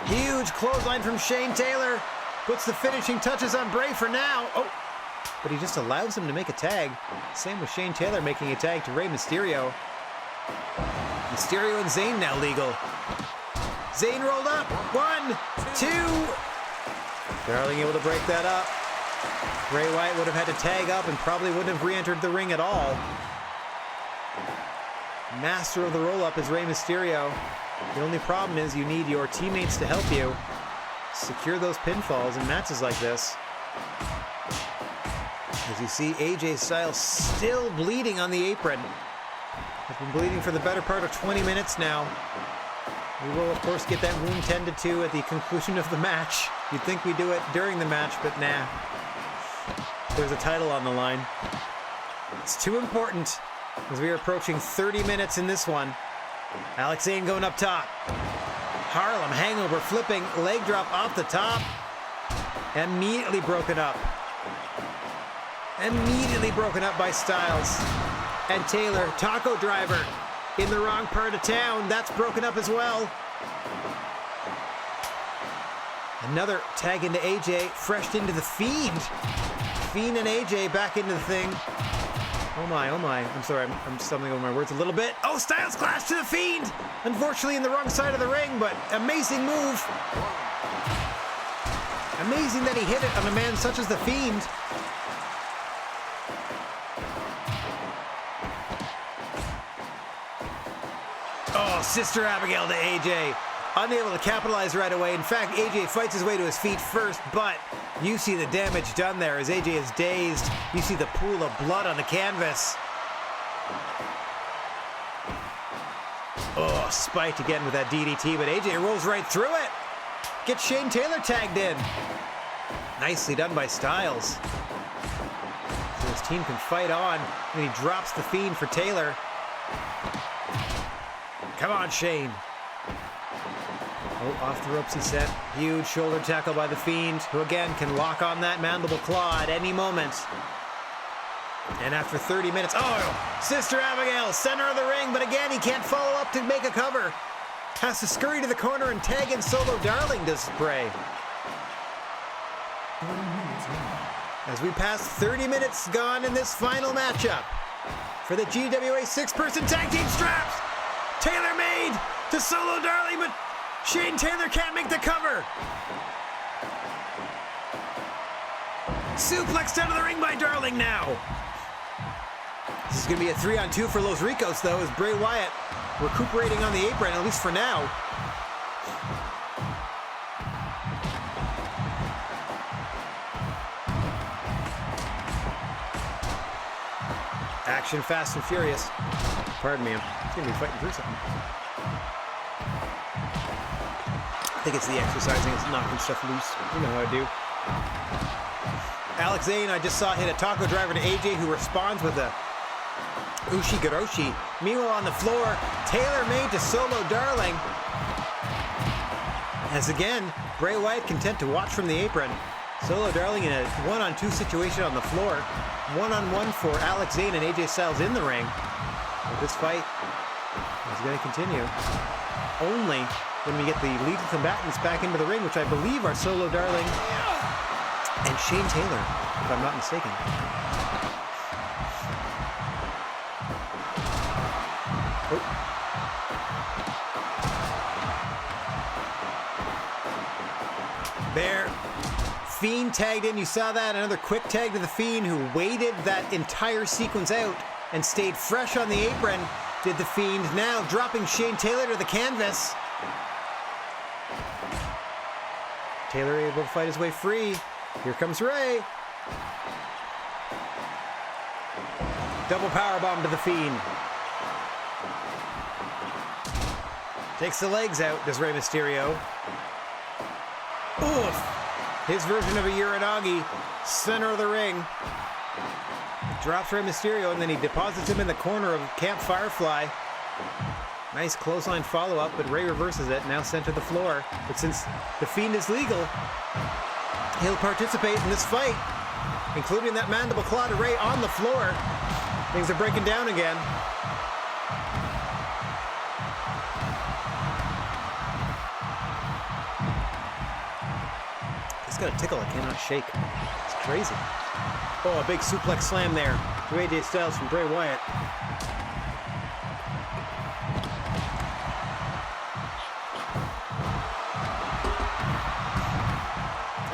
Huge clothesline from Shane Taylor, puts the finishing touches on Bray for now. Oh, but he just allows him to make a tag. Same with Shane Taylor making a tag to Rey Mysterio. Mysterio and Zayn now legal. Zayn rolled up. 1, 2. Darling able to break that up. Bray Wyatt would have had to tag up and probably wouldn't have re-entered the ring at all. Master of the roll-up is Rey Mysterio. The only problem is you need your teammates to help you secure those pinfalls in matches like this. As you see, AJ Styles still bleeding on the apron. Has been bleeding for the better part of 20 minutes now. We will, of course, get that wound tended to at the conclusion of the match. You'd think we do it during the match, but nah. There's a title on the line. It's too important as we are approaching 30 minutes in this one. Alex Zane going up top. Harlem hangover flipping leg drop off the top. Immediately broken up. Immediately broken up by Styles. And Taylor, taco driver in the wrong part of town. That's broken up as well. Another tag into AJ, freshed into the Fiend. Fiend and AJ back into the thing. Oh my, oh my. I'm sorry, I'm stumbling over my words a little bit. Oh, Styles Clash to the Fiend! Unfortunately in the wrong side of the ring, but amazing move. Amazing that he hit it on a man such as the Fiend. Oh, Sister Abigail to AJ. Unable to capitalize right away. In fact, AJ fights his way to his feet first, but you see the damage done there as AJ is dazed. You see the pool of blood on the canvas. Oh, spiked again with that DDT, but AJ rolls right through it. Gets Shane Taylor tagged in. Nicely done by Styles. So his team can fight on, and he drops the Fiend for Taylor. Come on, Shane. Oh, off the ropes he set. Huge shoulder tackle by the Fiend, who again can lock on that mandible claw at any moment. And after 30 minutes, oh, Sister Abigail, center of the ring, but again, he can't follow up to make a cover. Has to scurry to the corner and tag in Solo Darling to spray. As we pass 30 minutes gone in this final matchup for the GWA 6-person tag team straps. Taylor made to Solo Darling, but Shane Taylor can't make the cover. Suplexed out of the ring by Darling now. This is going to be a 3-on-2 for Los Ricos, though, as Bray Wyatt recuperating on the apron, at least for now. Action fast and furious. Pardon me, I'm going to be fighting through something. I think it's the exercising, it's knocking stuff loose. You know how I do. Alex Zane, I just saw hit a taco driver to AJ, who responds with a Ushigoroshi. Meanwhile on the floor, Taylor made to Solo Darling. As again, Bray Wyatt content to watch from the apron. Solo Darling in a 1-on-2 situation on the floor. 1-on-1 for Alex Zane and AJ Styles in the ring. But this fight is going to continue. Only when we get the legal combatants back into the ring, which I believe are Solo Darling and Shane Taylor, if I'm not mistaken. Oh. There. Fiend tagged in. You saw that. Another quick tag to the Fiend, who waited that entire sequence out and stayed fresh on the apron. Did the Fiend, now dropping Shane Taylor to the canvas. Taylor able to fight his way free. Here comes Ray. Double powerbomb to the Fiend. Takes the legs out, does Rey Mysterio. Oof! His version of a Uranagi, center of the ring. Drops Rey Mysterio, and then he deposits him in the corner of Camp Firefly. Nice clothesline follow-up, but Rey reverses it, now sent to the floor. But since the Fiend is legal, he'll participate in this fight, including that mandible claw to Rey on the floor. Things are breaking down again. It's got a tickle I cannot shake. It's crazy. Oh, a big suplex slam there to AJ Styles from Bray Wyatt.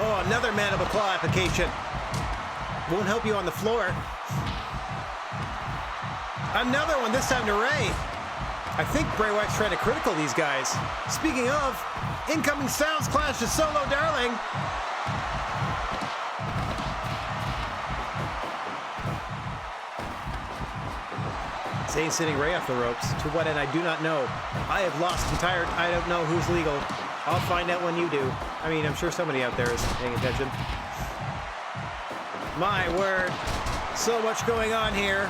Oh, another mandible claw application. Won't help you on the floor. Another one, this time to Ray. I think Bray Wyatt's trying to critical these guys. Speaking of, incoming Styles Clash to Solo Darling. Zayn sitting Ray off the ropes. To what end, I do not know. I have lost entire... I don't know who's legal. I'll find out when you do. I mean, I'm sure somebody out there is paying attention. My word. So much going on here.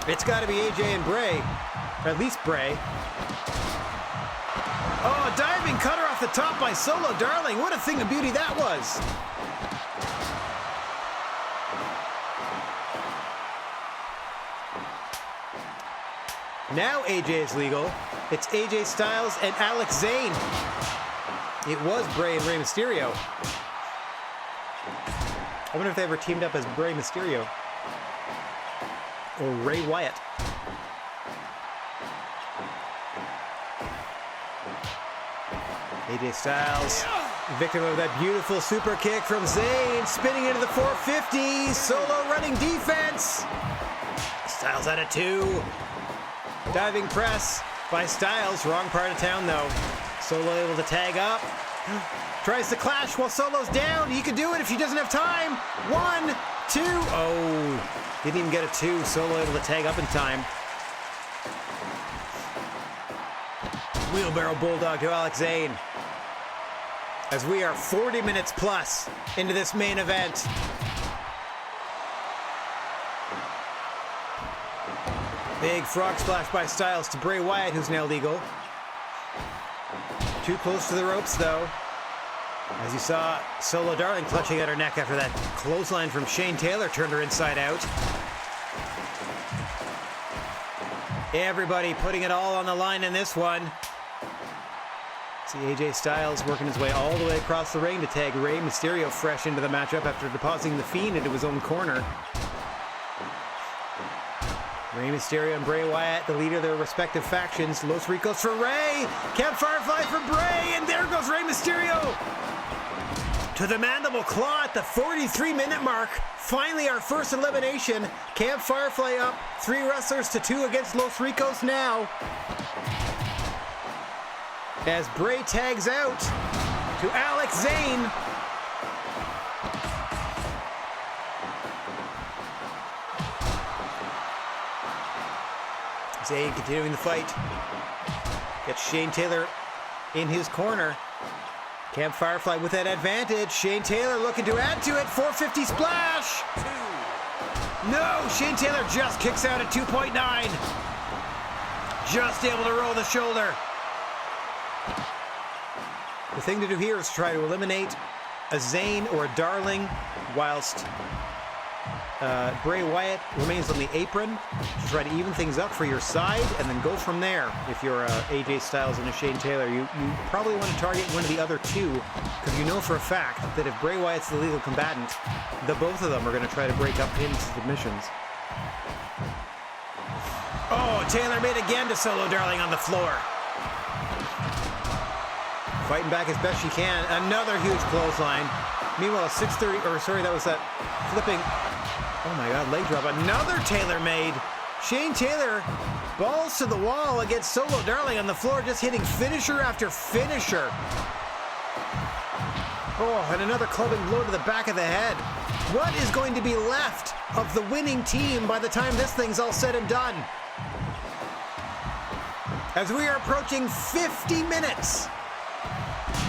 It's got to be AJ and Bray. Or at least Bray. Oh, diving cutter off the top by Solo Darling. What a thing of beauty that was. Now AJ is legal. It's AJ Styles and Alex Zane. It was Bray and Rey Mysterio. I wonder if they ever teamed up as Rey Mysterio. Or Ray Wyatt. AJ Styles, victim of that beautiful super kick from Zayn, spinning into the 450. Solo running defense. Styles at a 2. Diving press by Styles. Wrong part of town, though. Solo able to tag up. Tries to clash while Solo's down. He could do it if he doesn't have time. 1, 2. Oh, didn't even get a 2. Solo able to tag up in time. Wheelbarrow Bulldog to Alex Zane. As we are 40 minutes plus into this main event. Big frog splash by Styles to Bray Wyatt, who's now legal. Too close to the ropes, though. As you saw, Solo Darling clutching at her neck after that clothesline from Shane Taylor turned her inside out. Everybody putting it all on the line in this one. See AJ Styles working his way all the way across the ring to tag Rey Mysterio fresh into the matchup after depositing the Fiend into his own corner. Rey Mysterio and Bray Wyatt, the leader of their respective factions. Los Ricos for Rey. Camp Firefly for Bray. And there goes Rey Mysterio. To the mandible claw at the 43-minute mark. Finally our first elimination. Camp Firefly up 3 wrestlers to 2 against Los Ricos now. As Bray tags out to Alex Zane. Zane continuing the fight. Gets Shane Taylor in his corner. Camp Firefly with that advantage. Shane Taylor looking to add to it. 450 splash. 2. No, Shane Taylor just kicks out at 2.9. Just able to roll the shoulder. The thing to do here is try to eliminate a Zayn or a Darling whilst Bray Wyatt remains on the apron to try to even things up for your side and then go from there. If you're AJ Styles and a Shane Taylor, you probably want to target one of the other 2 because you know for a fact that if Bray Wyatt's the legal combatant, the both of them are going to try to break up pins and submissions. Oh, Taylor made again to Solo Darling on the floor. Fighting back as best she can. Another huge clothesline. Meanwhile, 6:30, or sorry, that was that flipping. Oh my God, leg drop. Another Taylor made. Shane Taylor balls to the wall against Solo Darling on the floor, just hitting finisher after finisher. Oh, and another clubbing blow to the back of the head. What is going to be left of the winning team by the time this thing's all said and done? As we are approaching 50 minutes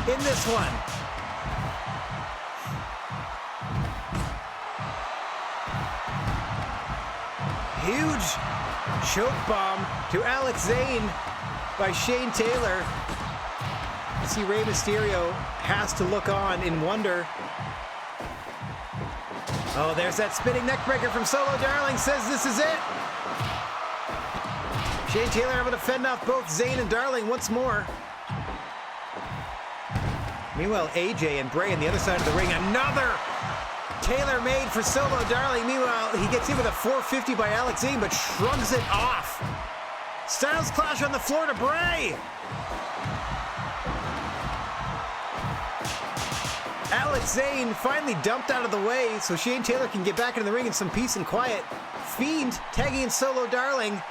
in this one. Huge choke bomb to Alex Zane by Shane Taylor. You see Rey Mysterio has to look on in wonder. Oh, there's that spinning neckbreaker from Solo Darling, says this is it. Shane Taylor able to fend off both Zane and Darling once more. Meanwhile, AJ and Bray on the other side of the ring. Another Taylor made for Solo Darling. Meanwhile, he gets in with a 450 by Alex Zane, but shrugs it off. Styles clash on the floor to Bray. Alex Zane finally dumped out of the way so Shane Taylor can get back into the ring in some peace and quiet. Fiend tagging in Solo Darling.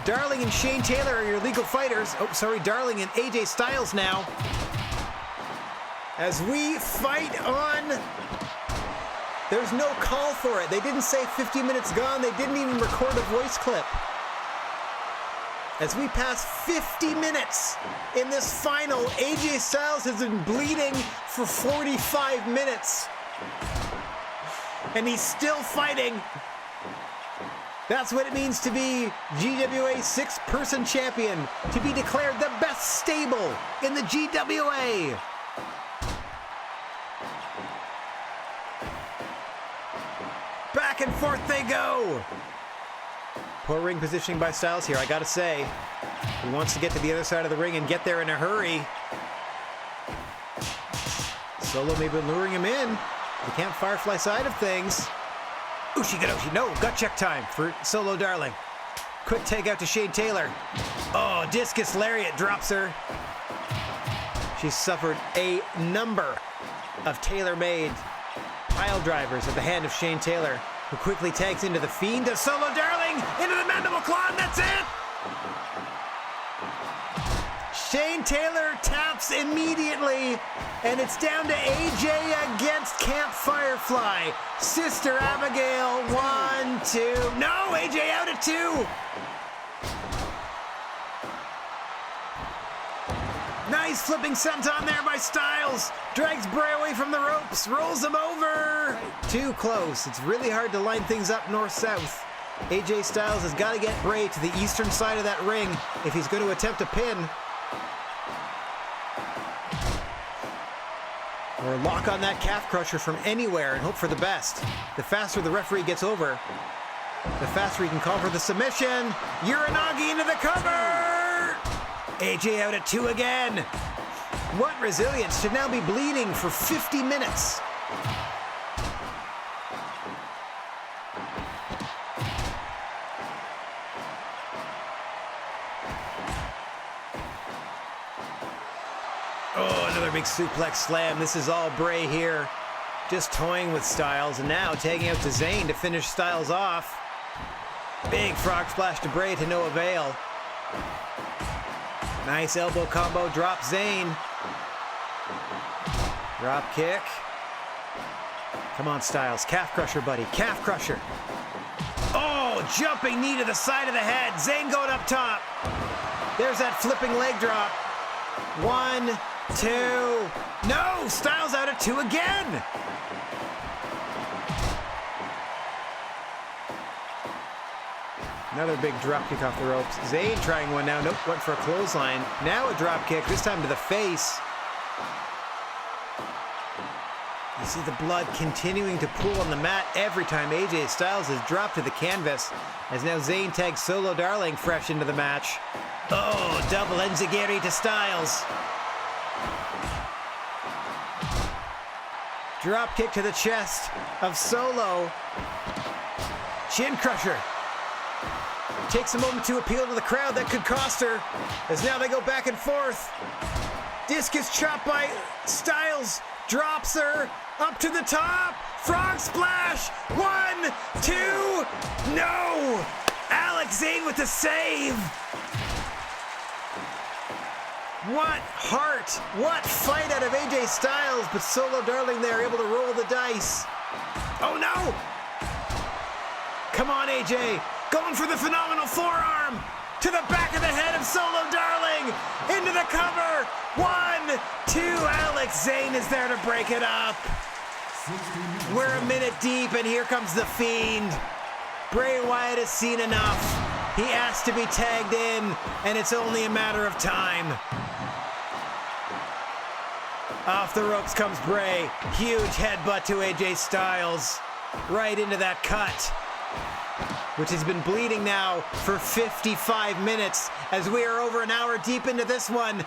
Darling and Shane Taylor are your legal fighters. Oh, sorry, Darling and AJ Styles now. As we fight on. There's no call for it. They didn't say 50 minutes gone. They didn't even record a voice clip. As we pass 50 minutes in this final, AJ Styles has been bleeding for 45 minutes. And he's still fighting. That's what it means to be GWA 6-person champion. To be declared the best stable in the GWA. Back and forth they go. Poor ring positioning by Styles here, I gotta say. He wants to get to the other side of the ring and get there in a hurry. Solo may be luring him in. the Camp Firefly side of things. Ushiganoshi, no, gut check time for Solo Darling. Quick takeout to Shane Taylor. Oh, discus lariat drops her. She's suffered a number of tailor-made pile drivers at the hand of Shane Taylor, who quickly tags into the Fiend of Solo Darling, into the Mandible Claw, and that's it! Shane Taylor taps immediately, and it's down to AJ against Camp Firefly. Sister Abigail, 1, 2. No, AJ out at 2. Nice flipping senton there by Styles. Drags Bray away from the ropes, rolls him over. Too close. It's really hard to line things up north-south. AJ Styles has got to get Bray to the eastern side of that ring if he's going to attempt a pin. Or lock on that calf crusher from anywhere and hope for the best. The faster the referee gets over, the faster he can call for the submission. Uranagi into the cover! AJ out at 2 again. What resilience, should now be bleeding for 50 minutes. Oh, another big suplex slam. This is all Bray here. Just toying with Styles, and now tagging out to Zayn to finish Styles off. Big frog splash to Bray to no avail. Nice elbow combo, drop Zayn. Drop kick. Come on, Styles. Calf crusher, buddy. Calf crusher. Oh, jumping knee to the side of the head. Zayn going up top. There's that flipping leg drop. 1, 2. No! Styles out at 2 again! Another big drop kick off the ropes. Zayn trying one now. Nope, went for a clothesline. Now a drop kick, this time to the face. You see the blood continuing to pool on the mat every time AJ Styles is dropped to the canvas, as now Zayn tags Solo Darling fresh into the match. Oh, double enziguri to Styles. Drop kick to the chest of Solo. Chin crusher. Takes a moment to appeal to the crowd. That could cost her, as now they go back and forth. Discus chop by Styles. Drops her up to the top. Frog splash. 1, 2. No! Alex Zane with the save. What heart, what fight out of AJ Styles, but Solo Darling there able to roll the dice. Oh no! Come on, AJ. Going for the phenomenal forearm. To the back of the head of Solo Darling. Into the cover. 1, 2. Alex Zane is there to break it up. We're a minute deep, and here comes the Fiend. Bray Wyatt has seen enough. He asked to be tagged in, and it's only a matter of time. Off the ropes comes Bray. Huge headbutt to AJ Styles. Right into that cut, which has been bleeding now for 55 minutes, as we are over an hour deep into this one.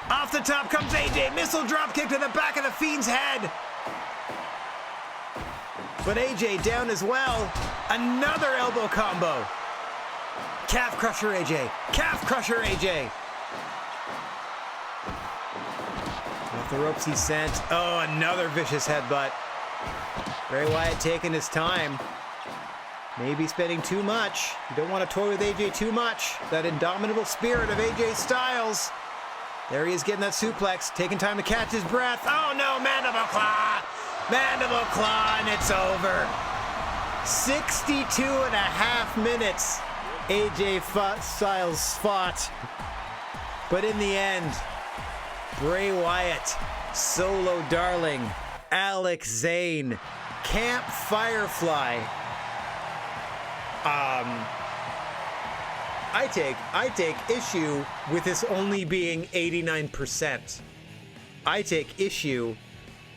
Off the top comes AJ. Missile drop kick to the back of the Fiend's head. But AJ down as well. Another elbow combo. Calf crusher AJ. Calf crusher AJ. Off the ropes he's sent. Oh, another vicious headbutt. Bray Wyatt taking his time. Maybe spending too much. You don't want to toy with AJ too much. That indomitable spirit of AJ Styles. There he is getting that suplex. Taking time to catch his breath. Oh no, mandible claw. Mandible claw, and it's over. 62 and a half minutes AJ Styles fought. But in the end, Bray Wyatt, Solo Darling, Alex Zane, Camp Firefly. I take issue with this only being 89%. I take issue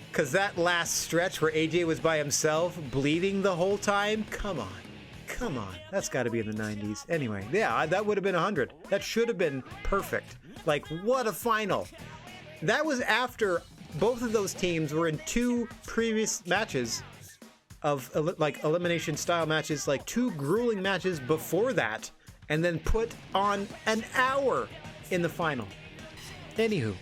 because that last stretch where AJ was by himself, bleeding the whole time, come on. That's got to be in the 90s. Anyway, yeah, that would have been 100. That should have been perfect. Like, what a final. That was after both of those teams were in 2 previous matches of like elimination style matches, like 2 grueling matches before that, and then put on an hour in the final. Anywho,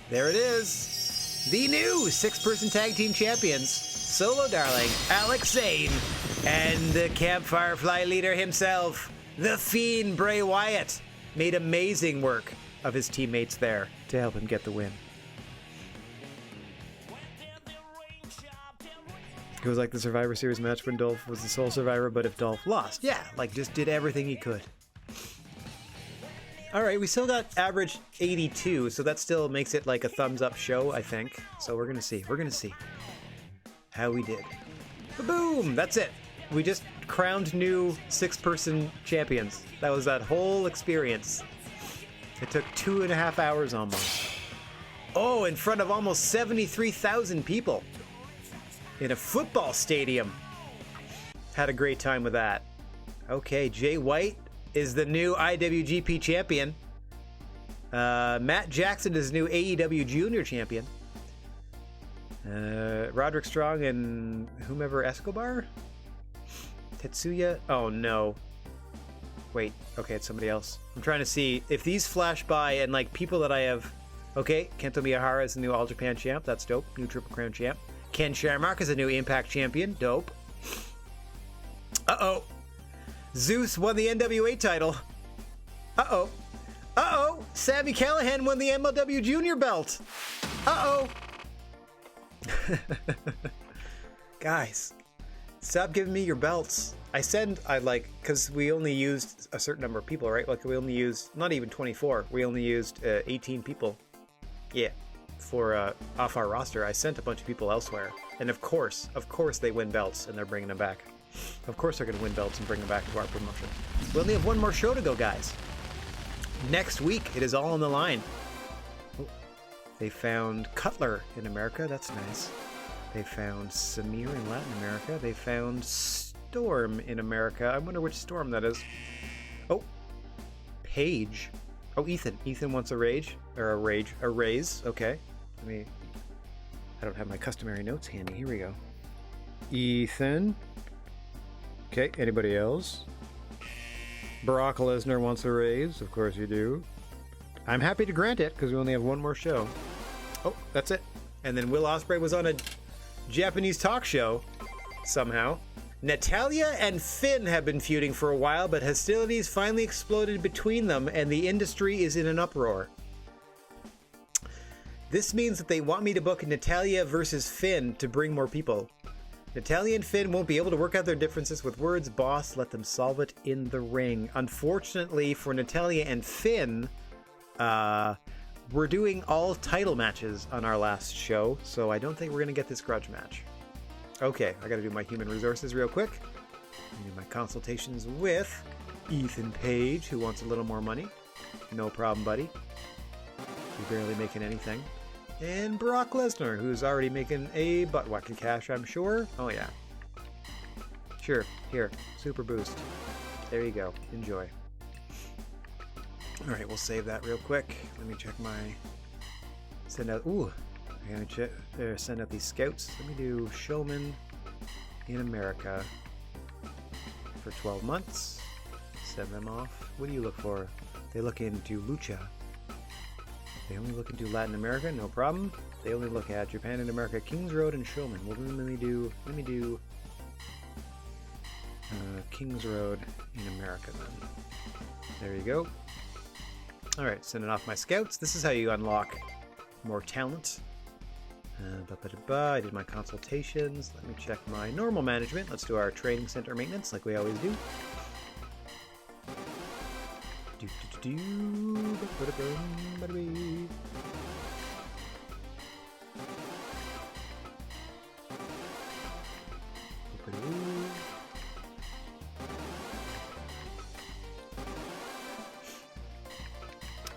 there it is. The new 6-person tag team champions, Solo Darling, Alex Zane, and the Campfire Fly leader himself, The Fiend Bray Wyatt, made amazing work of his teammates there to help him get the win. It was like the Survivor Series match when Dolph was the sole survivor, but if Dolph lost, yeah, like just did everything he could. All right, we still got average 82, so that still makes it like a thumbs up show, I think. So we're gonna see how we did. Boom, that's it. We just crowned new 6-person champions. That was that whole experience. It took 2.5 hours almost. Oh, in front of almost 73,000 people. In a football stadium. Had a great time with that. Okay, Jay White is the new IWGP champion. Matt Jackson is new AEW Junior champion. Roderick Strong and whomever Escobar? Tetsuya? Oh no. Wait, okay, it's somebody else. I'm trying to see if these flash by and like people that I have. Okay, Kento Miyahara is the new All Japan champ. That's dope. New Triple Crown champ. Ken Shamrock is a new Impact champion. Dope. Uh-oh. Zeus won the NWA title. Uh-oh. Uh-oh. Sami Callihan won the MLW Junior belt. Uh-oh. Guys, stop giving me your belts. Because we only used a certain number of people, right? Like we only used, not even 24. We only used 18 people. Yeah. For off our roster, I sent a bunch of people elsewhere, and of course they win belts and they're bringing them back. Of course they're going to win belts and bring them back to our promotion. We only have one more show to go, guys. Next week, it is all on the line. Oh, they found Cutler in America. That's nice. They found Samir in Latin America. They found Storm in America. I wonder which Storm that is. Oh, Paige. Oh, Ethan. Ethan wants a raise. Okay. I don't have my customary notes handy. Here we go. Ethan. Okay, anybody else? Brock Lesnar wants a raise. Of course you do. I'm happy to grant it because we only have one more show. Oh, that's it. And then Will Ospreay was on a Japanese talk show somehow. Natalya and Finn have been feuding for a while, but hostilities finally exploded between them and the industry is in an uproar. This means that they want me to book Natalya versus Finn to bring more people. Natalya and Finn won't be able to work out their differences with words. Boss, let them solve it in the ring. Unfortunately for Natalya and Finn, we're doing all title matches on our last show, so I don't think we're going to get this grudge match. Okay, I got to do my human resources real quick. Do my consultations with Ethan Page, who wants a little more money. No problem, buddy. You're barely making anything. And Brock Lesnar, who's already making a butt whack of cash, I'm sure. Oh, yeah. Sure. Here. Super boost. There you go. Enjoy. All right, we'll save that real quick. Let me check my... Send out... Ooh. I'm going to send out these scouts. Let me do Showman in America for 12 months. Send them off. What do you look for? They look into Lucha. They only look into Latin America, no problem. They only look at Japan and America, Kings Road and Showman. Well, then let me do Kings Road in America then. There you go. All right, sending off my scouts. This is how you unlock more talent. I did my consultations. Let me check my normal management. Let's do our training center maintenance like we always do.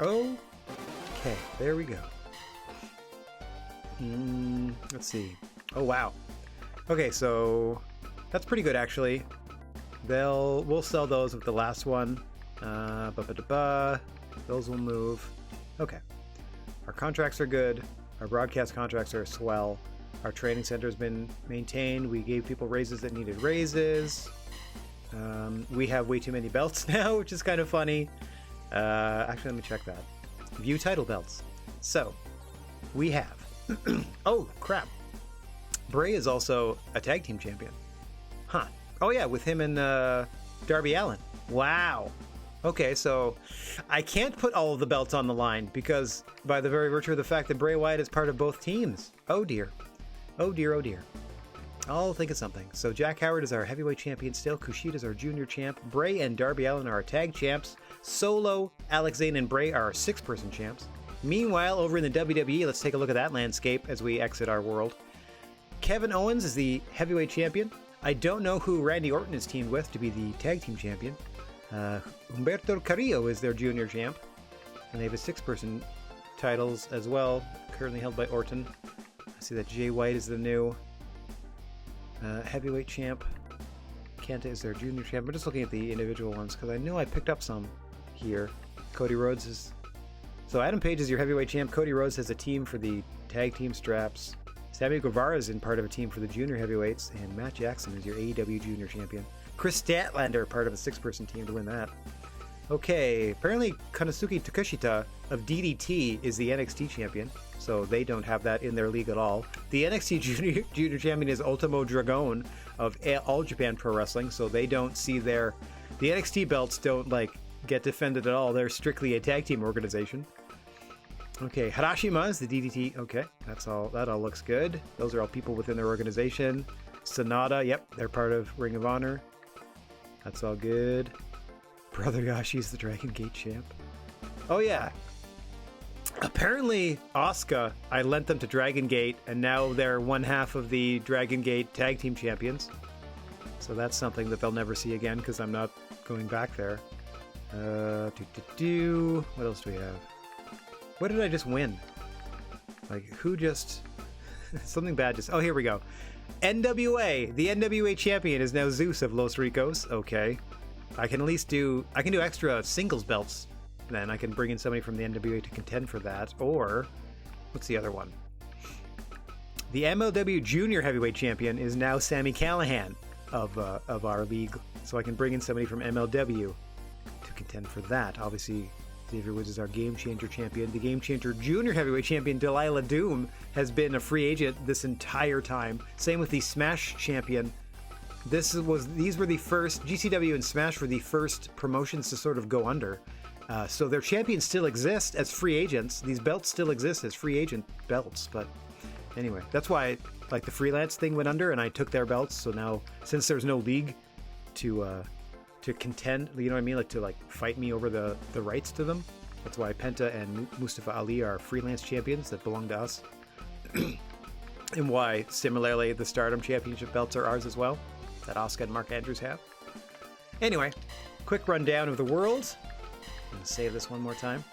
Okay, there we go. Let's see. Oh wow. Okay, so that's pretty good actually. We'll sell those with the last one. Those will move. Okay. Our contracts are good. Our broadcast contracts are swell. Our training center has been maintained. We gave people raises that needed raises. We have way too many belts now, which is kind of funny. Actually, let me check that. View title belts. So, we have... oh, crap. Bray is also a tag team champion. Huh. Oh, yeah, with him and Darby Allin. Wow. Okay, so I can't put all of the belts on the line because by the very virtue of the fact that Bray Wyatt is part of both teams. Oh, dear. Oh, dear, oh, dear. I'll think of something. So Jack Howard is our heavyweight champion still. Kushida is our junior champ. Bray and Darby Allin are our tag champs. Solo, Alex Zane, and Bray are our 6-person champs. Meanwhile, over in the WWE, let's take a look at that landscape as we exit our world. Kevin Owens is the heavyweight champion. I don't know who Randy Orton is teamed with to be the tag team champion. Humberto Carrillo is their junior champ. And they have a 6-person titles as well, currently held by Orton. I see that Jay White is the new heavyweight champ. Kenta is their junior champ. I'm just looking at the individual ones because I know I picked up some here. Cody Rhodes is... So Adam Page is your heavyweight champ. Cody Rhodes has a team for the tag team straps. Sammy Guevara is in part of a team for the junior heavyweights. And Matt Jackson is your AEW junior champion. Chris Statlander, part of a 6-person team to win that. Okay, apparently Konosuke Takeshita of DDT is the NXT champion, so they don't have that in their league at all. The NXT junior champion is Ultimo Dragon of All Japan Pro Wrestling, so they don't see their... The NXT belts don't, get defended at all. They're strictly a tag team organization. Okay, Harashima is the DDT. Okay, that all looks good. Those are all people within their organization. Sonata, yep, they're part of Ring of Honor. That's all good. Brother Yoshi's the Dragon Gate champ. Oh yeah. Apparently, Asuka, I lent them to Dragon Gate, and now they're one half of the Dragon Gate tag team champions. So that's something that they'll never see again because I'm not going back there. What else do we have? What did I just win? Who just... Something bad just... Oh, here we go. NWA. The NWA champion is now Zeus of Los Ricos. Okay. I can at least do... I can do extra singles belts. Then I can bring in somebody from the NWA to contend for that. Or... What's the other one? The MLW Junior Heavyweight Champion is now Sami Callihan of our league. So I can bring in somebody from MLW to contend for that. Obviously... Xavier Woods is our Game Changer champion. The Game Changer Junior Heavyweight champion, Delilah Doom, has been a free agent this entire time. Same with the Smash champion. These were the first... GCW and Smash were the first promotions to sort of go under. So their champions still exist as free agents. These belts still exist as free agent belts. But anyway, that's why the freelance thing went under and I took their belts. So now, since there's no league to contend, you know what I mean? To fight me over the rights to them. That's why Penta and Mustafa Ali are freelance champions that belong to us. And why, similarly, the Stardom Championship belts are ours as well, that Asuka and Mark Andrews have. Anyway, quick rundown of the world. I'm going to save this one more time.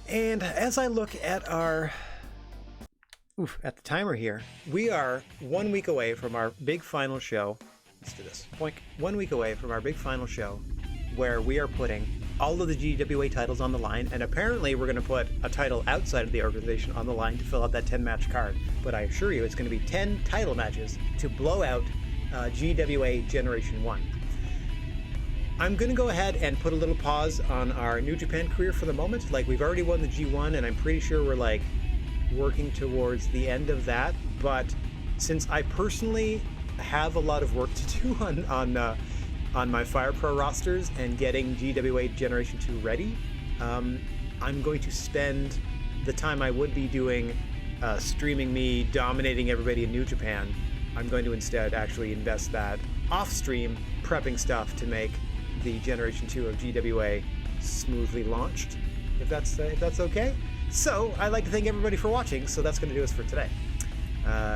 And as I look at at the timer here, we are 1 week away from our big final show. Let's do this. 1 week away from our big final show where we are putting all of the GWA titles on the line, and apparently we're going to put a title outside of the organization on the line to fill out that 10-match card. But I assure you it's going to be 10 title matches to blow out GWA Generation 1. I'm going to go ahead and put a little pause on our New Japan career for the moment. We've already won the G1, and I'm pretty sure we're working towards the end of that. But since I personally have a lot of work to do on my Fire Pro rosters and getting GWA Generation 2 ready, I'm going to spend the time I would be doing streaming me dominating everybody in New Japan. I'm going to instead actually invest that off stream prepping stuff to make the Generation 2 of GWA smoothly launched, if that's okay. So I'd like to thank everybody for watching. So that's going to do us for today.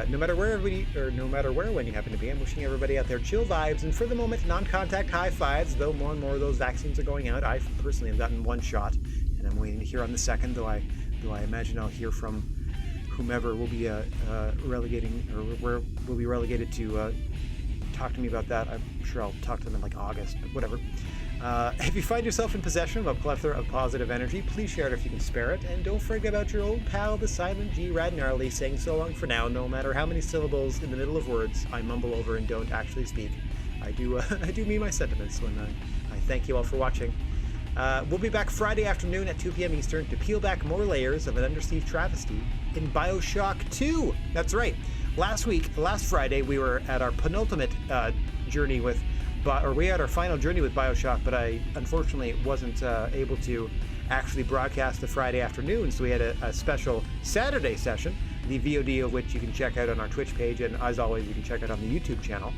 No matter where when you happen to be, I'm wishing everybody out there chill vibes, and for the moment, non-contact high fives, though more and more of those vaccines are going out. I personally have gotten one shot, and I'm waiting to hear on the second, though I imagine I'll hear from whomever will be will be relegated to talk to me about that. I'm sure I'll talk to them in August, but whatever. If you find yourself in possession of a plethora of positive energy, please share it if you can spare it, and don't forget about your old pal, the silent G, Rad Gnarly, saying so long for now, no matter how many syllables in the middle of words I mumble over and don't actually speak. I do mean my sentiments when I thank you all for watching. We'll be back Friday afternoon at 2 p.m. Eastern to peel back more layers of an undersea travesty in BioShock 2. That's right. Last Friday, we were at our penultimate journey with, we had our final journey with BioShock, but I unfortunately wasn't able to actually broadcast the Friday afternoon, so we had a special Saturday session, the VOD of which you can check out on our Twitch page, and as always, you can check out on the YouTube channel.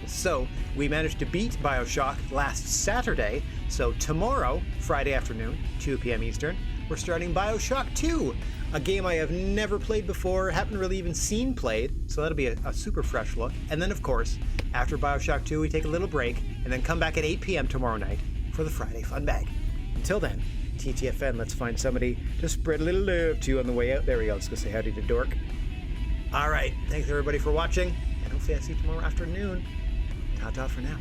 So we managed to beat BioShock last Saturday, so tomorrow, Friday afternoon, 2 p.m. Eastern, we're starting BioShock 2, a game I have never played before, haven't really even seen played, so that'll be a super fresh look. And then, of course, after BioShock 2, we take a little break, and then come back at 8 p.m. tomorrow night for the Friday Fun Bag. Until then, TTFN, let's find somebody to spread a little love to on the way out. There we go, let's go say howdy to Dork. All right, thanks everybody for watching, and hopefully I see you tomorrow afternoon. Ta-ta for now.